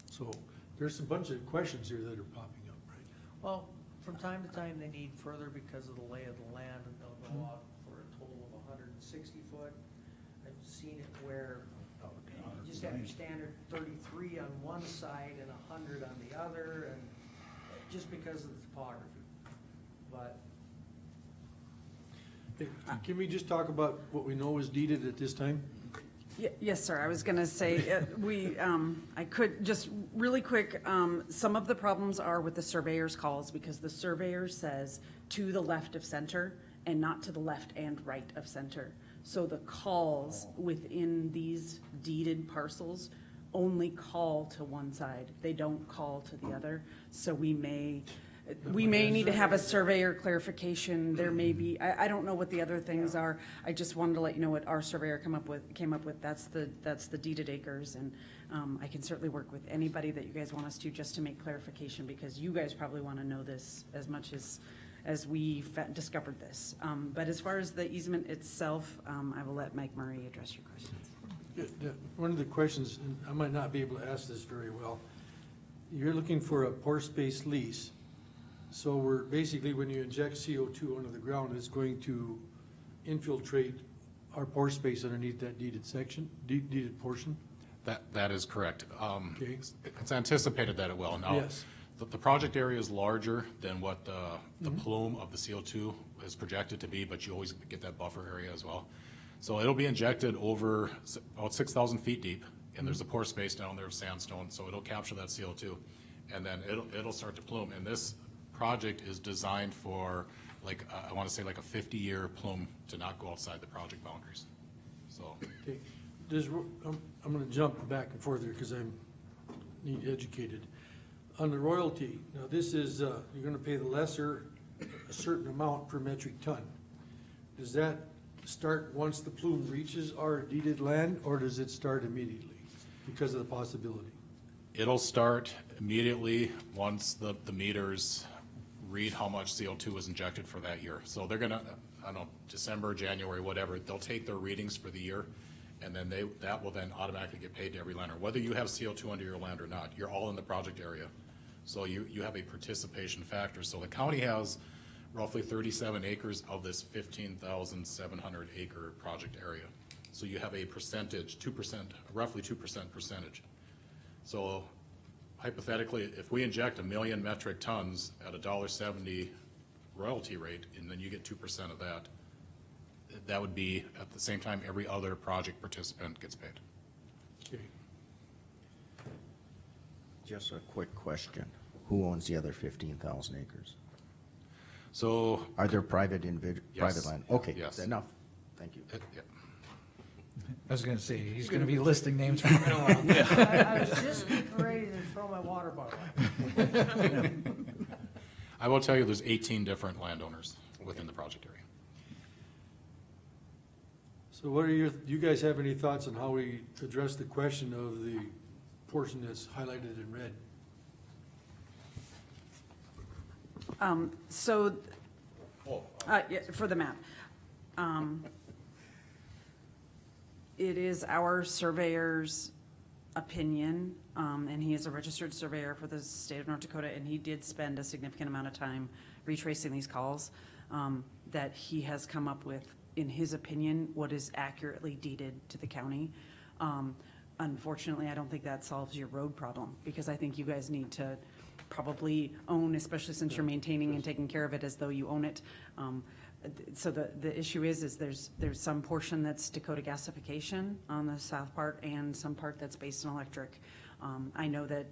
So, there's a bunch of questions here that are popping up, right? Well, from time to time, they need further because of the lay of the land, and they'll go out for a total of 160 foot. I've seen it where you just have your standard 33 on one side and 100 on the other, and just because of the topography. But Hey, Can we just talk about what we know is deeded at this time? Yes, sir. I was gonna say, I could, just really quick, some of the problems are with the surveyor's calls, because the surveyor says to the left of center and not to the left and right of center. So the calls within these deeded parcels only call to one side. They don't call to the other. So we may need to have a surveyor clarification. There may be, I don't know what the other things are. I just wanted to let you know what our surveyor came up with. That's the deeded acres. And I can certainly work with anybody that you guys want us to, just to make clarification, because you guys probably want to know this as much as we discovered this. But as far as the easement itself, I will let Mike Murray address your questions. One of the questions, and I might not be able to ask this very well, you're looking for a pore space lease. So we're basically, when you inject CO2 onto the ground, it's going to infiltrate our pore space underneath that deeded section, deeded portion? That is correct. Okay. It's anticipated that it will. Now, Yes. the project area is larger than what the plume of the CO2 is projected to be, but you always get that buffer area as well. So it'll be injected over about 6,000 feet deep, and there's a pore space down there of sandstone, so it'll capture that CO2, and then it'll start to plume. And this project is designed for, like, I want to say like a 50-year plume to not go outside the project boundaries. So, Okay, I'm gonna jump back and forth here because I need educated. On the royalty, now this is, you're gonna pay the lesser, a certain amount per metric ton. Does that start once the plume reaches our deeded land, or does it start immediately because of the possibility? it'll start immediately once the meters read how much CO2 was injected for that year. So they're gonna, I don't know, December, January, whatever, they'll take their readings for the year, and then that will then automatically get paid to every lender. Whether you have CO2 under your land or not, you're all in the project area. So you have a participation factor. So the county has roughly 37 acres of this 15,700 acre project area. So you have a percentage, 2%, roughly 2% percentage. So hypothetically, if we inject 1 million metric tons at a $1.70 royalty rate, and then you get 2% of that, that would be, at the same time, every other project participant gets paid. Okay. Just a quick question. Who owns the other 15,000 acres? So, Are there private Yes. land? Okay, Yes. enough. Thank you. yeah. I was gonna say, he's gonna be listing names from now on. I was just getting ready to throw my water bottle. I will tell you, there's 18 different landowners within the project area. So So what are do you guys have any thoughts on how we address the question of the portion that's highlighted in red? So, Oh, yeah, for the map. It is our surveyor's opinion, and he is a registered surveyor for the state of North Dakota, and he did spend a significant amount of time retracing these calls, that he has come up with, in his opinion, what is accurately deeded to the county. Unfortunately, I don't think that solves your road problem, because I think you guys need to probably own, especially since you're maintaining and taking care of it as though you own it. So the issue is there's some portion that's Dakota gasification on the south part and some part that's Basin Electric. I know that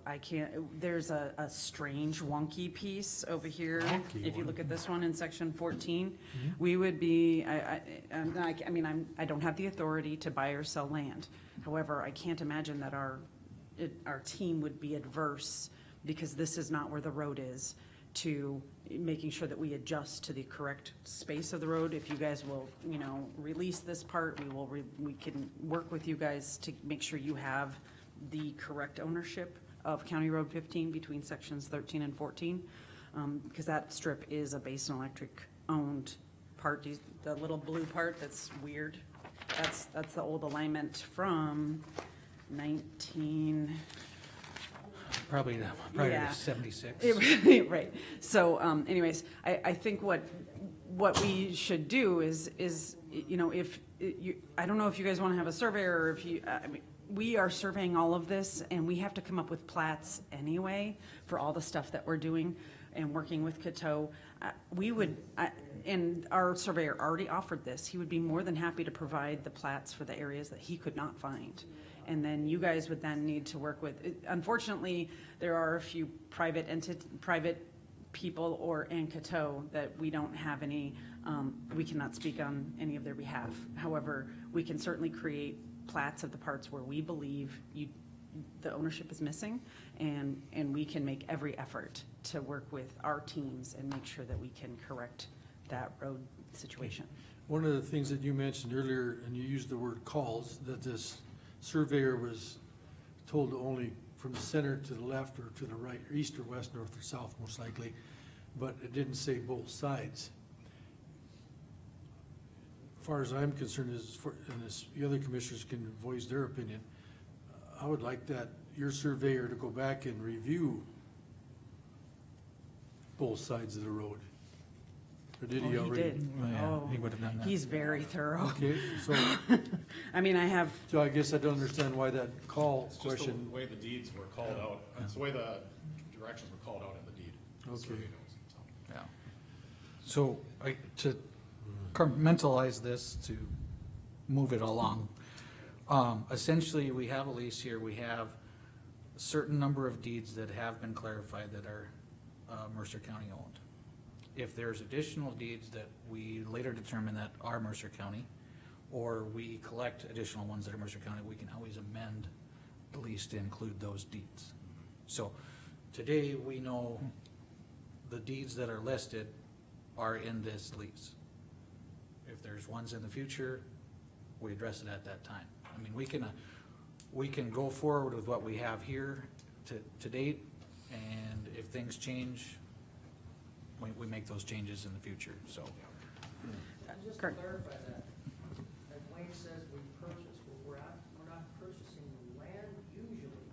I can't, there's a strange wonky piece over here. Wonky If you look at this one in section 14, Mm-hmm. we would be, I don't have the authority to buy or sell land. However, I can't imagine that our team would be adverse, because this is not where the road is, to making sure that we adjust to the correct space of the road. If you guys will, release this part, we can work with you guys to make sure you have the correct ownership of County Road 15 between sections 13 and 14, because that strip is a Basin Electric owned part. The little blue part that's weird, that's the old alignment from 19. Probably Yeah. to 76. Right, so, anyways, I think what we should do is, if, I don't know if you guys wanna have a surveyor, or if you, we are surveying all of this, and we have to come up with plats anyway for all the stuff that we're doing and working with Coteau. And our surveyor already offered this, he would be more than happy to provide the plats for the areas that he could not find. And then you guys would then need to work with, unfortunately, there are a few private people and Coteau that we don't have any, we cannot speak on any of their behalf. However, we can certainly create plats of the parts where we believe the ownership is missing, and we can make every effort to work with our teams and make sure that we can correct that road situation. One of the things that you mentioned earlier, and you used the word calls, that this surveyor was told to only from the center to the left or to the right, or east or west, north or south, most likely, but it didn't say both sides. As far as I'm concerned, the other commissioners can voice their opinion, I would like your surveyor to go back and review both sides of the road. Or did he already? did. Oh, yeah, Oh, he would have done that. He's very thorough. Okay, so, so I guess I don't understand why that call It's just question. the way the deeds were called out, it's the way the directions were called out in the deed. So Okay. he knows, so. Yeah. So, to compartmentalize this, to move it along, essentially, we have a lease here, we have a certain number of deeds that have been clarified that are Mercer County owned. If there's additional deeds that we later determine that are Mercer County, or we collect additional ones that are Mercer County, we can always amend the lease to include those deeds. So, today, we know the deeds that are listed are in this lease. If there's ones in the future, we address it at that time. I mean, we can go forward with what we have here to date, and if things change, we make those changes in the future, so. Just to Correct. clarify that, like Wayne says we purchase, but we're not purchasing land usually,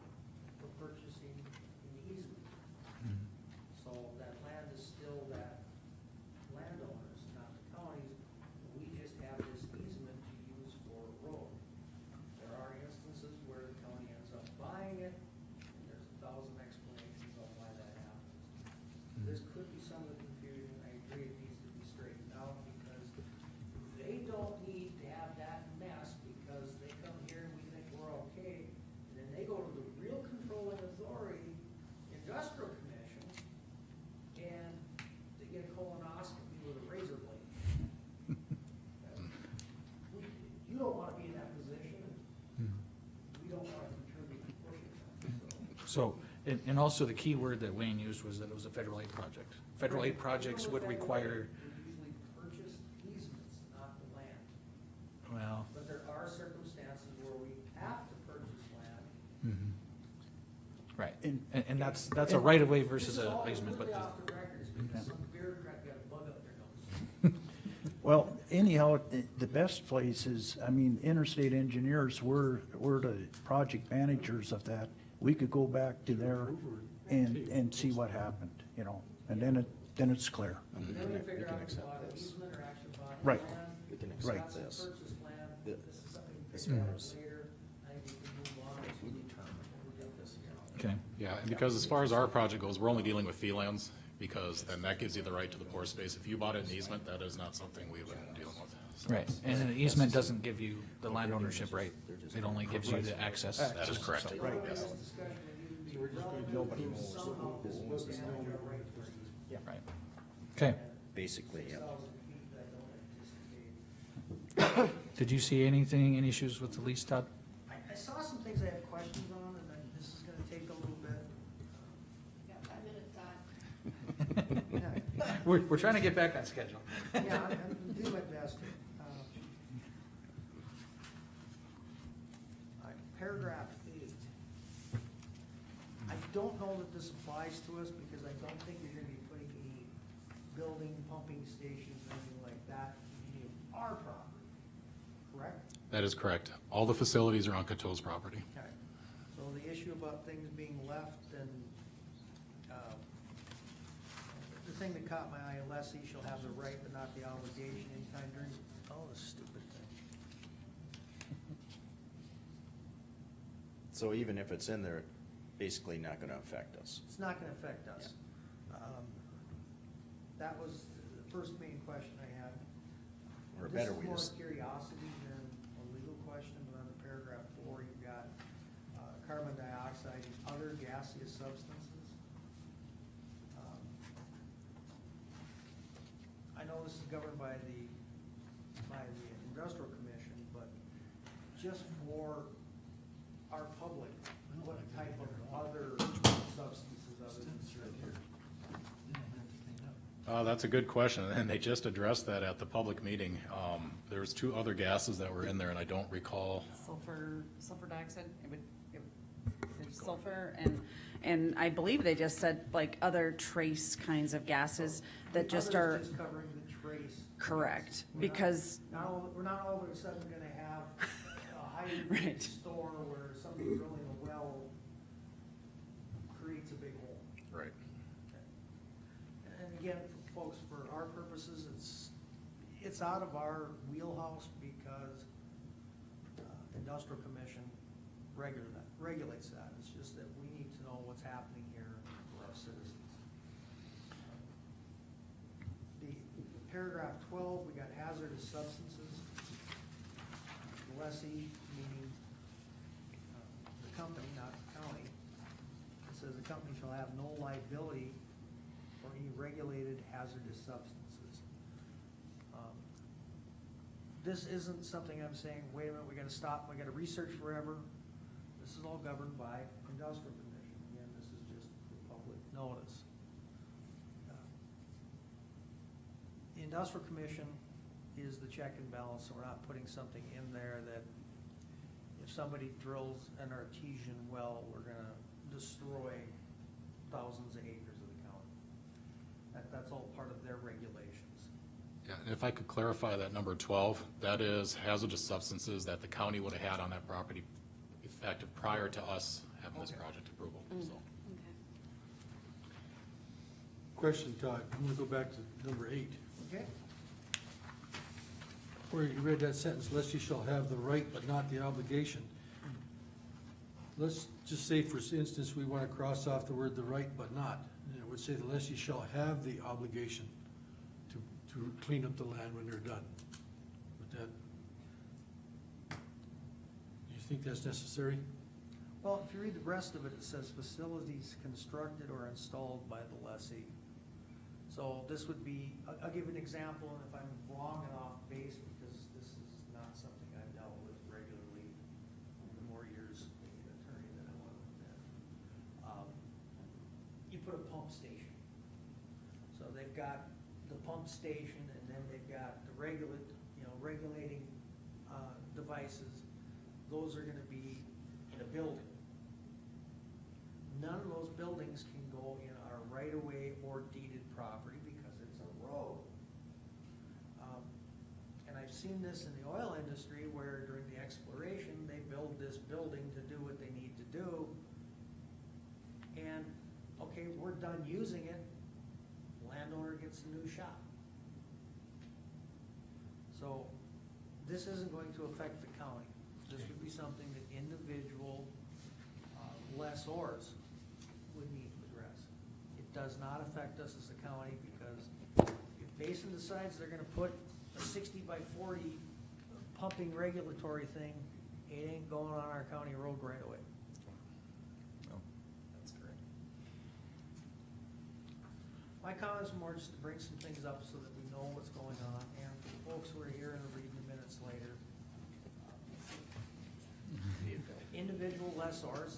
we're purchasing an easement. So that land is still that landowner's, not the county's, we just have this easement to use for a road. There are instances where the county ends up buying it, and there's 1,000 explanations on why that happens. This could be some of the confusion, I agree it needs to be straightened out, because they don't need to have that mess, because they come here and we think we're okay, and then they go to the real controlling authority, industrial commission, and they get a colonoscopy with a razor blade. You don't wanna be in that position, and we don't wanna contribute to pushing that, so. So, and also the key word that Wayne used was that it was a federal aid project. Federal aid projects would require, We usually purchase easements, not the land. Well, But there are circumstances where we have to purchase land. right, And- and that's a right of way versus This is a all easement, but. completely off the records Yeah. because some bureaucrat got a bug up their nose. Well, anyhow, the best place is, I mean, Interstate Engineers, we're the project managers of that. We could go back to there and see what happened, you know, and then it's clear. Then we figure out if we bought an easement or actually bought Right. land. We can Right. accept That's a this. purchase land. The- This is something we as figure far out as- later. I think we can move on. We determine when we get this, you know. Okay, Yeah, and because as far as our project goes, we're only dealing with fee lands, because then that gives you the right to the pore space. If you bought it in easement, that is not something we would deal with. So right, and an easement doesn't give you the land ownership right, it only gives you the access. That is correct. So- Right. This discussion would even be relevant Nobody if knows somehow who this owns was this down land. to a right for easement. Right, okay, Basically, yeah. 6,000 feet, I don't anticipate. did you see anything, any issues with the lease, Todd? I saw some things I have questions on, and then this is gonna take a little bit. Yeah, We're trying to get back on schedule. yeah, I'm doing my best. Paragraph 8. I don't know that this applies to us because I don't think you're gonna be putting any building, pumping stations, anything like that in any of our property, correct? That is correct. All the facilities are on Coteau's property. Okay, so the issue about things being left and, the thing that caught my eye, lessee shall have the right but not the obligation anytime during, oh, this stupid thing. So even if it's in there, basically not gonna affect us. It's not gonna affect us. That was the first main question I had. Or better, we This just, is more curiosity than a legal question, but under paragraph 4, you've got carbon dioxide and other gaseous substances. I know this is governed by the industrial commission, but just for our public, what type of other substances other than strychnine? That's a good question, and they just addressed that at the public meeting. There's 2 other gases that were in there, and I don't recall. Sulfur dioxide, there's sulfur, and I believe they just said like other trace kinds of gases that just are, Others just covering the trace. correct, We're not- because, We're not all of a sudden gonna have a high Right. store where somebody drilling a well creates a big hole. Right. And again, folks, for our purposes, it's out of our wheelhouse because industrial commission regulates that. It's just that we need to know what's happening here for our citizens. The paragraph 12, we got hazardous substances. Lessee, meaning the company, not the county. It says the company shall have no liability for any regulated hazardous substances. This isn't something I'm saying, wait a minute, we gotta stop, we gotta research forever. This is all governed by industrial commission. Again, this is just for public notice. The industrial commission is the check and balance, so we're not putting something in there that if somebody drills an artesian well, we're gonna destroy thousands of acres of the county. That's all part of their regulations. Yeah, and if I could clarify that number 12, that is hazardous substances that the county would have had on that property effective prior to us having this Okay. project approval, so. Question, Todd, I'm gonna go back to number 8, Okay? where you read that sentence, lest you shall have the right but not the obligation. Let's just say, for instance, we wanna cross off the word the right but not, and it would say the less you shall have the obligation to clean up the land when they're done. Would that, do you think that's necessary? Well, if you read the rest of it, it says facilities constructed or installed by the lessee. So this would be, I'll give an example, and if I'm wrong and off base, because this is not something I've dealt with regularly in the more years being an attorney than I was then. You put a pump station. So they've got the pump station, and then they've got the regulating devices, those are gonna be in a building. None of those buildings can go in our right-of-way or deeded property because it's a road. And I've seen this in the oil industry where during the exploration, they build this building to do what they need to do. And, okay, we're done using it, landowner gets a new shop. So, this isn't going to affect the county. This would be something that individual lessors would need to address. It does not affect us as a county because if Basin decides they're gonna put a 60x40 pumping regulatory thing, it ain't going on our county road right away. That's correct. My comments are more just to bring some things up so that we know what's going on, and for folks who are here and are reading the minutes later, individual lessors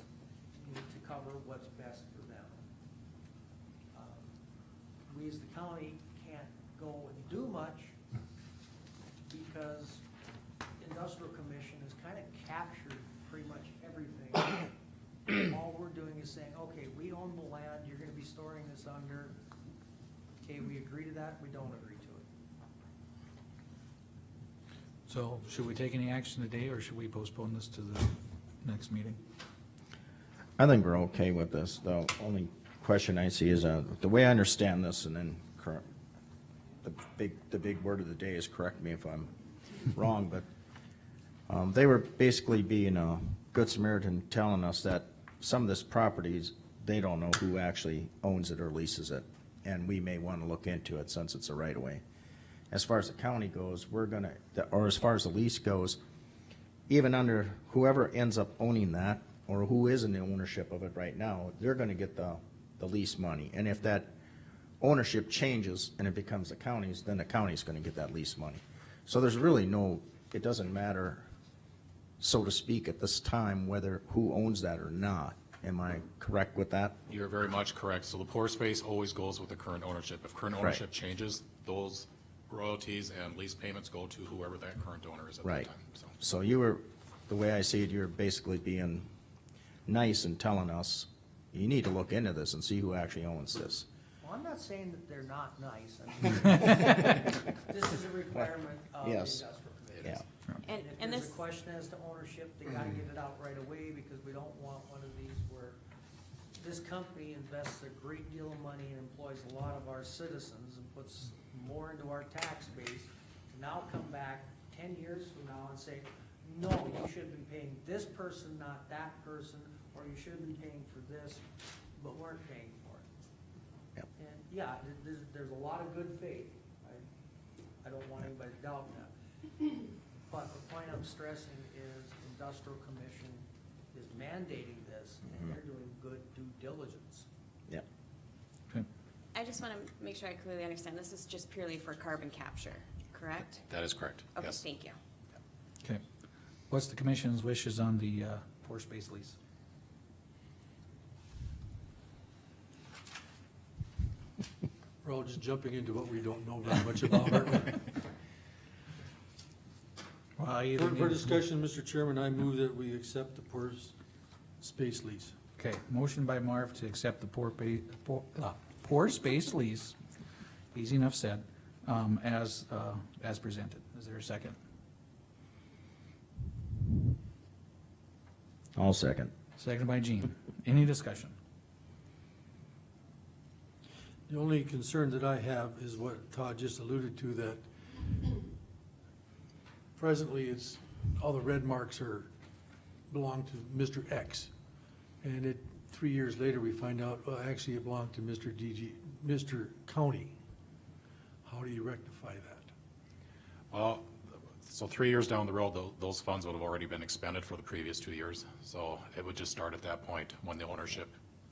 need to cover what's best for them. We as the county can't go and do much because industrial commission has kind of captured pretty much everything. All we're doing is saying, okay, we own the land, you're gonna be storing this under, okay, we agree to that, we don't agree to it. So should we take any action today, or should we postpone this to the next meeting? I think we're okay with this. The only question I see is, the way I understand this, and then the big word of the day is correct me if I'm wrong, but they were basically being a good Samaritan, telling us that some of this properties, they don't know who actually owns it or leases it, and we may want to look into it since it's a right of way. As far as the county goes, or as far as the lease goes, even under whoever ends up owning that, or who is in the ownership of it right now, they're gonna get the lease money. And if that ownership changes and it becomes the county's, then the county's gonna get that lease money. So there's really it doesn't matter, so to speak, at this time, who owns that or not. Am I correct with that? You're very much correct. So the pore space always goes with the current ownership. If current Right. ownership changes, those royalties and lease payments go to whoever that current owner is at that Right. time, so. So the way I see it, you're basically being nice and telling us, you need to look into this and see who actually owns this. Well, I'm not saying that they're not nice, I mean, this is a requirement of the Yes. industrial commission. Yeah. And If there's this, a question as to ownership, they gotta get it out right away, because we don't want one of these where this company invests a great deal of money and employs a lot of our citizens and puts more into our tax base, and now come back 10 years from now and say, no, you should have been paying this person, not that person, or you should have been paying for this, but weren't paying for it. Yep. And, yeah, there's a lot of good faith, I don't want anybody to doubt that. But the point I'm stressing is industrial commission is mandating this, and they're doing good due diligence. Yeah. Okay. I just want to make sure I clearly understand, this is just purely for carbon capture, correct? That is correct, Okay, yes. thank you. Okay. What's the commission's wishes on the pore space lease? We're all just jumping into what we don't know very much about, aren't we? Well, I either For need- discussion, Mr. Chairman, I move that we accept the pore space lease. Okay, motion by Marv to accept the pore space lease, easy enough said, as presented. Is there a second? I'll second. Second by Gene. Any discussion? The only concern that I have is what Todd just alluded to, that presently all the red marks belong to Mr. X. And 3 years later, we find out, well, actually it belonged to Mr. County. How do you rectify that? Well, so 3 years down the road, those funds would have already been expended for the previous 2 years. So it would just start at that point when the ownership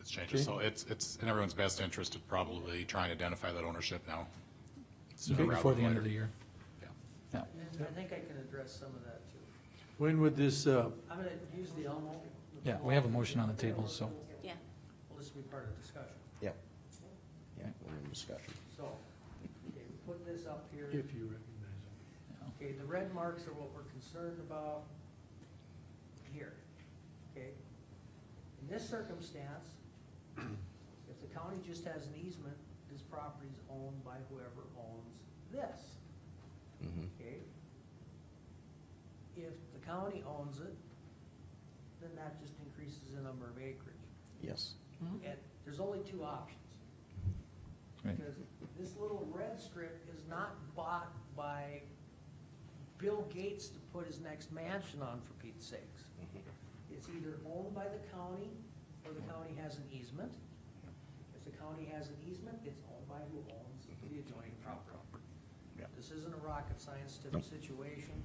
changes. So it's in everyone's best interest to probably try and identify that ownership now. sooner rather Before the than end of later. the year? Yeah. Yeah. And I think I can address some of that too. When would this, I'm gonna use the Elmo. Yeah, we have a motion on the table, so. Yeah. Well, this will be part of the discussion. Yep. Yeah, we're in discussion. So, okay, we put this up here. if you recognize it? Okay, the red marks are what we're concerned about here, okay? In this circumstance, if the county just has an easement, this property's owned by whoever owns this, Mhm. okay? If the county owns it, then that just increases the number of acreage. Yes. And there's only two options. Right. Because this little red strip is not bought by Bill Gates to put his next mansion on, for Pete's sakes. It's either owned by the county or the county has an easement. If the county has an easement, it's owned by who owns the adjoining property. Yeah. This isn't a rocket science type of situation.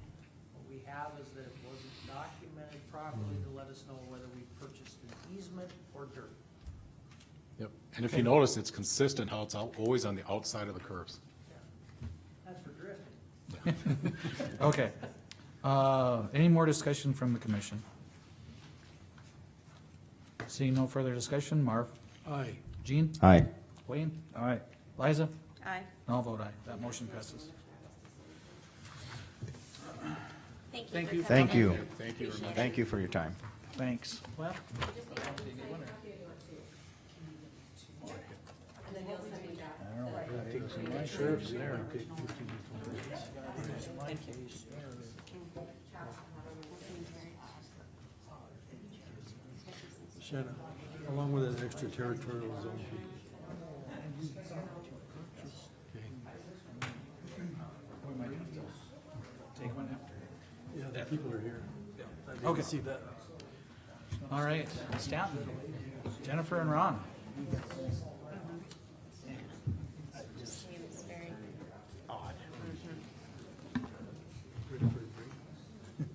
What we have is that it wasn't documented properly to let us know whether we purchased an easement or dirt. Yep. And if you notice, it's consistent how it's always on the outside of the curves. That's for drifting. Okay. Any more discussion from the commission? Seeing no further discussion, Marv? Aye. Jean? Aye. Wayne? Aye. Liza? Aye. And I'll vote aye. That motion passes. Thank you. Thank you. Thank you very much. Thank you for your time. Thanks. Well, And then he'll send me back. I don't know. My sheriff's there. Shanna, along with an extraterritorial zone. we might have to take one after. Yeah, the people are here. Okay. See that? All right, Stanton, Jennifer and Ron. It's very Odd. Ready for a break? You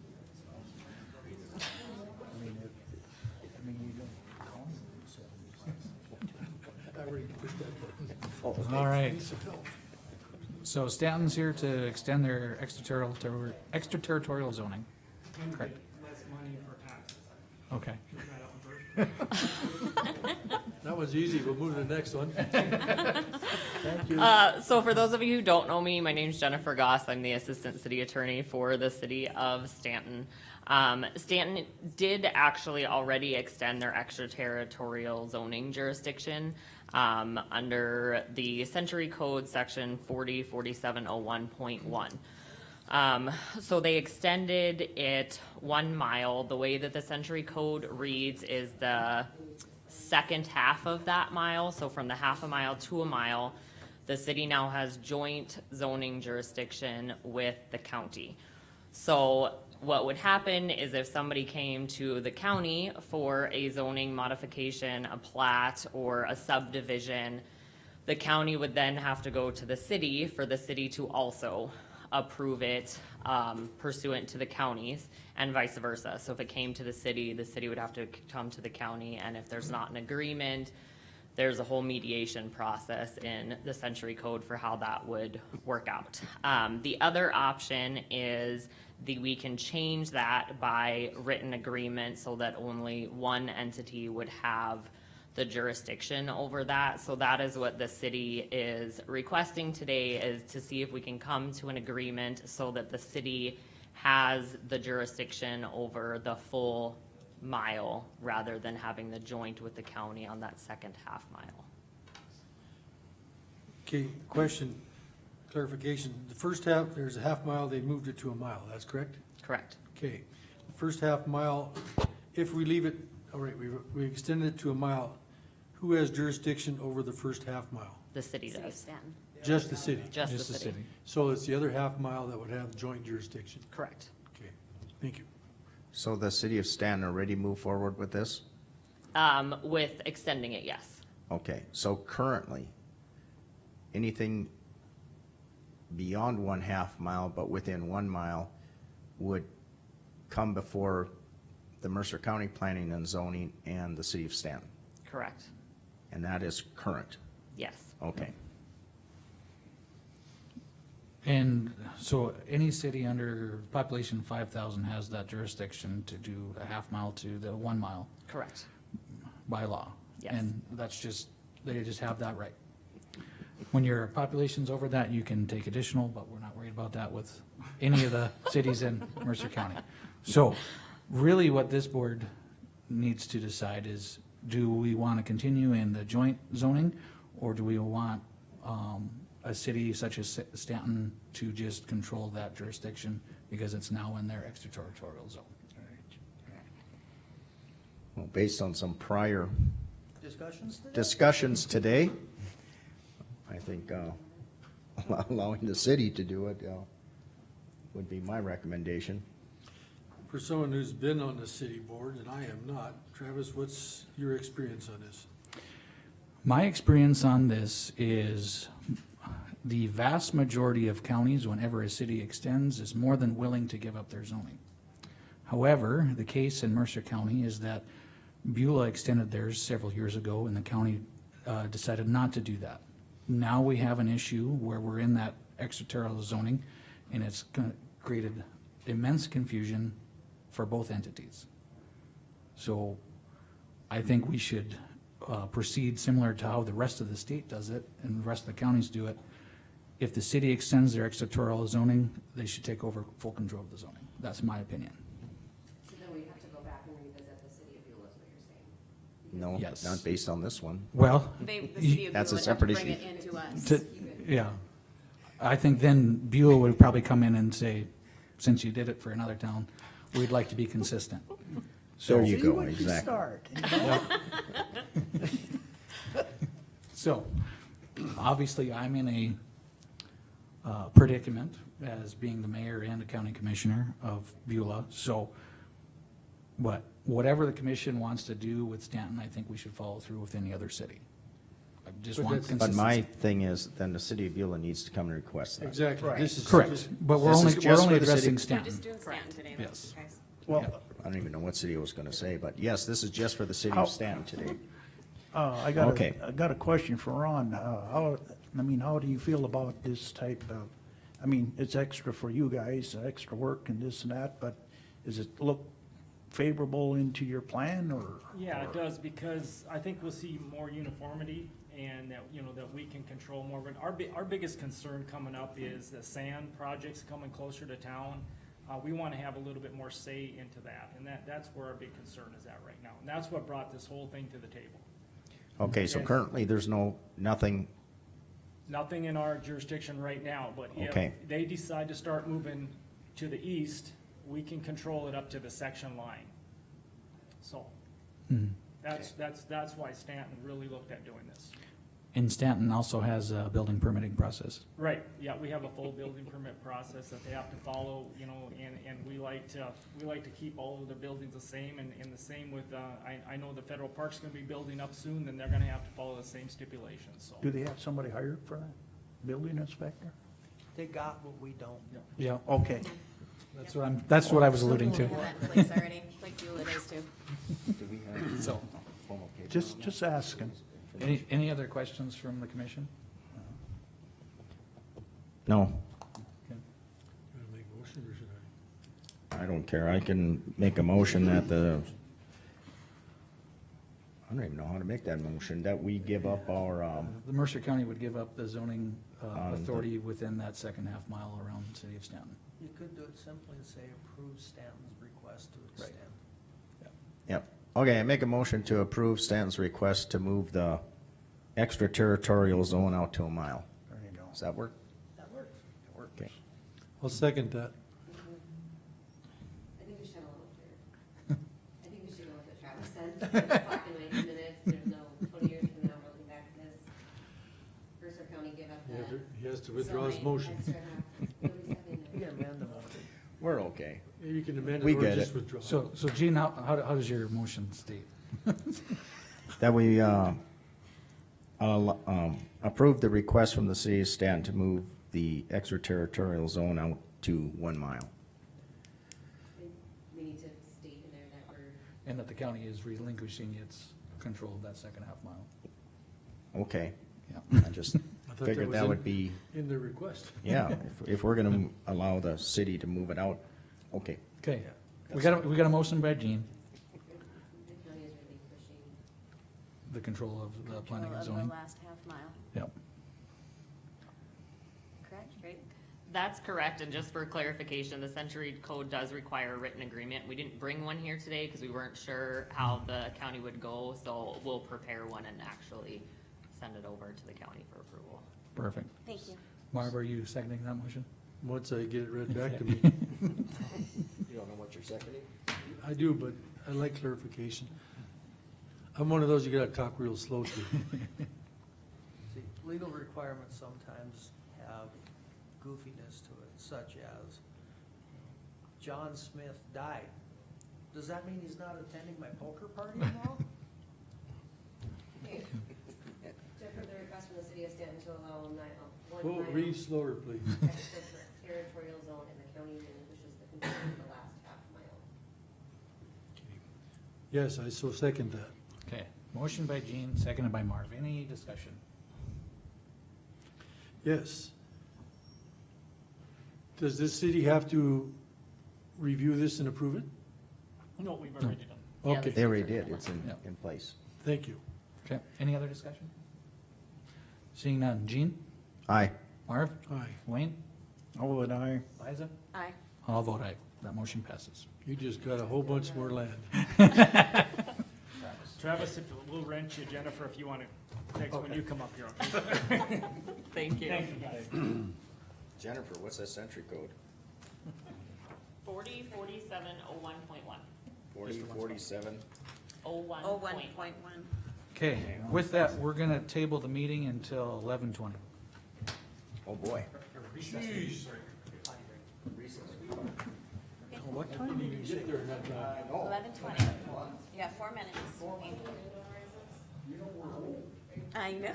don't call me I already pushed that button. All right. So Stanton's here to extend their extraterritorial zoning. Correct. Less money for taxes. Okay. That was easy. We'll move to the next one. Thank you. So for those of you who don't know me, my name's Jennifer Goss. I'm the Assistant City Attorney for the City of Stanton. Stanton did actually already extend their extraterritorial zoning jurisdiction under the Century Code Section 4701.1. So they extended it 1 mile. The way that the Century Code reads is the second half of that mile, so from the half a mile to a mile, the city now has joint zoning jurisdiction with the county. So what would happen is if somebody came to the county for a zoning modification, a plat, or a subdivision, the county would then have to go to the city for the city to also approve it pursuant to the counties, and vice versa. So if it came to the city would have to come to the county, and if there's not an agreement, there's a whole mediation process in the Century Code for how that would work out. The other option is we can change that by written agreement so that only one entity would have the jurisdiction over that. So that is what the city is requesting today, is to see if we can come to an agreement so that the city has the jurisdiction over the full mile rather than having the joint with the county on that second half mile. Okay, question, clarification. The first half, there's a half mile, they moved it to a mile, that's correct? Correct. Okay, the first half mile, if we leave it, all right, we extended it to a mile, who has jurisdiction over the first half mile? The city City of does. Stanton. Just the city? Just the Just the city. city. So it's the other half mile that would have joint jurisdiction? Correct. Okay, thank you. So the city of Stanton already moved forward with this? With extending it, yes. Okay, so currently, anything beyond 1/2 mile but within 1 mile would come before the Mercer County Planning and Zoning and the city of Stanton, Correct. and that is current, Yes. okay. And so any city under population 5,000 has that jurisdiction to do a half mile to the 1 mile Correct. by law. Yes. And that's just, they just have that right. When your population's over that, you can take additional, but we're not worried about that with any of the cities in Mercer County. So, really what this board needs to decide is, do we want to continue in the joint zoning, or do we want, a city such as Stanton to just control that jurisdiction because it's now in their extraterritorial zone? Well, based on some prior Discussions today? discussions today, I think, allowing the city to do it, would be my recommendation. For someone who's been on the city board, and I am not, Travis, what's your experience on this? My experience on this is the vast majority of counties, whenever a city extends, is more than willing to give up their zoning. However, the case in Mercer County is that Beulah extended theirs several years ago, and the county decided not to do that. Now we have an issue where we're in that extraterritorial zoning, and it's created immense confusion for both entities. So I think we should proceed similar to how the rest of the state does it and the rest of the counties do it. If the city extends their extraterritorial zoning, they should take over full control of the zoning. That's my opinion. So then we have to go back and revisit the city of Beulah, is what you're saying? No, Yes. not based on this one. Well, The city of That's a Beulah would have to separate bring it issue. into us. to, yeah, I think then Beulah would probably come in and say, since you did it for another town, we'd like to be consistent. There you See, go, where'd you exactly. start, you know? So, obviously, I'm in a predicament as being the mayor and the county commissioner of Beulah, so, but whatever the commission wants to do with Stanton, I think we should follow through with any other city. I just But want that's- But my consistency. thing is, then the city of Beulah needs to come and request that. Exactly, Right. this is. Correct, but we're This only, is we're just only for the city. addressing We're Stanton. just doing Stanton today, though, Yes. guys. Well, I don't even know what city I was gonna say, but yes, this is just for the city How- of Stanton today. I Okay. got a question for Ron. How do you feel about this type of, it's extra for you guys, extra work and this and that, but does it look favorable into your plan, or? Yeah, it does, because I think we'll see more uniformity and that, that we can control more of it. Our biggest concern coming up is the sand projects coming closer to town. We wanna have a little bit more say into that, and that's where our big concern is at right now. And that's what brought this whole thing to the table. Okay, so Yes. currently, there's nothing, Nothing in our jurisdiction right now, but Okay. if they decide to start moving to the east, we can control it up to the section line. So, Mhm. that's why Stanton really looked at doing this. And Stanton also has a building permitting process. Right, yeah, we have a full building permit process that they have to follow, and we like to keep all of the buildings the same, and the same with, I know the federal park's gonna be building up soon, then they're gonna have to follow the same stipulations, so. Do they have somebody hired for that? Building inspector? They got what we don't. Yeah. Okay. That's what I was alluding to. We have that in place already, like Beulah does too. do we have So, formal paper on that? Just asking. any other questions from the commission? No, You wanna make a motion, or should I? I don't care. I can make a motion that I don't even know how to make that motion, that we give up our, The Mercer County would give up the zoning the- authority within that second half mile around the city of Stanton. You could do it simply and say approve Stanton's request to extend. yep. Okay, I make a motion to approve Stanton's request to move the extraterritorial zone out to a mile. There you go. Does that work? That works. Okay. I'll second that. I think we should have a little clearer. I think we should go with what Travis said, talk in 90 minutes, there's no 20 years from now, we'll be back to this. Mercer County give up the. He has to withdraw his zoning motion. extra half. What are we saying You there? can amend the motion. We're okay. You can amend We it or get just it. withdraw. So Gene, how does your motion state? That we, approve the request from the city of Stanton to move the extraterritorial zone out to 1 mile. We need to state in there that we're, And that the county is relinquishing its control of that second half mile. Okay, Yeah. I just I thought figured was that in- would be, In the request. yeah, if we're gonna allow the city to move it out, okay. Okay, we got a motion by Gene, the county is really pushing. the control of the planning and Control of zoning. the last half mile, Yep. correct, right? That's correct, and just for clarification, the Century Code does require a written agreement. We didn't bring one here today because we weren't sure how the county would go, so we'll prepare one and actually send it over to the county for approval. Perfect. Thank you. Marv, are you seconding that motion? Once I get it read back to me. You don't know what you're seconding? I do, but I like clarification. I'm one of those you gotta talk real slow to. See, legal requirements sometimes have goofiness to it, such as John Smith died. Does that mean he's not attending my poker party tomorrow? Okay. To approve the request from the city of Stanton to allow one Oh, mile read slower, please. extraterritorial zone in the county relinquishes the control of the last half mile. Yes, I so second that. Okay, motion by Gene, seconded by Marv. Any discussion? Yes. Does this city have to review this and approve it? No, we've already done. Yeah, Okay, They already did, it's Yep. in place. thank you. Okay, any other discussion? Seeing none. Gene? Aye. Marv? Aye. Wayne? I'll vote aye. Liza? Aye. I'll vote aye. That motion passes. You just got a whole bunch more land. Travis, if we'll rent you, Jennifer, if you wanna, next when you come up here. Okay? Thank you. Thank you, guys. Jennifer, what's that century code? 404701.1. 4047? 01.1. Okay, with that, we're gonna table the meeting until 11:20. Oh, boy. What time did you get there? 11:20. Yeah, 4 minutes. I know.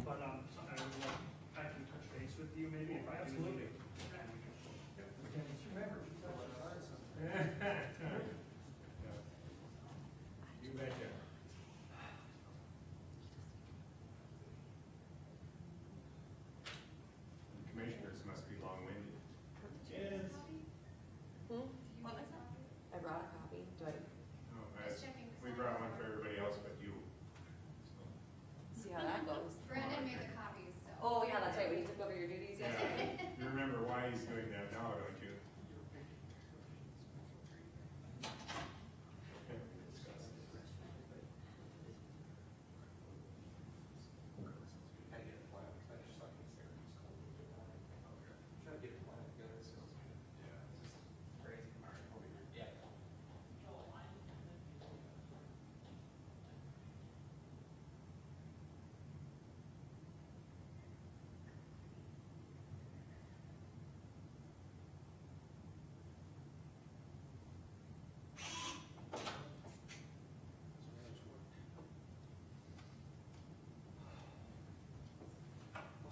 But, I can touch base with you maybe if I do. You betcha. Commissioners must be long-winded. Yes. What was that? I brought a copy. Do I We brought one for everybody else but you. see how that goes? Brandon made the copies, so. Oh, yeah, that's right, when you took over your duties yesterday. You remember why he's doing that now, don't you?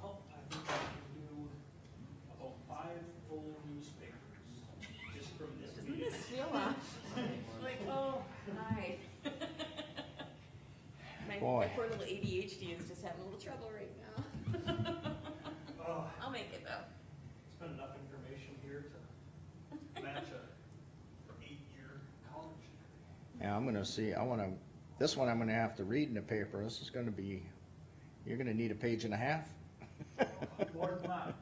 Well, I think I can do about 5 full newspapers, just from this meeting. Like, oh, hi. My Boy. poor little ADHD is just having a little trouble right now. Oh, I'll make it though. it's been enough information here to match a 8-year college degree. Yeah, I'm gonna see, this one I'm gonna have to read in the paper. This is gonna be, you're gonna need a page and a half. More than that.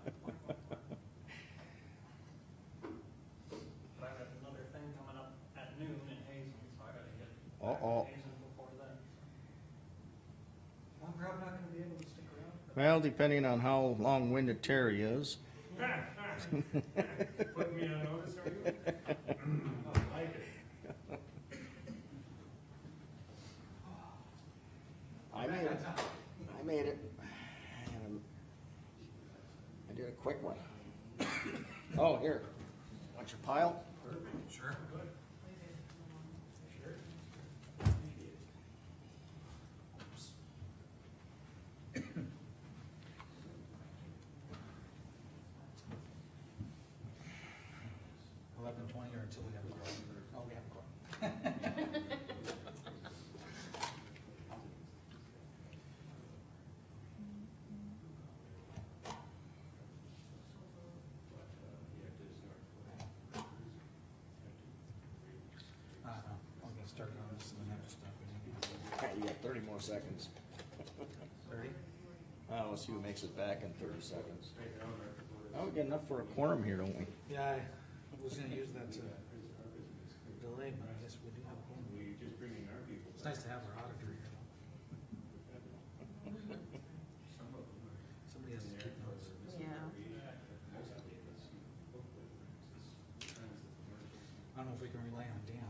But I got another thing coming up at noon in Hazen, so I gotta get back to Uh-oh. Hazen before then. I'm probably not gonna be able to stick around. Well, depending on how long-winded Terry is. Putting me on notice, are you? I like it. I made it. And I did a quick one. Oh, here, want your pile? Sure. 11:20 or until we have a quorum? Oh, we have a quorum. I'm gonna start on this and then have to stop it. You got 30 more seconds. 30? Let's see who makes it back in 30 seconds. Oh, we got enough for a quorum here, don't we? Yeah, I was gonna use that to delay, but I guess we do have a quorum. It's nice to have our auditor here. Somebody has to keep notes. Yeah. I don't know if we can rely on Dan.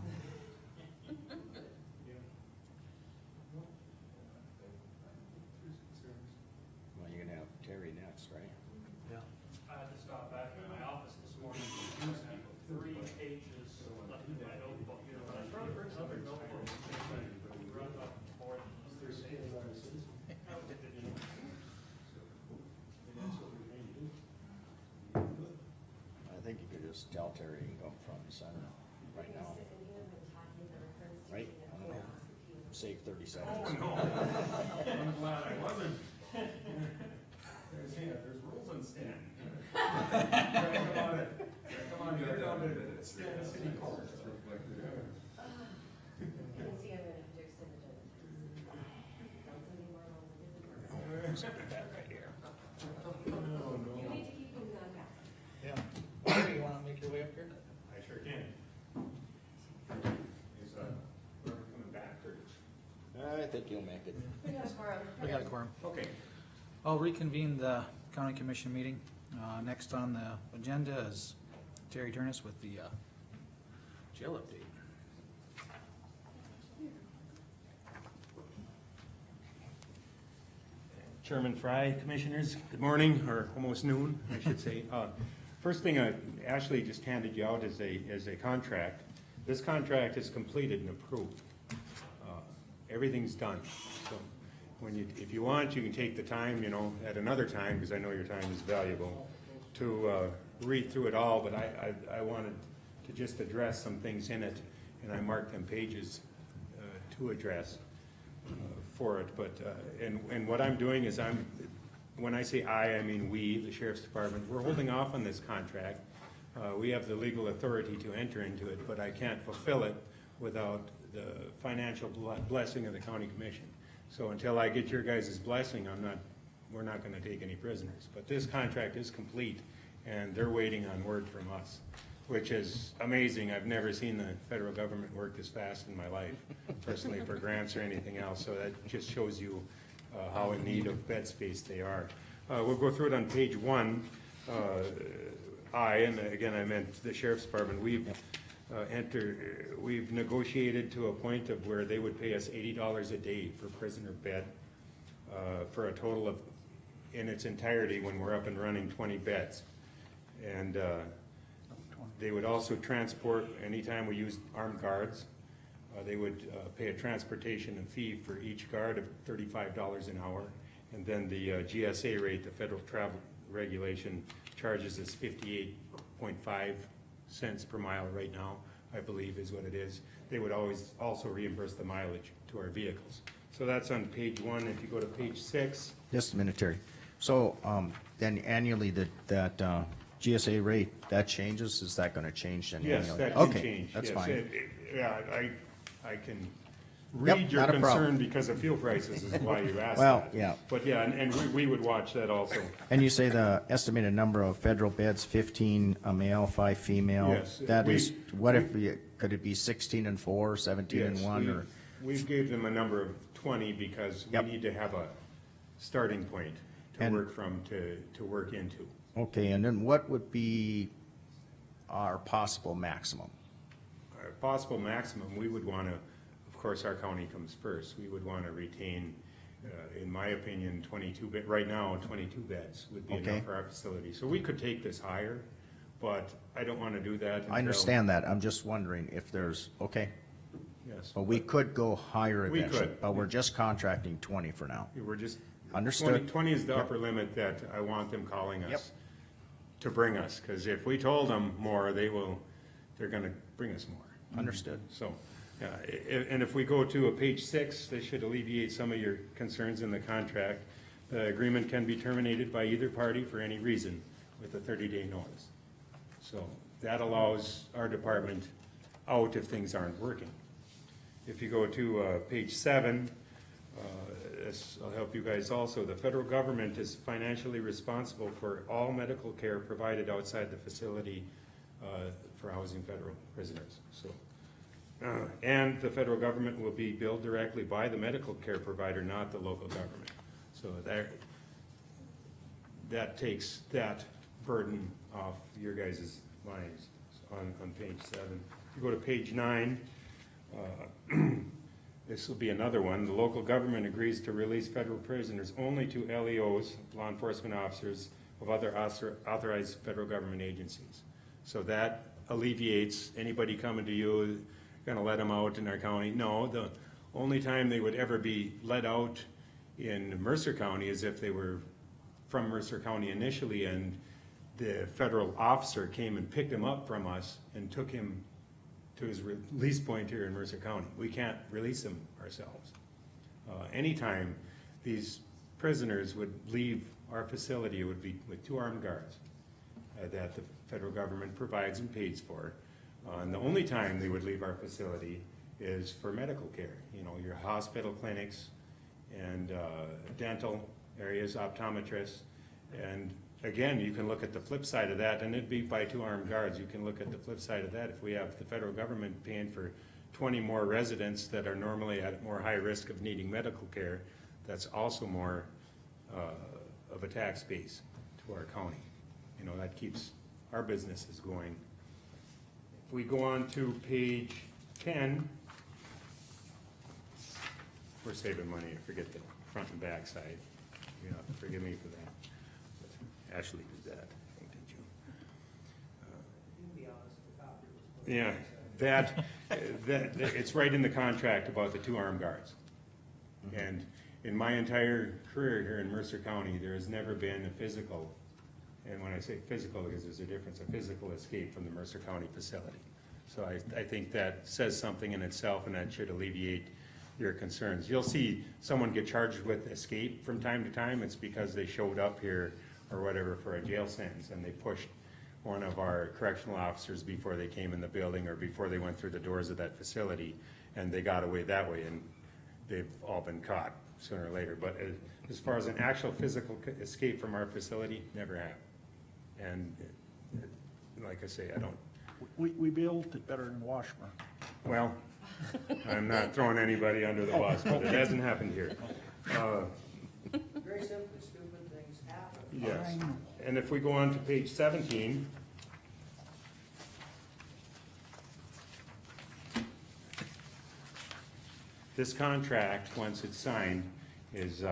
Well, you're gonna have Terry next, right? Yeah. I had to stop back in my office this morning, 3 pages left in my notebook, but I brought another notebook. Run up for it. I think you could just tell Terry you can go front and center right now. Right? I don't know. Save 30 seconds. I'm glad I wasn't. There's rules in Stan. Come on, get down to Stan City Court. That right here. You need to keep moving on back. Yeah. Terry, you wanna make your way up here? I sure can. Is, whoever coming back or? I think you'll make it. We got a quorum. We got a quorum. Okay. I'll reconvene the county commission meeting. Next on the agenda is Terry Turnus with the jail update. Chairman Fry, Commissioners, good morning, or almost noon, I should say. First thing, Ashley just handed you out is a contract. This contract is completed and approved. Everything's done. So if you want, you can take the time, at another time, because I know your time is valuable, to read through it all, but I wanted to just address some things in it, and I marked them pages to address for it, but, and what I'm doing is when I say I mean we, the Sheriff's Department, we're holding off on this contract. We have the legal authority to enter into it, but I can't fulfill it without the financial blessing of the county commission. So until I get your guys' blessing, we're not gonna take any prisoners. But this contract is complete, and they're waiting on word from us, which is amazing. I've never seen the federal government work this fast in my life, personally, for grants or anything else. So that just shows you how in need of bed space they are. We'll go through it on page 1. And again, I meant the Sheriff's Department, we've negotiated to a point of where they would pay us $80 a day per prisoner bed, for a total of, in its entirety, when we're up and running, 20 beds. And they would also transport, anytime we use armed guards, they would pay a transportation fee for each guard of $35 an hour. And then the GSA rate, the federal travel regulation, charges us 58.5 cents per mile right now, I believe is what it is. They would always also reimburse the mileage to our vehicles. So that's on page 1. If you go to page 6. Just a minute, Terry. So, then annually, that GSA rate, that changes? Is that gonna change then annually? Yes, that can Okay, change. that's Yes, fine. Yeah, I can Yep, read your not a problem. concern because of fuel prices is why you asked Well, that. yeah. But yeah, and we would watch that also. And you say the estimated number of federal beds, 15 male, 5 female? Yes, That is, what if, could it be 16 and 4, 17 and Yes, 1, or? we gave them a number of 20 because we Yep. need to have a starting point to And- work from, to work into. Okay, and then what would be our possible maximum? Our possible maximum, we would want to, of course, our county comes first. We would want to retain, in my opinion, 22 right now, 22 beds would be Okay. enough for our facility. So we could take this higher, but I don't want to do that until. I understand that, I'm just wondering if there's, okay, Yes. but we could go higher We eventually, could. but we're just contracting 20 for now. We're just. Understood. 20 is the Yep. upper limit that I want them calling Yep. us to bring us, because if we told them more, they're gonna bring us more. Understood. So, yeah, and if we go to page 6, this should alleviate some of your concerns in the contract. The agreement can be terminated by either party for any reason with a 30-day notice. So that allows our department out if things aren't working. If you go to page 7, this will help you guys also. The federal government is financially responsible for all medical care provided outside the facility for housing federal prisoners, so. And the federal government will be billed directly by the medical care provider, not the local government. So that takes that burden off your guys' minds on page 7. If you go to page 9, this will be another one. The local government agrees to release federal prisoners only to LEOs, law enforcement officers, of other authorized federal government agencies. So that alleviates anybody coming to you, gonna let them out in our county. No, the only time they would ever be let out in Mercer County is if they were from Mercer County initially and the federal officer came and picked him up from us and took him to his release point here in Mercer County. We can't release him ourselves. Anytime these prisoners would leave our facility, it would be with 2 armed guards that the federal government provides and pays for. And the only time they would leave our facility is for medical care. You know, your hospital clinics and dental areas, optometrists. And again, you can look at the flip side of that, and it'd be by 2 armed guards. You can look at the flip side of that. If we have the federal government paying for 20 more residents that are normally at more high risk of needing medical care, that's also more of a tax base to our county. You know, that keeps our businesses going. If we go on to page 10, we're saving money. I forget the front and back side. You have to forgive me for that. But Ashley did that, I think, didn't you? To be honest, the copy was. Yeah, that, it's right in the contract about the 2 armed guards. And in my entire career here in Mercer County, there has never been a physical, and when I say physical, because there's a difference, a physical escape from the Mercer County facility. So I think that says something in itself, and that should alleviate your concerns. You'll see someone get charged with escape from time to time. It's because they showed up here or whatever for a jail sentence, and they pushed one of our correctional officers before they came in the building or before they went through the doors of that facility, and they got away that way, and they've all been caught sooner or later. But as far as an actual physical escape from our facility, never have. And like I say, I don't. We built it better than Washburn. Well, I'm not throwing anybody under the bus, but it hasn't happened here. Very simply, stupid things happen. Yes, and if we go on to page 17, this contract, once it's signed, is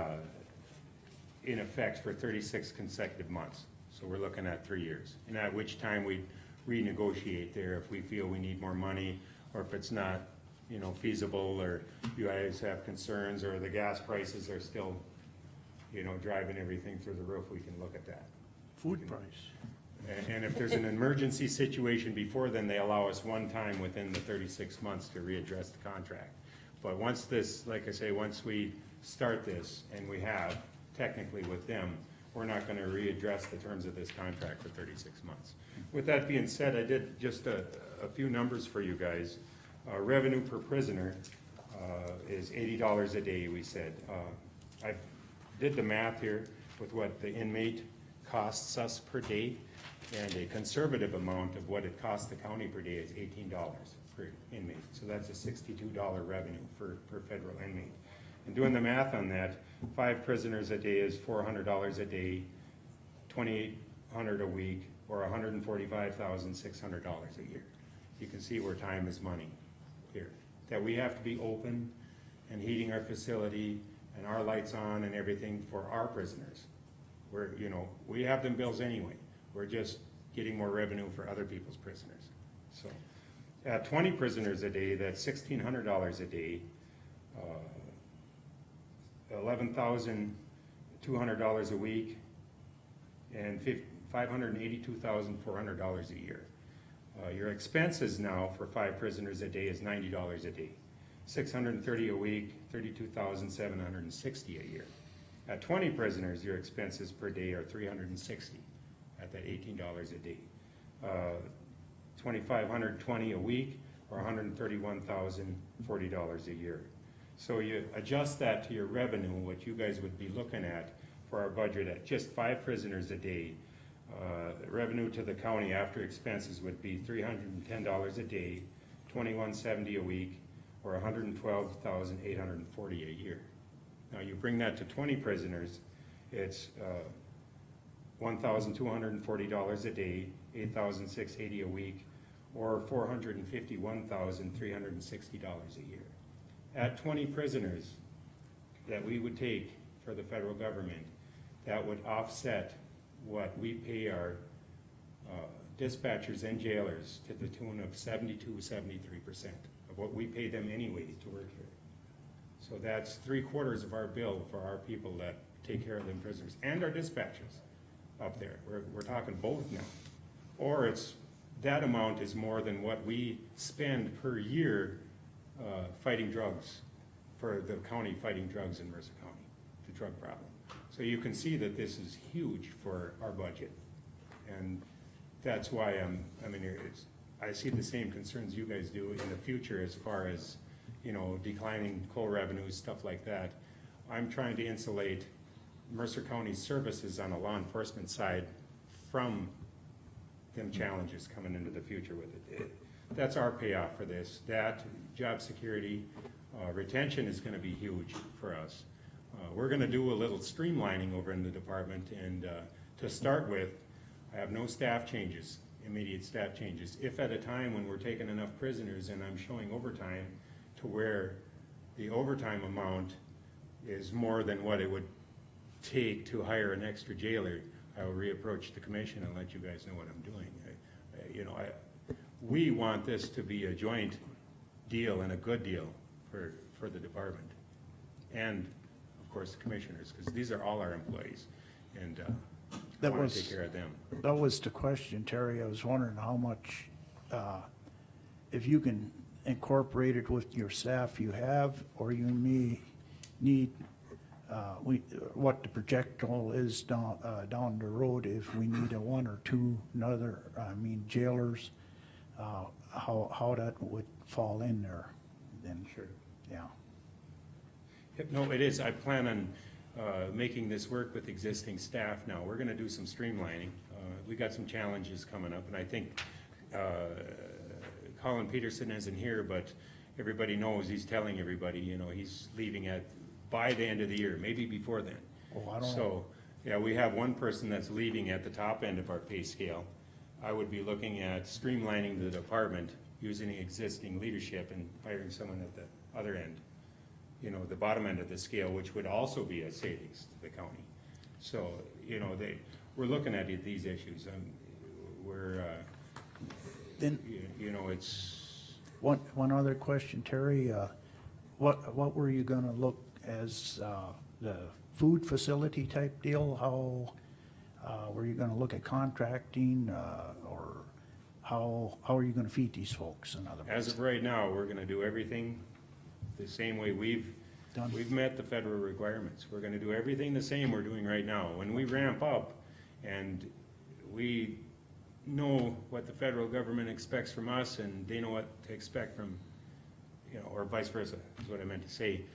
in effect for 36 consecutive months. So we're looking at 3 years, and at which time we renegotiate there if we feel we need more money, or if it's not, you know, feasible, or you guys have concerns, or the gas prices are still, you know, driving everything through the roof, we can look at that. Food price. And if there's an emergency situation before then, they allow us one time within the 36 months to readdress the contract. But once this, like I say, once we start this, and we have technically with them, we're not gonna readdress the terms of this contract for 36 months. With that being said, I did just a few numbers for you guys. Revenue per prisoner is $80 a day, we said. I did the math here with what the inmate costs us per day, and a conservative amount of what it costs the county per day is $18 per inmate. So that's a $62 revenue per federal inmate. And doing the math on that, 5 prisoners a day is $400 a day, $2,800 a week, or $145,600 a year. You can see where time is money here. That we have to be open and heating our facility and our lights on and everything for our prisoners. We're, you know, we have them bills anyway. We're just getting more revenue for other people's prisoners. So at 20 prisoners a day, that's $1,600 a day, $11,200 a week, and $582,400 a year. Your expenses now for 5 prisoners a day is $90 a day, $630 a week, $32,760 a year. At 20 prisoners, your expenses per day are $360 at that $18 a day. $2,520 a week, or $131,040 a year. So you adjust that to your revenue, what you guys would be looking at for our budget at just 5 prisoners a day. Revenue to the county after expenses would be $310 a day, $21.70 a week, or $112,840 a year. Now you bring that to 20 prisoners, it's $1,240 a day, $8,680 a week, or $451,360 a year. At 20 prisoners that we would take for the federal government, that would offset what we pay our dispatchers and jailers to the tune of 73% of what we pay them anyway to work here. So that's 3/4 of our bill for our people that take care of them prisoners and our dispatchers up there. We're talking both now. Or that amount is more than what we spend per year fighting drugs, for the county fighting drugs in Mercer County, the drug problem. So you can see that this is huge for our budget. And that's why I see the same concerns you guys do in the future as far as, declining coal revenues, stuff like that. I'm trying to insulate Mercer County services on the law enforcement side from them challenges coming into the future with it. That's our payoff for this. That, job security, retention is gonna be huge for us. We're gonna do a little streamlining over in the department, and to start with, I have no staff changes, immediate staff changes. If at a time when we're taking enough prisoners and I'm showing overtime to where the overtime amount is more than what it would take to hire an extra jailer, I will reapproach the commission and let you guys know what I'm doing. We want this to be a joint deal and a good deal for the department. And, of course, the commissioners, because these are all our employees, and I want to take care of them. That was the question, Terry. I was wondering how much, if you can incorporate it with your staff you have, or you may need, what the projectile is down the road, if we need a 1 or 2 jailers, how that would fall in there, then. Sure. Yeah. Yep, no, it is. I plan on making this work with existing staff now. We're gonna do some streamlining. We got some challenges coming up, and I think Colin Peterson isn't here, but everybody knows, he's telling everybody, he's leaving by the end of the year, maybe before then. Oh, I don't know. So, yeah, we have one person that's leaving at the top end of our pay scale. I would be looking at streamlining the department, using existing leadership and hiring someone at the other end, the bottom end of the scale, which would also be a savings to the county. So, we're looking at these issues, and it's. One other question, Terry, what were you gonna look as, the food facility type deal? How, were you gonna look at contracting, or how are you gonna feed these folks, in other words? As of right now, we're gonna do everything the same way we've met the federal requirements. We're gonna do everything the same we're doing right now. When we ramp up and we know what the federal government expects from us, and they know what to expect from, or vice versa, is what I meant to say.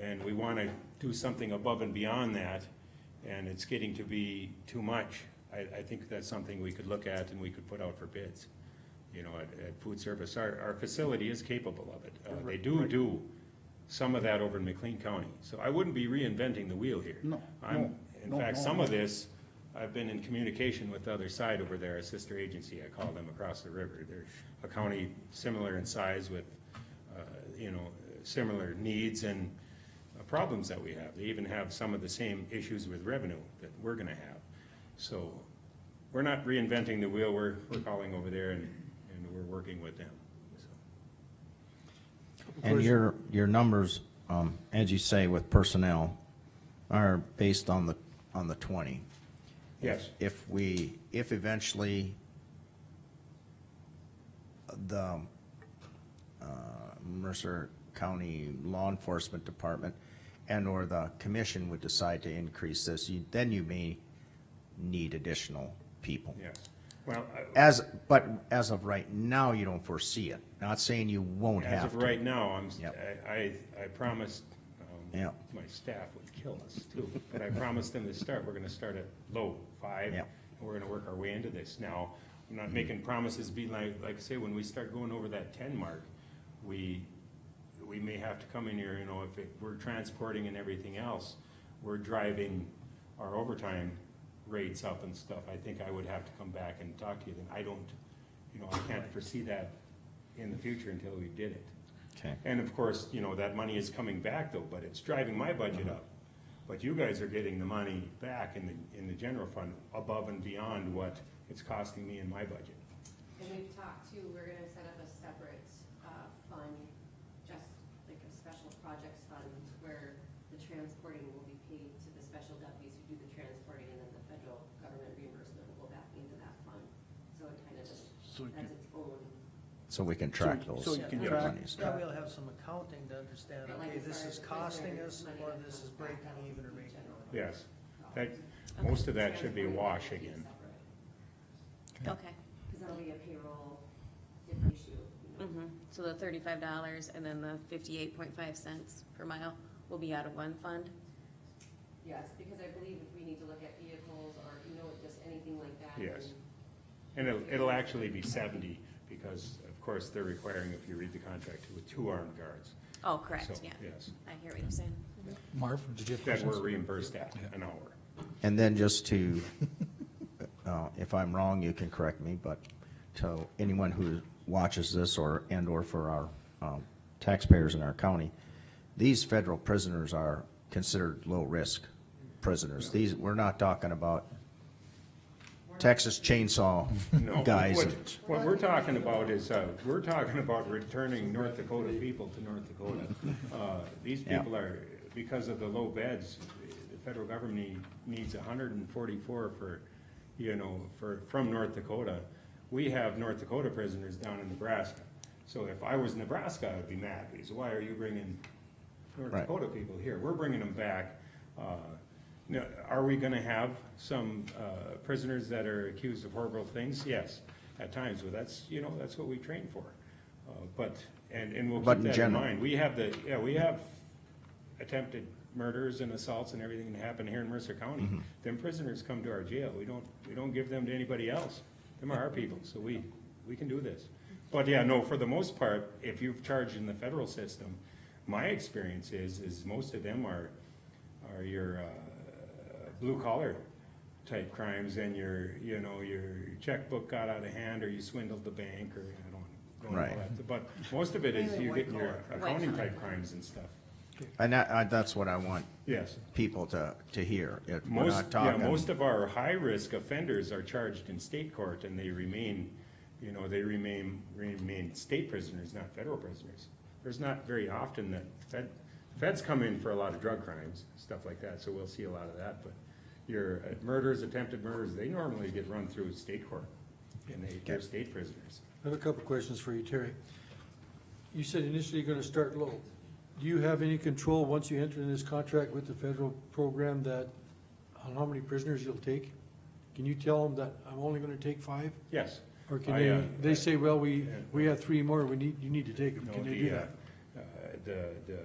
And we wanna do something above and beyond that, and it's getting to be too much. I think that's something we could look at and we could put out for bids, at food service. Our facility is capable of it. They do some of that over in McLean County. So I wouldn't be reinventing the wheel here. In fact, some of this, I've been in communication with the other side over there, a sister agency, I call them, across the river. They're a county similar in size with, similar needs and problems that we have. They even have some of the same issues with revenue that we're gonna have. So we're not reinventing the wheel. We're calling over there and we're working with them. And your numbers, as you say, with personnel, are based on the 20. Yes. If eventually the Mercer County Law Enforcement Department and/or the commission would decide to increase this, then you may need additional people. Yes. Well, But as of right now, you don't foresee it. Not saying you won't as have of to. right now, Yep. I promised, Yep. my staff would kill us too, but I promised them to start, we're gonna start at low, 5. Yep. And we're gonna work our way into this. Now, I'm not making promises, be like I say, when we start going over that 10 mark, we may have to come in here, you know, if we're transporting and everything else, we're driving our overtime rates up and stuff, I think I would have to come back and talk to you, then I don't, you know, I can't foresee that in the future until we did it. Okay. And of course, you know, that money is coming back though, but it's driving my budget up. But you guys are getting the money back in the general fund above and beyond what it's costing me in my budget. And we've talked too, we're gonna set up a separate, fund, just like a special projects fund, where the transporting will be paid to the special deputies who do the transporting, and then the federal government reimbursement will go back into that fund. So it kind of just So we has can- its own. So we can track those. So you can those track- monies. Now we'll have some accounting to understand, But like okay, as this far is as the costing prisoners, us, money or that this comes is back breaking out of even or the making. general Yes, fund. that, most of that should be a wash again. Okay. Cause that'll be a payroll different issue, you know. Mm-hmm. So the $35 and then the 58.5 per mile will be out of one fund? Yes, because I believe if we need to look at vehicles or, you know, just anything like that. Yes. then- And it'll actually be 70, because of course they're requiring, if you read the contract, with 2 armed guards. Oh, correct, So, yeah. yes. I hear what you're saying. Marv, did you have That questions? we're reimbursed at an hour. And then just to, if I'm wrong, you can correct me, but to anyone who watches this or for our taxpayers in our county, these federal prisoners are considered low-risk prisoners. These, we're not talking about Texas chainsaw No, guys. what we're talking about is, we're talking about returning North Dakota people to North Dakota. These Yeah. people are, because of the low beds, the federal government needs 144 for, you know, from North Dakota. We have North Dakota prisoners down in Nebraska. So if I was Nebraska, I'd be mad, because why are you bringing North Right. Dakota people here? We're bringing them back. Now, are we gonna have some prisoners that are accused of horrible things? Yes, at times, but that's, you know, that's what we train for. But, and we'll But keep in that in general- mind. We have attempted murders and assaults and everything that happen here in Mercer County. Mm-hmm. Them prisoners come to our jail. We don't give them to anybody else. Them are our people, so we can do this. But yeah, no, for the most part, if you've charged in the federal system, my experience is most of them are your blue collar type crimes, and your checkbook got out of hand, or you swindled the bank, or I don't go into all Right. that. But most of it is Mainly you're white getting your collar. accounting White collar. type crimes and stuff. And that's what I want Yes. people to hear. We're Most, not yeah, talking. most of our high-risk offenders are charged in state court, and they remain state prisoners, not federal prisoners. There's not very often that feds come in for a lot of drug crimes, stuff like that, so we'll see a lot of that, but your murders, attempted murders, they normally get run through state court, and they're state prisoners. I have a couple questions for you, Terry. You said initially you're gonna start low. Do you have any control, once you enter in this contract with the federal program, that, on how many prisoners you'll take? Can you tell them that I'm only gonna take 5? Yes. Or can I, they say, well, we have 3 more, you need to take them, No, can they do that? The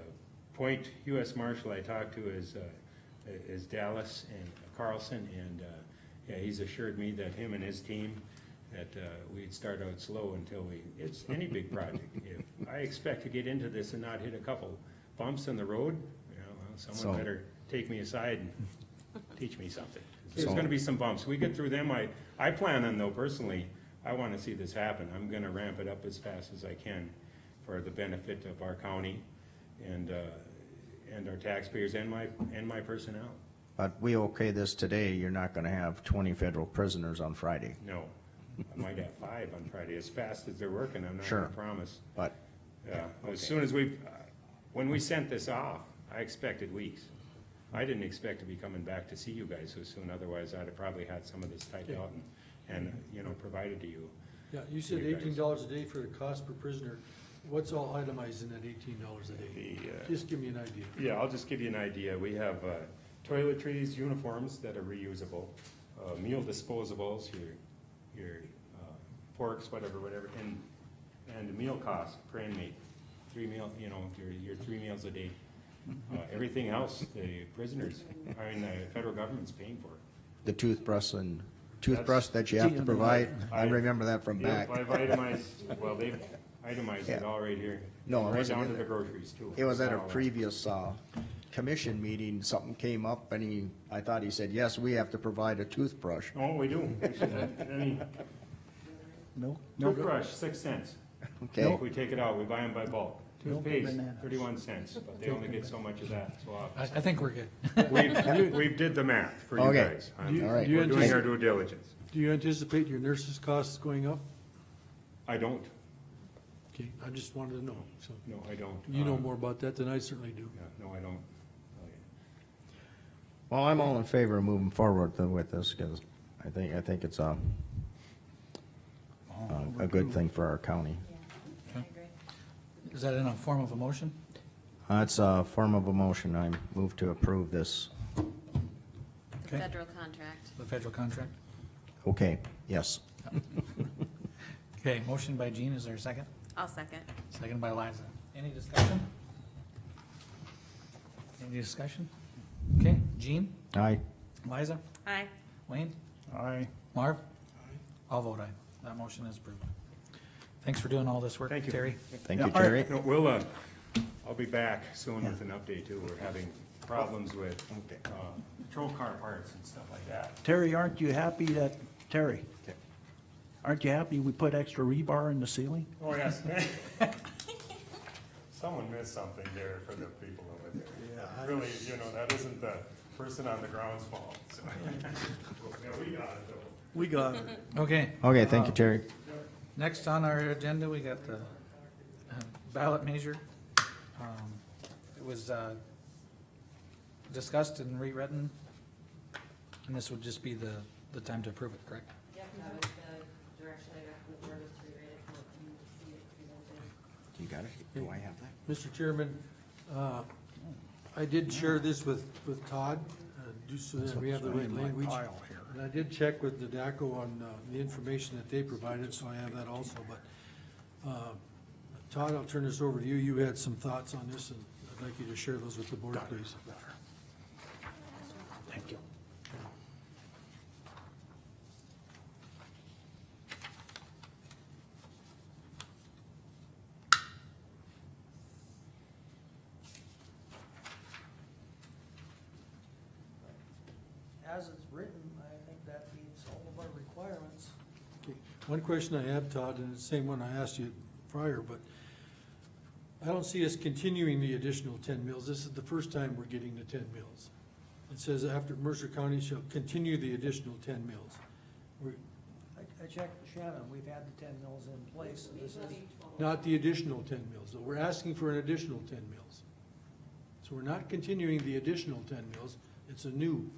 Point U.S. Marshal I talked to is Dallas and Carlson, and, yeah, he's assured me that him and his team, that, we'd start out slow until it's any big project. If I expect to get into this and not hit a couple bumps in the road, you know, well, someone So- better take me aside and teach me something. There's So- gonna be some bumps. We get through them. I plan on, though, personally, I wanna see this happen. I'm gonna ramp it up as fast as I can for the benefit of our county and our taxpayers and my personnel. But we okay this today, you're not gonna have 20 federal prisoners on Friday. No, I might have 5 on Friday, as fast as they're working, I'm not Sure. gonna promise. But, Yeah, as soon as when we sent this off, I expected weeks. I didn't expect to be coming back to see you guys so soon, otherwise I'd have probably had some of this typed out and, you know, provided to you. Yeah, you said You guys. $18 a day for the cost per prisoner. What's all itemized in that $18 a day? Just give me an idea. Yeah, I'll just give you an idea. We have toiletries, uniforms that are reusable, meal disposables, your forks, whatever, and the meal cost per inmate, 3 meal, you know, your 3 meals a day. Everything else, the prisoners, the federal government's paying for. The toothbrush that you have to provide, I remember that from back. Yeah, I've itemized, well, they've itemized it Yeah. all right here. No, it Right wasn't down in to the there. groceries too. It was at a All that. previous, commission meeting, something came up and I thought he said, yes, we have to provide a toothbrush. Oh, we do. I mean, Milk? toothbrush, 6 cents. Okay. If we take it out, we buy them by bulk. Milk and Toothpaste, bananas. 31 cents, but they only get so much of that, so I think we're good. we've did the math for you Okay. guys. All right. We're doing our due diligence. Do you anticipate your nurses' costs going up? I don't, Okay, I just wanted to know, so. no, I don't. You know more about that than I certainly do. Yeah, no, I don't. Well, I'm all in favor of moving forward with this, because I think it's a good thing for our county. I agree. Is that in a form of a motion? It's a form of a motion. I move to approve this. The Okay. federal contract. The federal contract? Okay, yes. Okay, motion by Jean, is there a second? I'll second. Second by Liza. Any discussion? Any discussion? Okay, Jean, Aye. Liza, Aye. Wayne, Aye. Marv? I'll vote aye. That motion is approved. Thanks for doing all this work, Thank you. Terry. Thank you, Yeah, all right. Terry. No, I'll be back soon with an update too. We're having problems with, patrol car parts and stuff like that. Terry, aren't you happy that, Terry? Aren't you happy we put extra rebar in the ceiling? Oh, yes. Someone missed something there for the people over there. Yeah, Really, that isn't the person on the ground's fault, so. Yeah, we got it though. We got it. Okay. Okay, thank you, Terry. Next on our agenda, we got the ballot measure. It was discussed and rewritten, and this would just be the time to approve it, correct? Yep, that was the direction I got from the board, was to rewrite it, so you see it presented. You got it? Do I have that? Mr. Chairman, I did share this with Todd, just so that we have the right language. Pile here. And I did check with the DACO on the information that they provided, so I have that also, but Todd, I'll turn this over to you. You had some thoughts on this, and I'd like you to share those with the board, please. Thank you. As it's written, I think that meets all of our requirements. Okay. One question I have, Todd, and it's the same one I asked you prior, but I don't see us continuing the additional 10 mills. This is the first time we're getting the 10 mills. It says after Mercer County shall continue the additional 10 mills. We're I checked with Shannon, we've had the 10 mills in place, so this is, not the additional 10 mills, though. We're asking for an additional 10 mills. So we're not continuing the additional 10 mills, it's a new.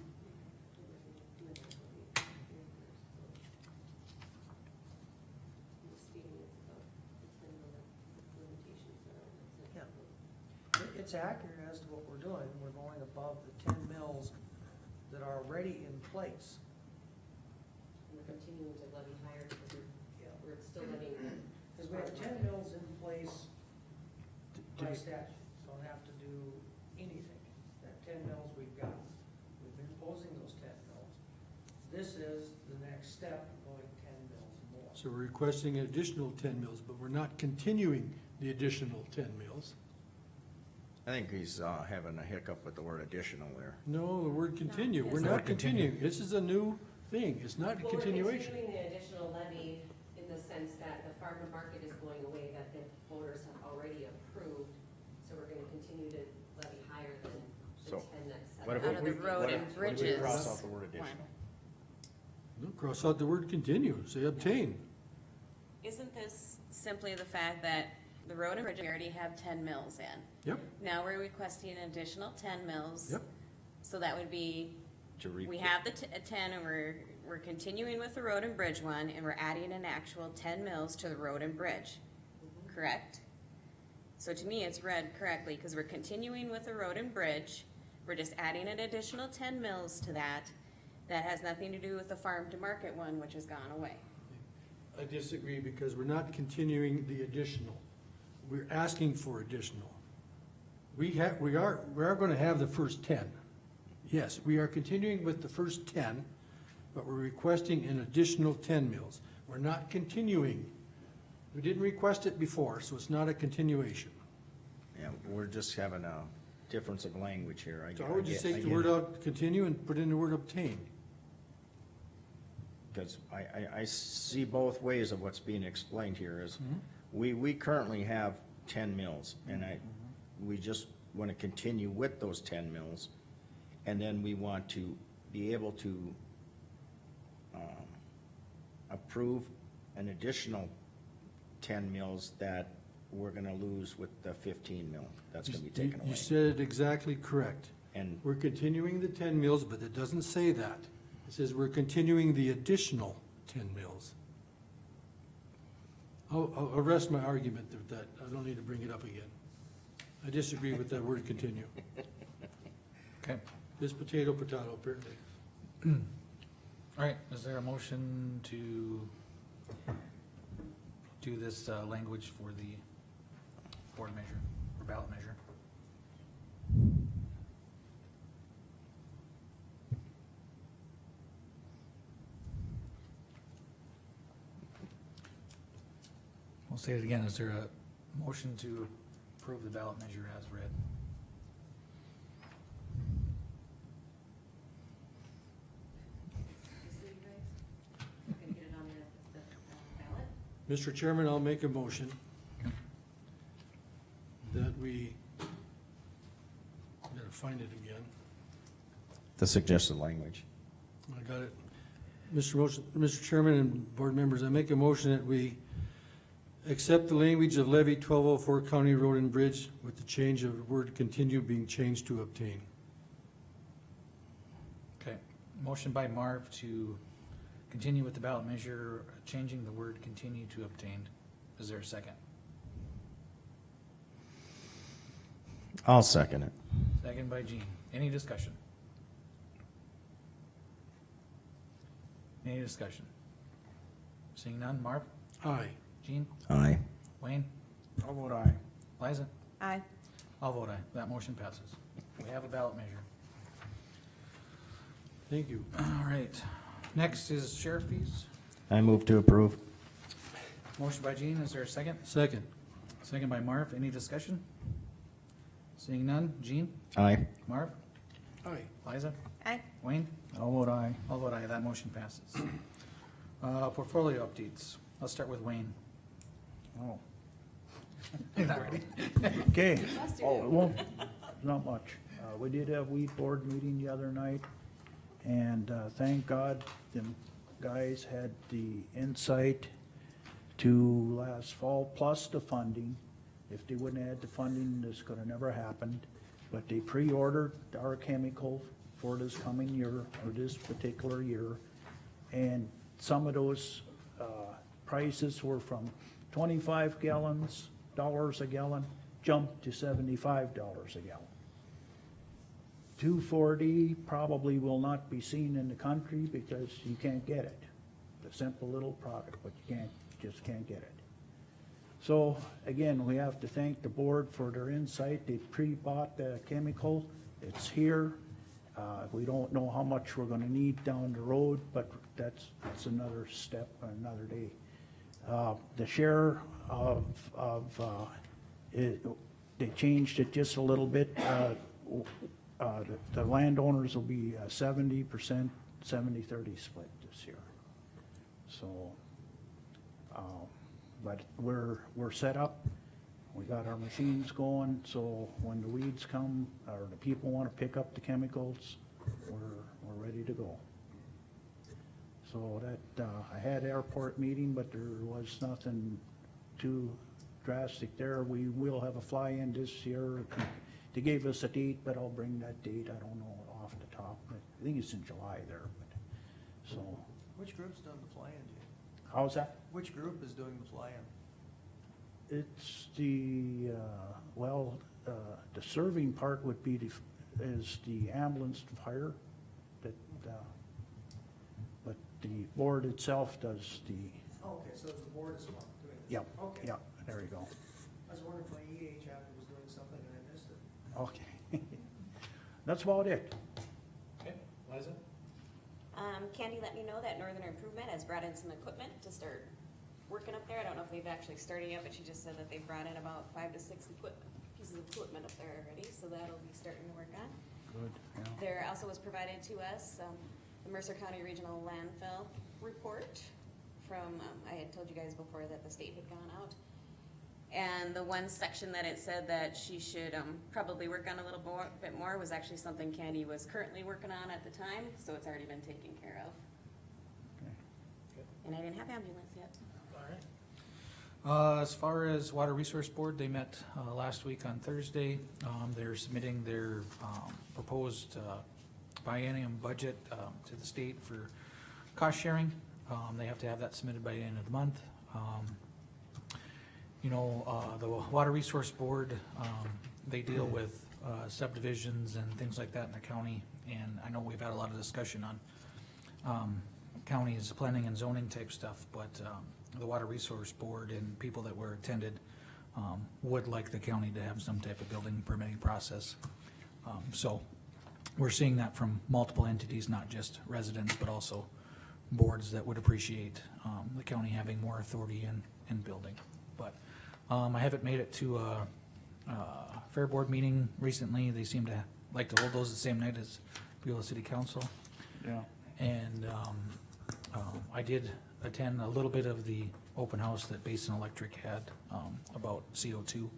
yeah. It's accurate as to what we're doing. We're going above the 10 mills that are already in place. And we're continuing to levy higher because we're still levying the. Because we have 10 mills in place by statute, don't have to do anything. That 10 mills we've got, we've been imposing those 10 mills. This is the next step, going 10 mills more. So we're requesting an additional 10 mills, but we're not continuing the additional 10 mills. I think he's having a hiccup with the word additional there. No, the word continue. We're It's not not continue. continuing. This is a new thing. It's not a Well, continuation. we're continuing the additional levy in the sense that the farm to market is going away, that the voters have already approved. So we're gonna continue to levy higher than the So, 10 that's set. what if Out of the road and What if we bridges. cross out the word additional? No, cross out the word continue, say obtain. Isn't this simply the fact that the road and bridge, we already have 10 mills in? Yep, Now we're requesting an additional 10 mills. yep. So that would be, To re- we have the 10 and we're continuing with the road and bridge one, and we're adding an actual 10 mills to the road and bridge, correct? So to me, it's read correctly, because we're continuing with the road and bridge, we're just adding an additional 10 mills to that. That has nothing to do with the farm to market one, which has gone away. I disagree because we're not continuing the additional. We're asking for additional. We are gonna have the first 10. Yes, we are continuing with the first 10, but we're requesting an additional 10 mills. We're not continuing. We didn't request it before, so it's not a continuation. Yeah, we're just having a difference of language here. So I would just take the word out, continue, and put in the word obtain. Because I see both ways of what's being explained here is, we currently have 10 mills, and we just want to continue with those 10 mills, and then we want to be able to approve an additional 10 mills that we're gonna lose with the 15 mil, that's gonna be taken away. You said it exactly correct. And We're continuing the 10 mills, but it doesn't say that. It says we're continuing the additional 10 mills. I'll rest my argument with that. I don't need to bring it up again. I disagree with that word continue. Okay. This potato, apparently. All right, is there a motion to do this language for the board measure, or ballot measure? We'll say it again, is there a motion to approve the ballot measure as read? So you guys, gonna get it on the ballot? Mr. Chairman, I'll make a motion that we, I'm gonna find it again. the suggested language. I got it. Mr. Chairman and board members, I make a motion that we accept the language of levy 1204 County Road and Bridge with the change of word continue being changed to obtain. Okay, motion by Marv to continue with the ballot measure, changing the word continue to obtained. Is there a second? I'll second it. Second by Gene. Any discussion? Any discussion? Seeing none, Marv? Aye. Gene? Aye. Wayne? I'll vote aye. Liza? Aye. I'll vote aye. That motion passes. We have a ballot measure. Thank you. All right. Next is sheriff fees. I move to approve. Motion by Gene. Is there a second? Second. Second by Marv. Any discussion? Seeing none. Gene? Aye. Marv? Aye. Liza? Aye. Wayne? I'll vote aye. I'll vote aye. That motion passes. Portfolio updates. Let's start with Wayne. Oh, You're not ready? okay. Oh, it won't, not much. We did have weed board meeting the other night, and thank God them guys had the insight to last fall, plus the funding. If they wouldn't have had the funding, this could have never happened. But they pre-ordered our chemical for this coming year, or this particular year. And some of those prices were from 25 dollars a gallon, jumped to $75 a gallon. 240 probably will not be seen in the country because you can't get it. It's a simple little product, but you just can't get it. So again, we have to thank the board for their insight. They pre-bought the chemical. It's here. We don't know how much we're gonna need down the road, but that's another step, another day. The share of they changed it just a little bit. The landowners will be 70%, 70-30 split this year. So, but we're set up. We got our machines going, so when the weeds come, or the people wanna pick up the chemicals, we're ready to go. So that, I had airport meeting, but there was nothing too drastic there. We will have a fly-in this year. They gave us a date, but I'll bring that date, I don't know off the top. I think it's in July there, but, so. Which group's doing the fly-in, Jay? How's that? Which group is doing the fly-in? It's the, the serving part would be is the ambulance fire, that, but the board itself does Okay, so the board is doing this? Yep, Okay. yep, there we go. I was wondering if my EH app was doing something and I missed it. Okay. That's about it. Okay, Liza? Candy let me know that Northern Improvement has brought in some equipment to start working up there. I don't know if they've actually started yet, but she just said that they've brought in about 5 to 6 pieces of equipment up there already, so that'll be starting to work on. Good, yeah. There also was provided to us, the Mercer County Regional Landfill report from, I had told you guys before that the state had gone out. And the one section that it said that she should, probably work on a little bit more was actually something Candy was currently working on at the time, so it's already been taken care of. Okay. And I didn't have ambulance yet. All right. As far as Water Resource Board, they met last week on Thursday. They're submitting their proposed biennium budget to the state for cost sharing. They have to have that submitted by the end of the month. You know, the Water Resource Board, they deal with subdivisions and things like that in the county, and I know we've had a lot of discussion on county's planning and zoning type stuff, but the Water Resource Board and people that were attended would like the county to have some type of building permitting process. So we're seeing that from multiple entities, not just residents, but also boards that would appreciate the county having more authority in building. But I haven't made it to a fair board meeting recently. They seem to like to hold those the same night as Beulah City Council. Yeah. And I did attend a little bit of the open house that Basin Electric had about CO2,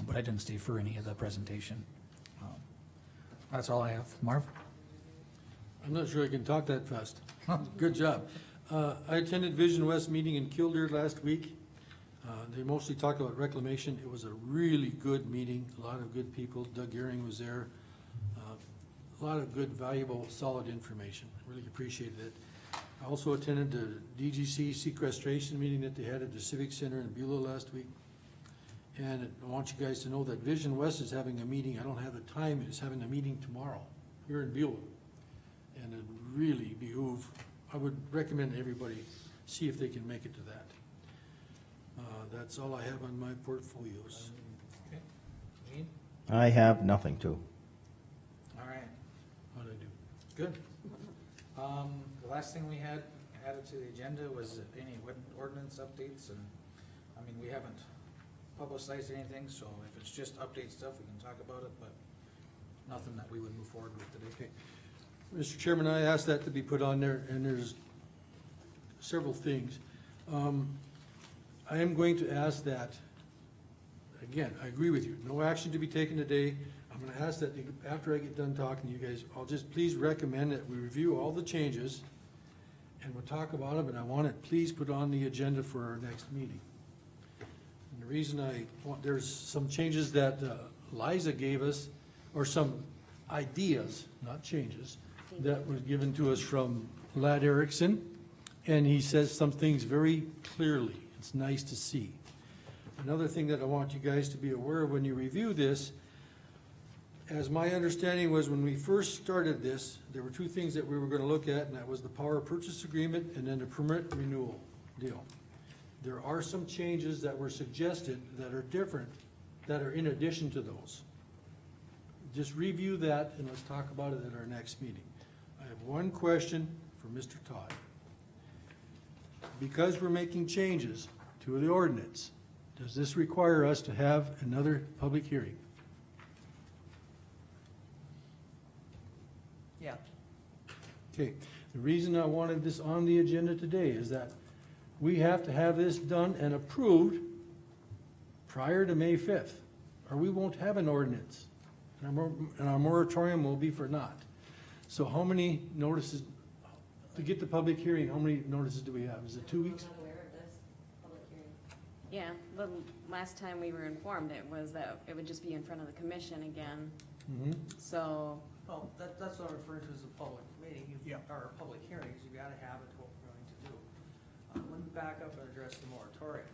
but I didn't stay for any of the presentation. That's all I have. Marv? I'm not sure I can talk that fast. Good job. I attended Vision West meeting in Killdeer last week. They mostly talked about reclamation. It was a really good meeting, a lot of good people. Doug Gehring was there. A lot of good, valuable, solid information. Really appreciated it. I also attended the DGC sequestration meeting that they had at the Civic Center in Beulah last week. And I want you guys to know that Vision West is having a meeting, I don't have the time, it's having a meeting tomorrow here in Beulah. And it really behoove, I would recommend everybody see if they can make it to that. That's all I have on my portfolios. Okay. Gene? I have nothing to. All right. How'd I do? Good. The last thing we had added to the agenda was any ordinance updates, and, I mean, we haven't publicized anything, so if it's just update stuff, we can talk about it, but nothing that we would move forward with today. Okay. Mr. Chairman, I asked that to be put on there, and there's several things. I am going to ask that, again, I agree with you, no action to be taken today. I'm gonna ask that after I get done talking to you guys, I'll just please recommend that we review all the changes and we'll talk about them, and I want it please put on the agenda for our next meeting. And the reason I want, there's some changes that Liza gave us, or some ideas, not changes, that was given to us from Ladd Erickson, and he says some things very clearly. It's nice to see. Another thing that I want you guys to be aware of when you review this, as my understanding was when we first started this, there were two things that we were gonna look at, and that was the power purchase agreement and then the permit renewal deal. There are some changes that were suggested that are different, that are in addition to those. Just review that and let's talk about it at our next meeting. I have one question for Mr. Todd. Because we're making changes to the ordinance, does this require us to have another public hearing? Yeah. Okay, the reason I wanted this on the agenda today is that we have to have this done and approved prior to May 5th, or we won't have an ordinance, and our moratorium will be for naught. So how many notices, to get the public hearing, how many notices do we have? Is it 2 weeks? I'm not aware of this public hearing. Yeah, the last time we were informed, it was that it would just be in front of the commission again, Mhm. so. Oh, that's what I'm referring to as a public meeting, Yeah. or public hearings, you gotta have it, what we're going to do. Let me back up and address the moratorium.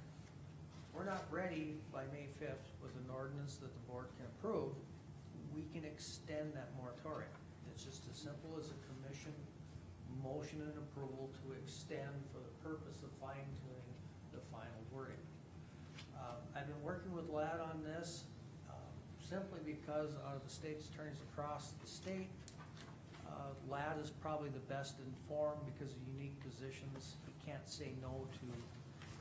We're not ready by May 5th with an ordinance that the board can approve. We can extend that moratorium. It's just as simple as a commission motion and approval to extend for the purpose of fine tuning the final wording. I've been working with LAD on this, simply because out of the state's attorneys across the state, LAD is probably the best informed because of unique positions. He can't say no to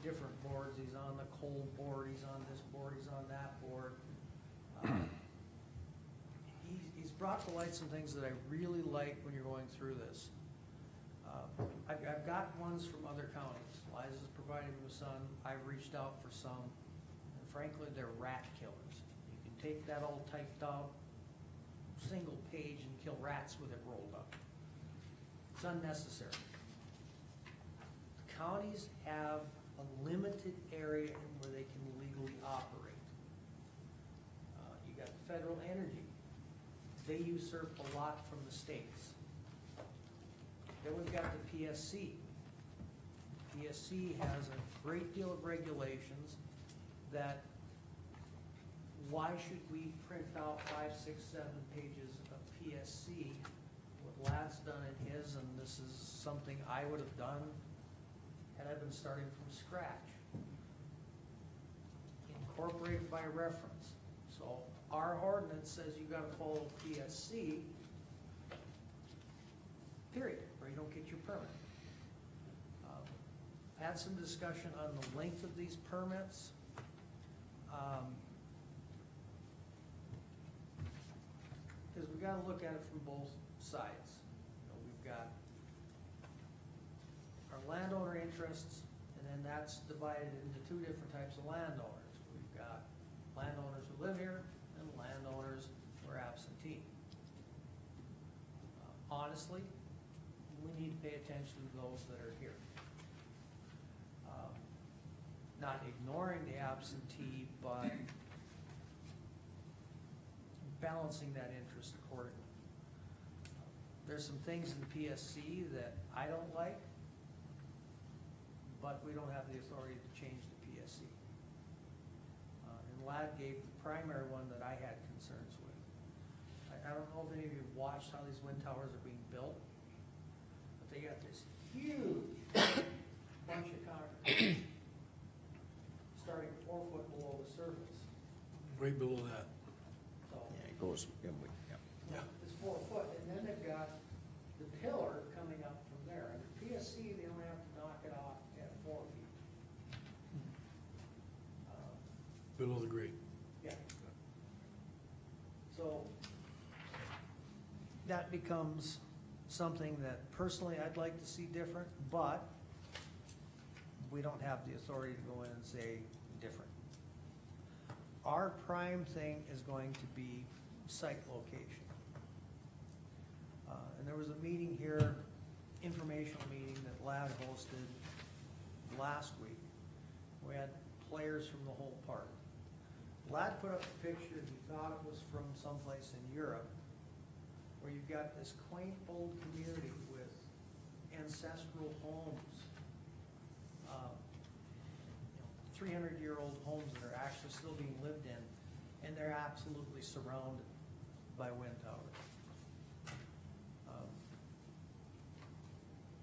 different boards. He's on the coal board, he's on this board, he's on that board. He's brought to light some things that I really like when you're going through this. I've got ones from other counties. Liza's provided me with some, I've reached out for some, and frankly, they're rat killers. You can take that all typed out, single page and kill rats with it rolled up. It's unnecessary. Counties have a limited area in where they can legally operate. You got federal energy. They usurp a lot from the states. Then we've got the PSC. PSC has a great deal of regulations that why should we print out 5, 6, 7 pages of PSC? What LAD's done in his, and this is something I would have done had I been starting from scratch. Incorporated by reference. So our ordinance says you gotta follow PSC, period, or you don't get your permit. Had some discussion on the length of these permits. Because we gotta look at it from both sides. You know, we've got our landowner interests, and then that's divided into two different types of landowners. We've got landowners who live here and landowners who are absentee. Honestly, we need to pay attention to those that are here. Not ignoring the absentee, but balancing that interest accordingly. There's some things in the PSC that I don't like, but we don't have the authority to change the PSC. And LAD gave the primary one that I had concerns with. I don't know if any of you watched how these wind towers are being built, but they got this huge bunch of concrete starting 4 foot below the surface. Right below that. Yeah, it goes, yeah. It's 4 foot, and then they've got the pillar coming up from there. And the PSC, they only have to knock it off at 4 feet. Below the grade. Yeah. So that becomes something that personally I'd like to see different, but we don't have the authority to go in and say different. Our prime thing is going to be site location. And there was a meeting here, informational meeting that LAD hosted last week. We had players from the whole park. LAD put up a picture, he thought it was from someplace in Europe, where you've got this quaint old community with ancestral homes. 300-year-old homes that are actually still being lived in, and they're absolutely surrounded by wind towers.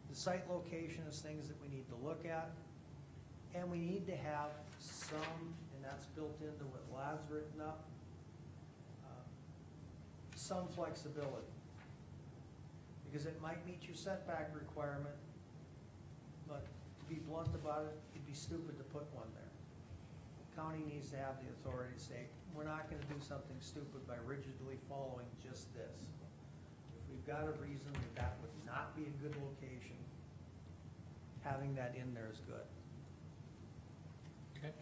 The site location is things that we need to look at, and we need to have some, and that's built into what LAD's written up, some flexibility. Because it might meet your setback requirement, but to be blunt about it, it'd be stupid to put one there. The county needs to have the authority to say, we're not gonna do something stupid by rigidly following just this. If we've got a reason that that would not be a good location, having that in there is good. Okay.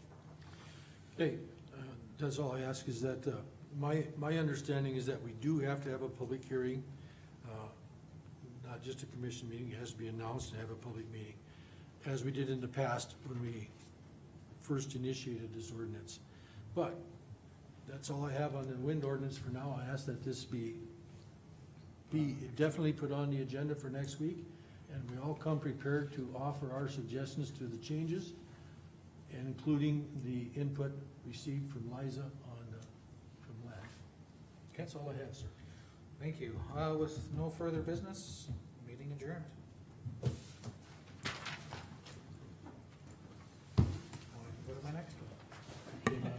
Okay, that's all I ask is that, my understanding is that we do have to have a public hearing, not just a commission meeting, it has to be announced and have a public meeting, as we did in the past when we first initiated this ordinance. But that's all I have on the wind ordinance for now. I ask that this be definitely put on the agenda for next week, and we all come prepared to offer our suggestions to the changes, and including the input received from Liza from LAD. That's all I have, sir. Thank you. With no further business, meeting adjourned. Now I can go to my next one. Okay, now